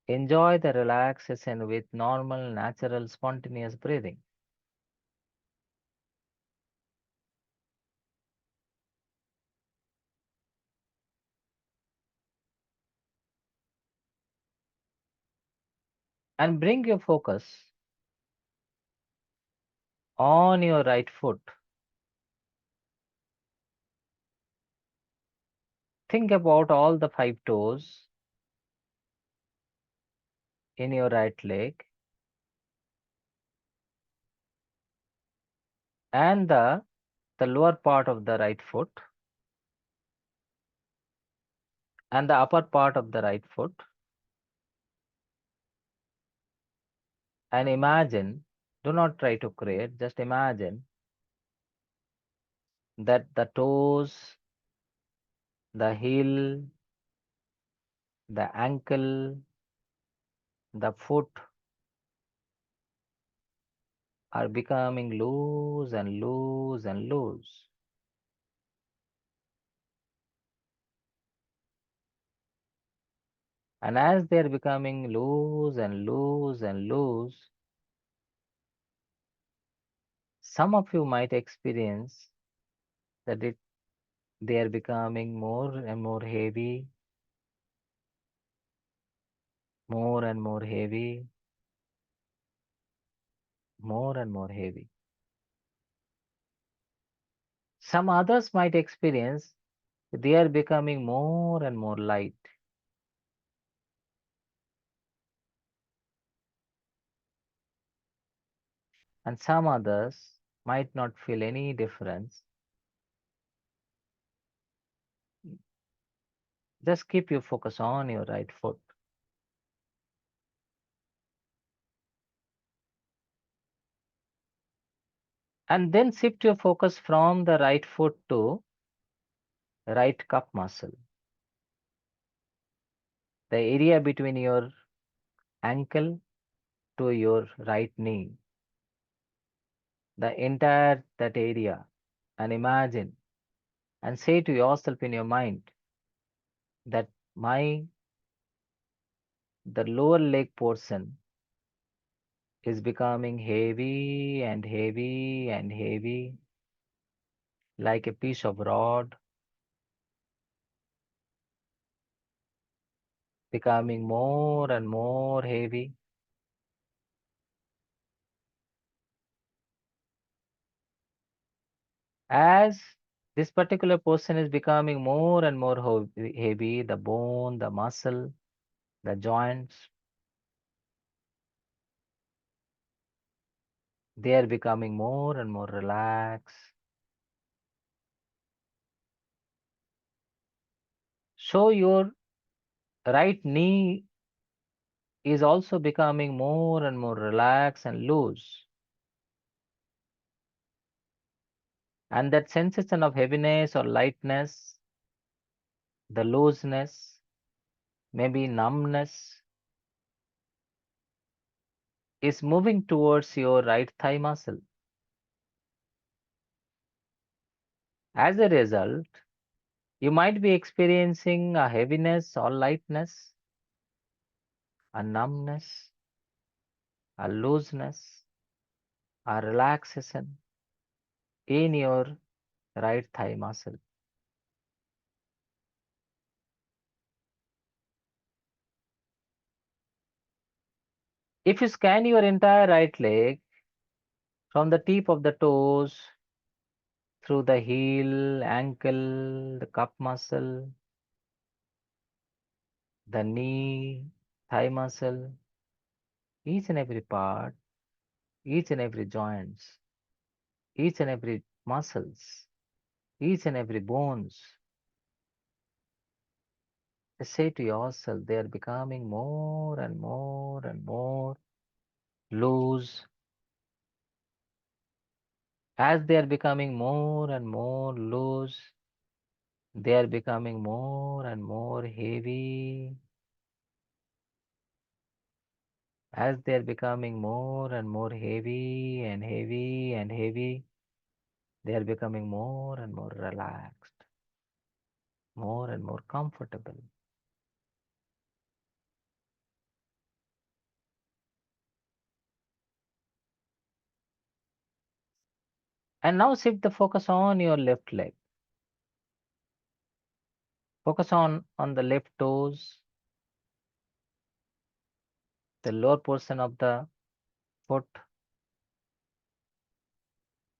enjoy the relaxation with normal, natural, spontaneous breathing. And bring your focus on your right foot. Think about all the 5 toes in your right leg and the lower part of the right foot and the upper part of the right foot. And imagine, do not try to create, just imagine that the toes, the heel, the ankle, the foot are becoming loose and loose and loose. And as they are becoming loose and loose and loose, some of you might experience that they are becoming more and more heavy, more and more heavy, more and more heavy. Some others might experience they are becoming more and more light. And some others might not feel any difference. Just keep your focus on your right foot. And then shift your focus from the right foot to right cup muscle. The area between your ankle to your right knee. The entire that area. And imagine and say to yourself in your mind that the lower leg portion is becoming heavy and heavy and heavy like a piece of rod, becoming more and more heavy. As this particular portion is becoming more and more heavy, the bone, the muscle, the joints, they are becoming more and more relaxed. So your right knee is also becoming more and more relaxed and loose. And that sensation of heaviness or lightness, the looseness, maybe numbness, is moving towards your right thigh muscle. As a result, you might be experiencing a heaviness or lightness, a numbness, a looseness, a relaxation in your right thigh muscle. If you scan your entire right leg from the tip of the toes through the heel, ankle, the cup muscle, the knee, thigh muscle, each and every part, each and every joints, each and every muscles, each and every bones, Just say to yourself, they are becoming more and more and more loose. As they are becoming more and more loose, they are becoming more and more heavy. As they are becoming more and more heavy and heavy and heavy, they are becoming more and more relaxed, more and more comfortable. And now shift the focus on your left leg. Focus on the left toes, the lower portion of the foot,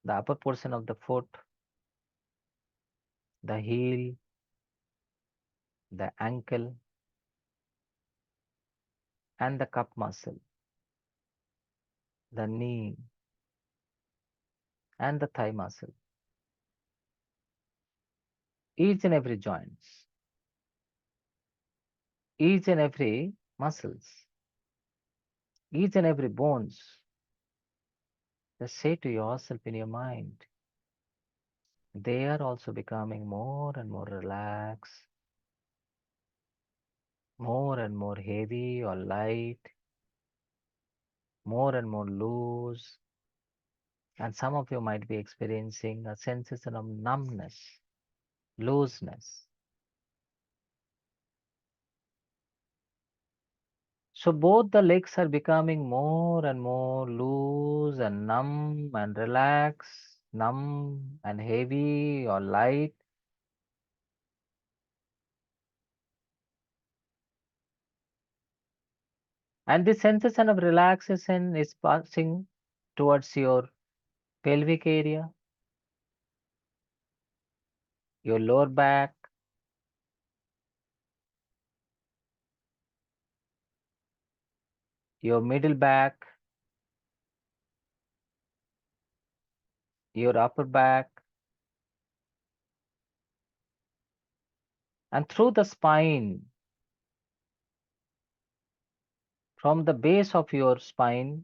the upper portion of the foot, the heel, the ankle, and the cup muscle, the knee, and the thigh muscle. Each and every joints, each and every muscles, each and every bones. Just say to yourself in your mind, they are also becoming more and more relaxed, more and more heavy or light, more and more loose. And some of you might be experiencing a sensation of numbness, looseness. So both the legs are becoming more and more loose and numb and relaxed, numb and heavy or light. And this sensation of relaxation is passing towards your pelvic area, your lower back, your middle back, your upper back, and through the spine, from the base of your spine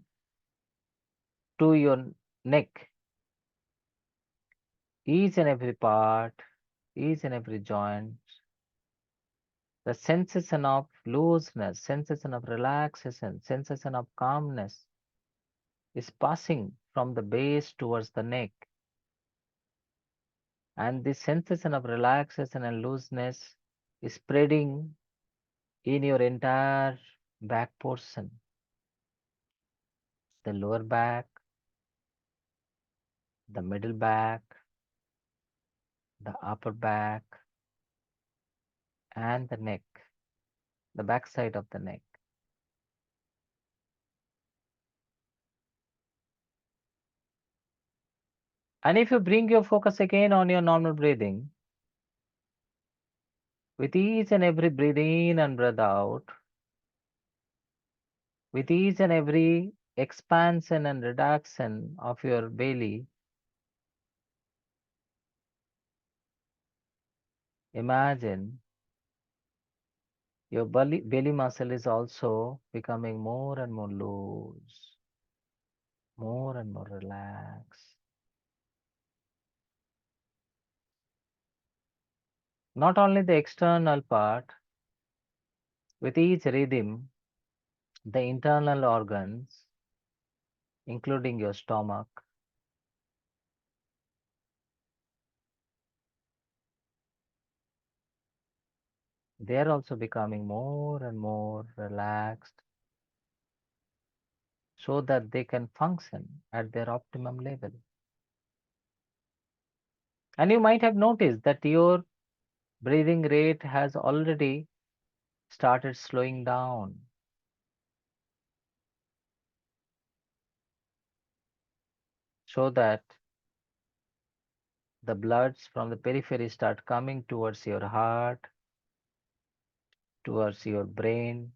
to your neck, each and every part, each and every joint, the sensation of looseness, sensation of relaxation, sensation of calmness is passing from the base towards the neck. And this sensation of relaxation and looseness is spreading in your entire back portion, the lower back, the middle back, the upper back, and the neck, the back side of the neck. And if you bring your focus again on your normal breathing, with each and every breath in and breath out, with each and every expansion and reduction of your belly, imagine your belly muscle is also becoming more and more loose, more and more relaxed. Not only the external part, with each rhythm, the internal organs, including your stomach, they are also becoming more and more relaxed so that they can function at their optimum level. And you might have noticed that your breathing rate has already started slowing down. So that the bloods from the periphery start coming towards your heart, towards your brain.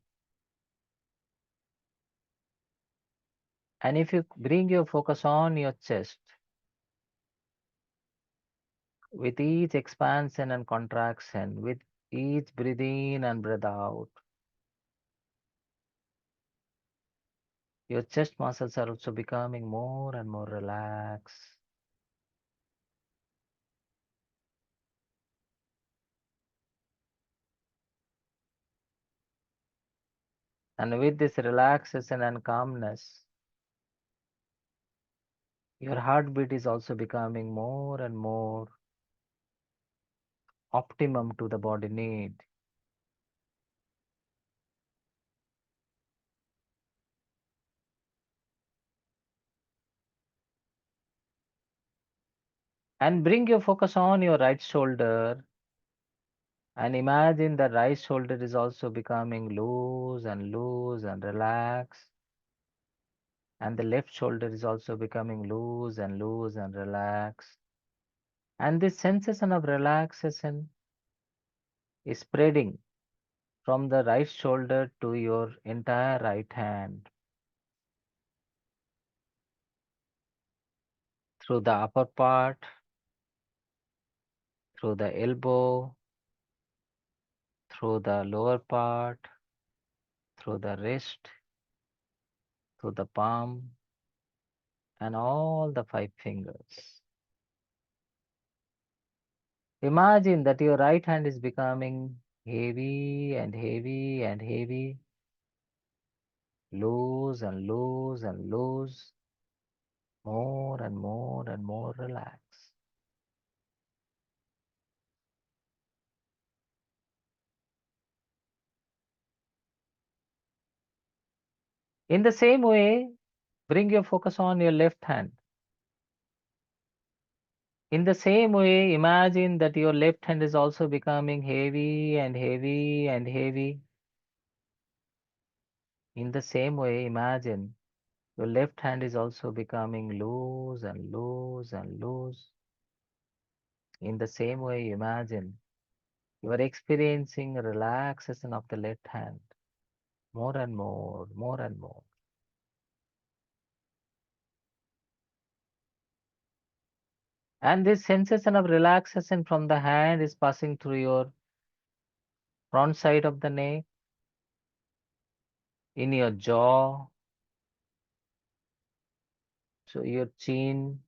And if you bring your focus on your chest, with each expansion and contraction, with Each breath in and breath out. Your chest muscles are also becoming more and more relaxed. And with this relaxation and calmness, your heartbeat is also becoming more and more optimum to the body need. And bring your focus on your right shoulder and imagine the right shoulder is also becoming loose and relaxed. And the left shoulder is also becoming loose and relaxed. And this sensation of relaxation is spreading from the right shoulder to your entire right hand, through the upper part, through the elbow, through the lower part, through the wrist, through the palm, and all the 5 fingers. Imagine that your right hand is becoming heavy and heavy and heavy, loose and loose and loose, more and more and more relaxed. In the same way, bring your focus on your left hand. In the same way, imagine that your left hand is also becoming heavy and heavy and heavy. In the same way, imagine your left hand is also becoming loose and loose and loose. In the same way, imagine you are experiencing relaxation of the left hand more and more, more and more. And this sensation of relaxation from the hand is passing through your front side of the neck, in your jaw, so your chin,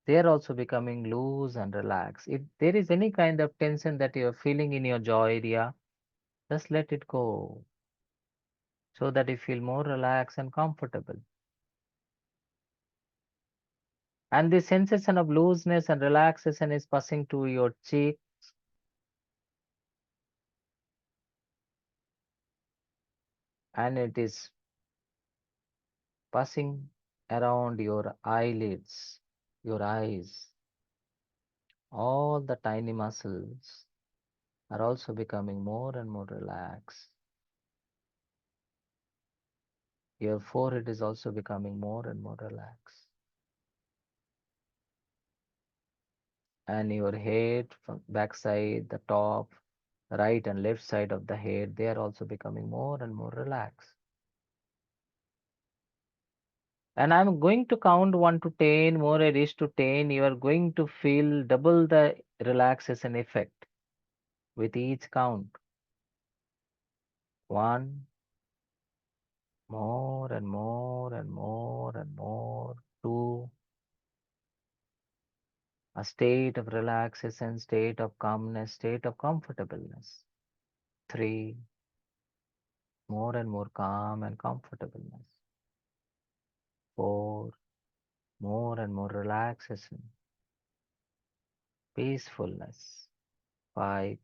they are also becoming loose and relaxed. If there is any kind of tension that you are feeling in your jaw area, just let it go so that you feel more relaxed and comfortable. And the sensation of looseness and relaxation is passing to your cheek, and it is passing around your eyelids, your eyes. All the tiny muscles are also becoming more and more relaxed. Your forehead is also becoming more and more relaxed. And your head from backside, the top, right and left side of the head, they are also becoming more and more relaxed. And I'm going to count 1 to 10, more I reach to 10, you are going to feel double the relaxation effect with each count. 1, more and more and more and more. 2, a state of relaxation, state of calmness, state of comfortableness. 3, more and more calm and comfortableness. 4, more and more relaxation, peacefulness. 5,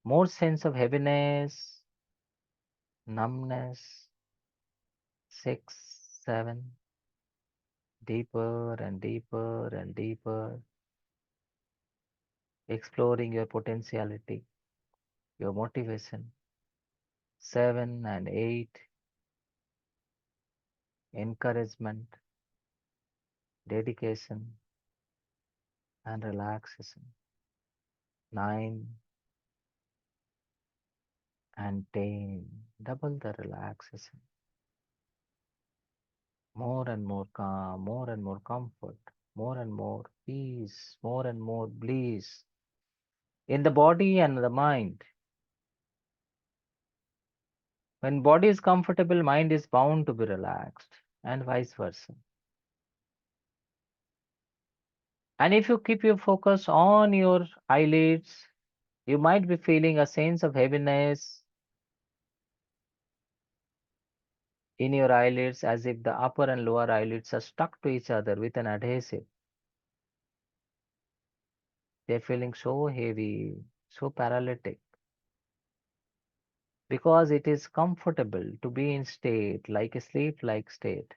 more sense of heaviness, numbness. 6, 7, deeper and deeper and deeper, exploring your potentiality, your motivation. 7 and 8, encouragement, dedication, and relaxation. 9 and 10, double the relaxation. More and more calm, more and more comfort, more and more peace, more and more bliss. in the body and the mind. When body is comfortable, mind is bound to be relaxed, and vice versa. And if you keep your focus on your eyelids, you might be feeling a sense of heaviness in your eyelids, as if the upper and lower eyelids are stuck to each other with an adhesive. They're feeling so heavy, so paralytic, because it is comfortable to be in state like a sleep-like state.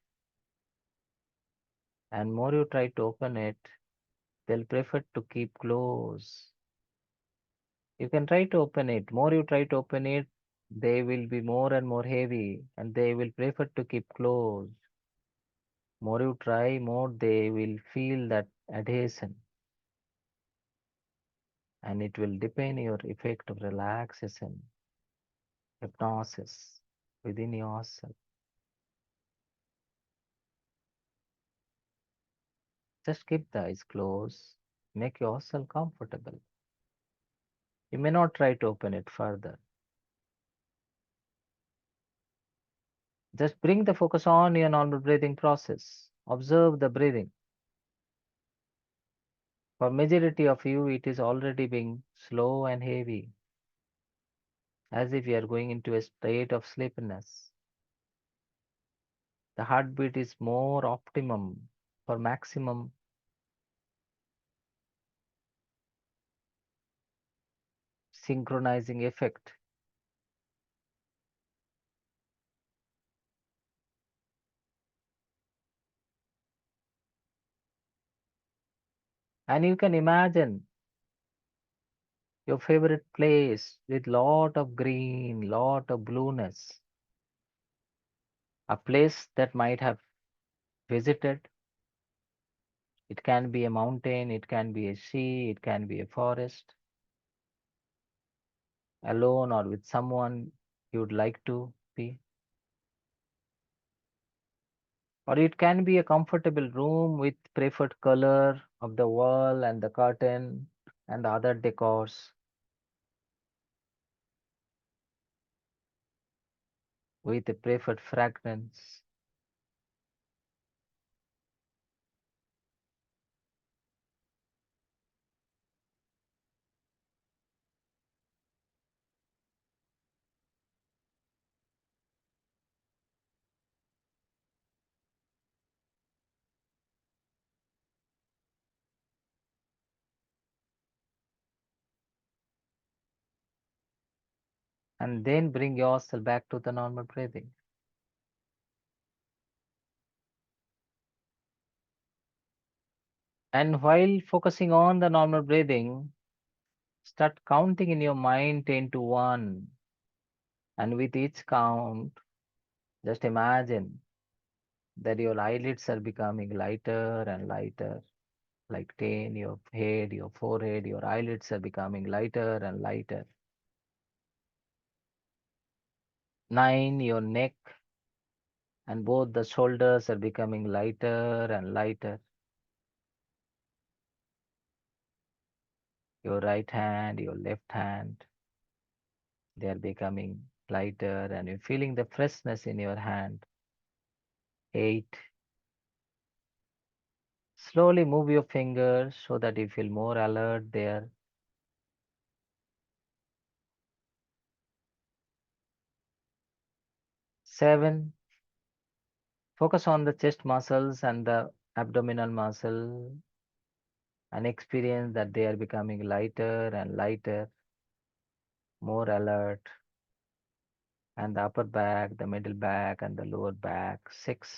And more you try to open it, they'll prefer to keep closed. You can try to open it. More you try to open it, they will be more and more heavy, and they will prefer to keep closed. More you try, more they will feel that adhesion. And it will deepen your effect of relaxation, hypnosis within yourself. Just keep the eyes closed, make yourself comfortable. You may not try to open it further. Just bring the focus on your normal breathing process. Observe the breathing. For majority of you, it is already being slow and heavy, as if you are going into a state of sleepiness. The heartbeat is more optimum for maximum synchronizing effect. And you can imagine your favorite place with lot of green, lot of blueness. A place that might have visited. It can be a mountain, it can be a sea, it can be a forest. Alone or with someone you would like to be. Or it can be a comfortable room with preferred color of the wall and the curtain and the other decors, with a preferred fragrance. And then bring yourself back to the normal breathing. And while focusing on the normal breathing, start counting in your mind 10 to 1. And with each count, just imagine that your eyelids are becoming lighter and lighter. Like 10, your head, your forehead, your eyelids are becoming lighter and lighter. 9, your neck and both the shoulders are becoming lighter and lighter. Your right hand, your left hand, they are becoming lighter and you're feeling the freshness in your hand. 8. Slowly move your fingers so that you feel more alert there. 7. Focus on the chest muscles and the abdominal muscle and experience that they are becoming lighter and lighter, more alert. And the upper back, the middle back, and the lower back. 6.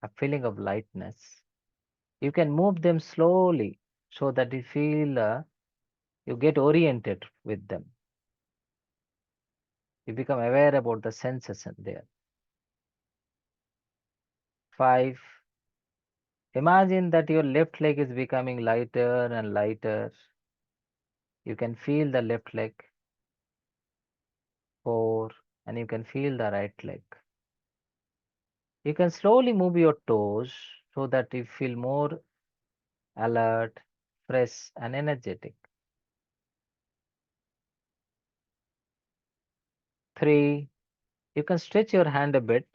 A feeling of lightness. You can move them slowly so that you feel you get oriented with them. You become aware about the sensation there. 5. Imagine that your left leg is becoming lighter and lighter. You can feel the left leg. 4. And you can feel the right leg. You can slowly move your toes so that you feel more alert, fresh, and energetic. 3. You can stretch your hand a bit.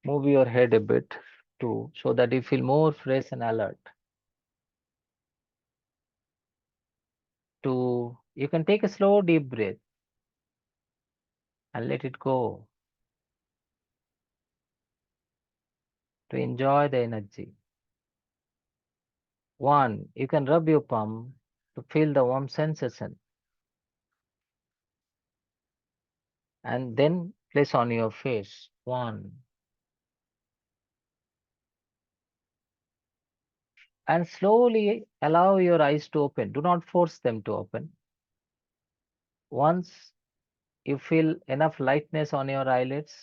Move your head a bit too, so that you feel more fresh and alert. 2. You can take a slow deep breath and let it go to enjoy the energy. 1. You can rub your palm to feel the warm sensation. And then place on your face. 1. And slowly allow your eyes to open. Do not force them to open. Once you feel enough lightness on your eyelids,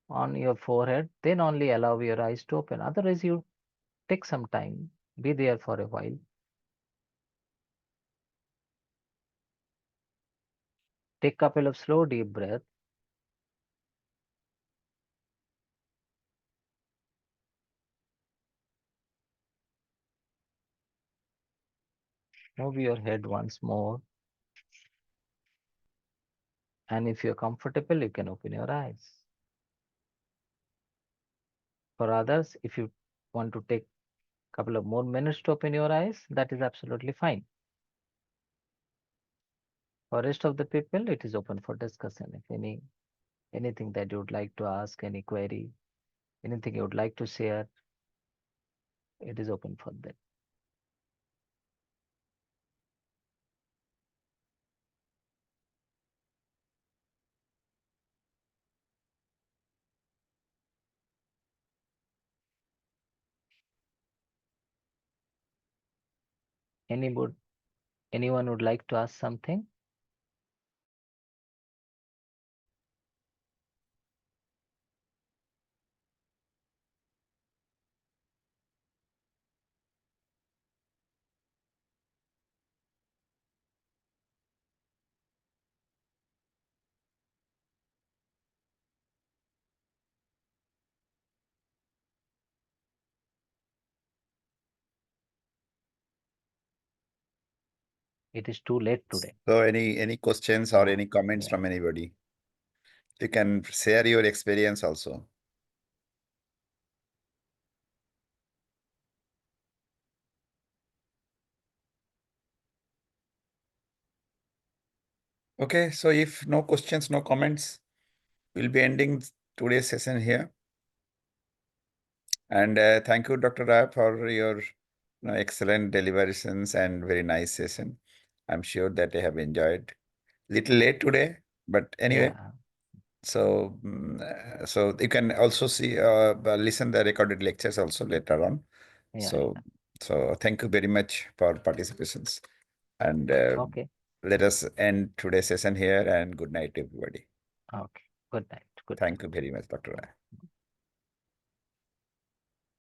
on your forehead, then only allow your eyes to open. Otherwise, you take some time, be there for a while. Take a couple of slow deep breaths. Move your head once more. And if you're comfortable, you can open your eyes. For others, if you want to take a couple of more minutes to open your eyes, that is absolutely fine. For rest of the people, it is open for discussion. If anything that you would like to ask, any query, anything you would like to share, it is open for them. Anyone would like to ask something? It is too late today. So any questions or Yeah, any comments yeah. from anybody? You can share your experience also. Okay, so if no questions, no comments, we'll be ending today's session here. And thank you, Dr. Rai, for your excellent deliberations and very nice session. I'm sure that I have enjoyed. Little late today, but anyway. Yeah. So, so you can also see, listen the recorded lectures also later on. Yeah. So thank you very much for participations. And Okay. let us end today's session here, and good night, everybody. Okay. Good night. Good Thank you very much, Dr. Rai.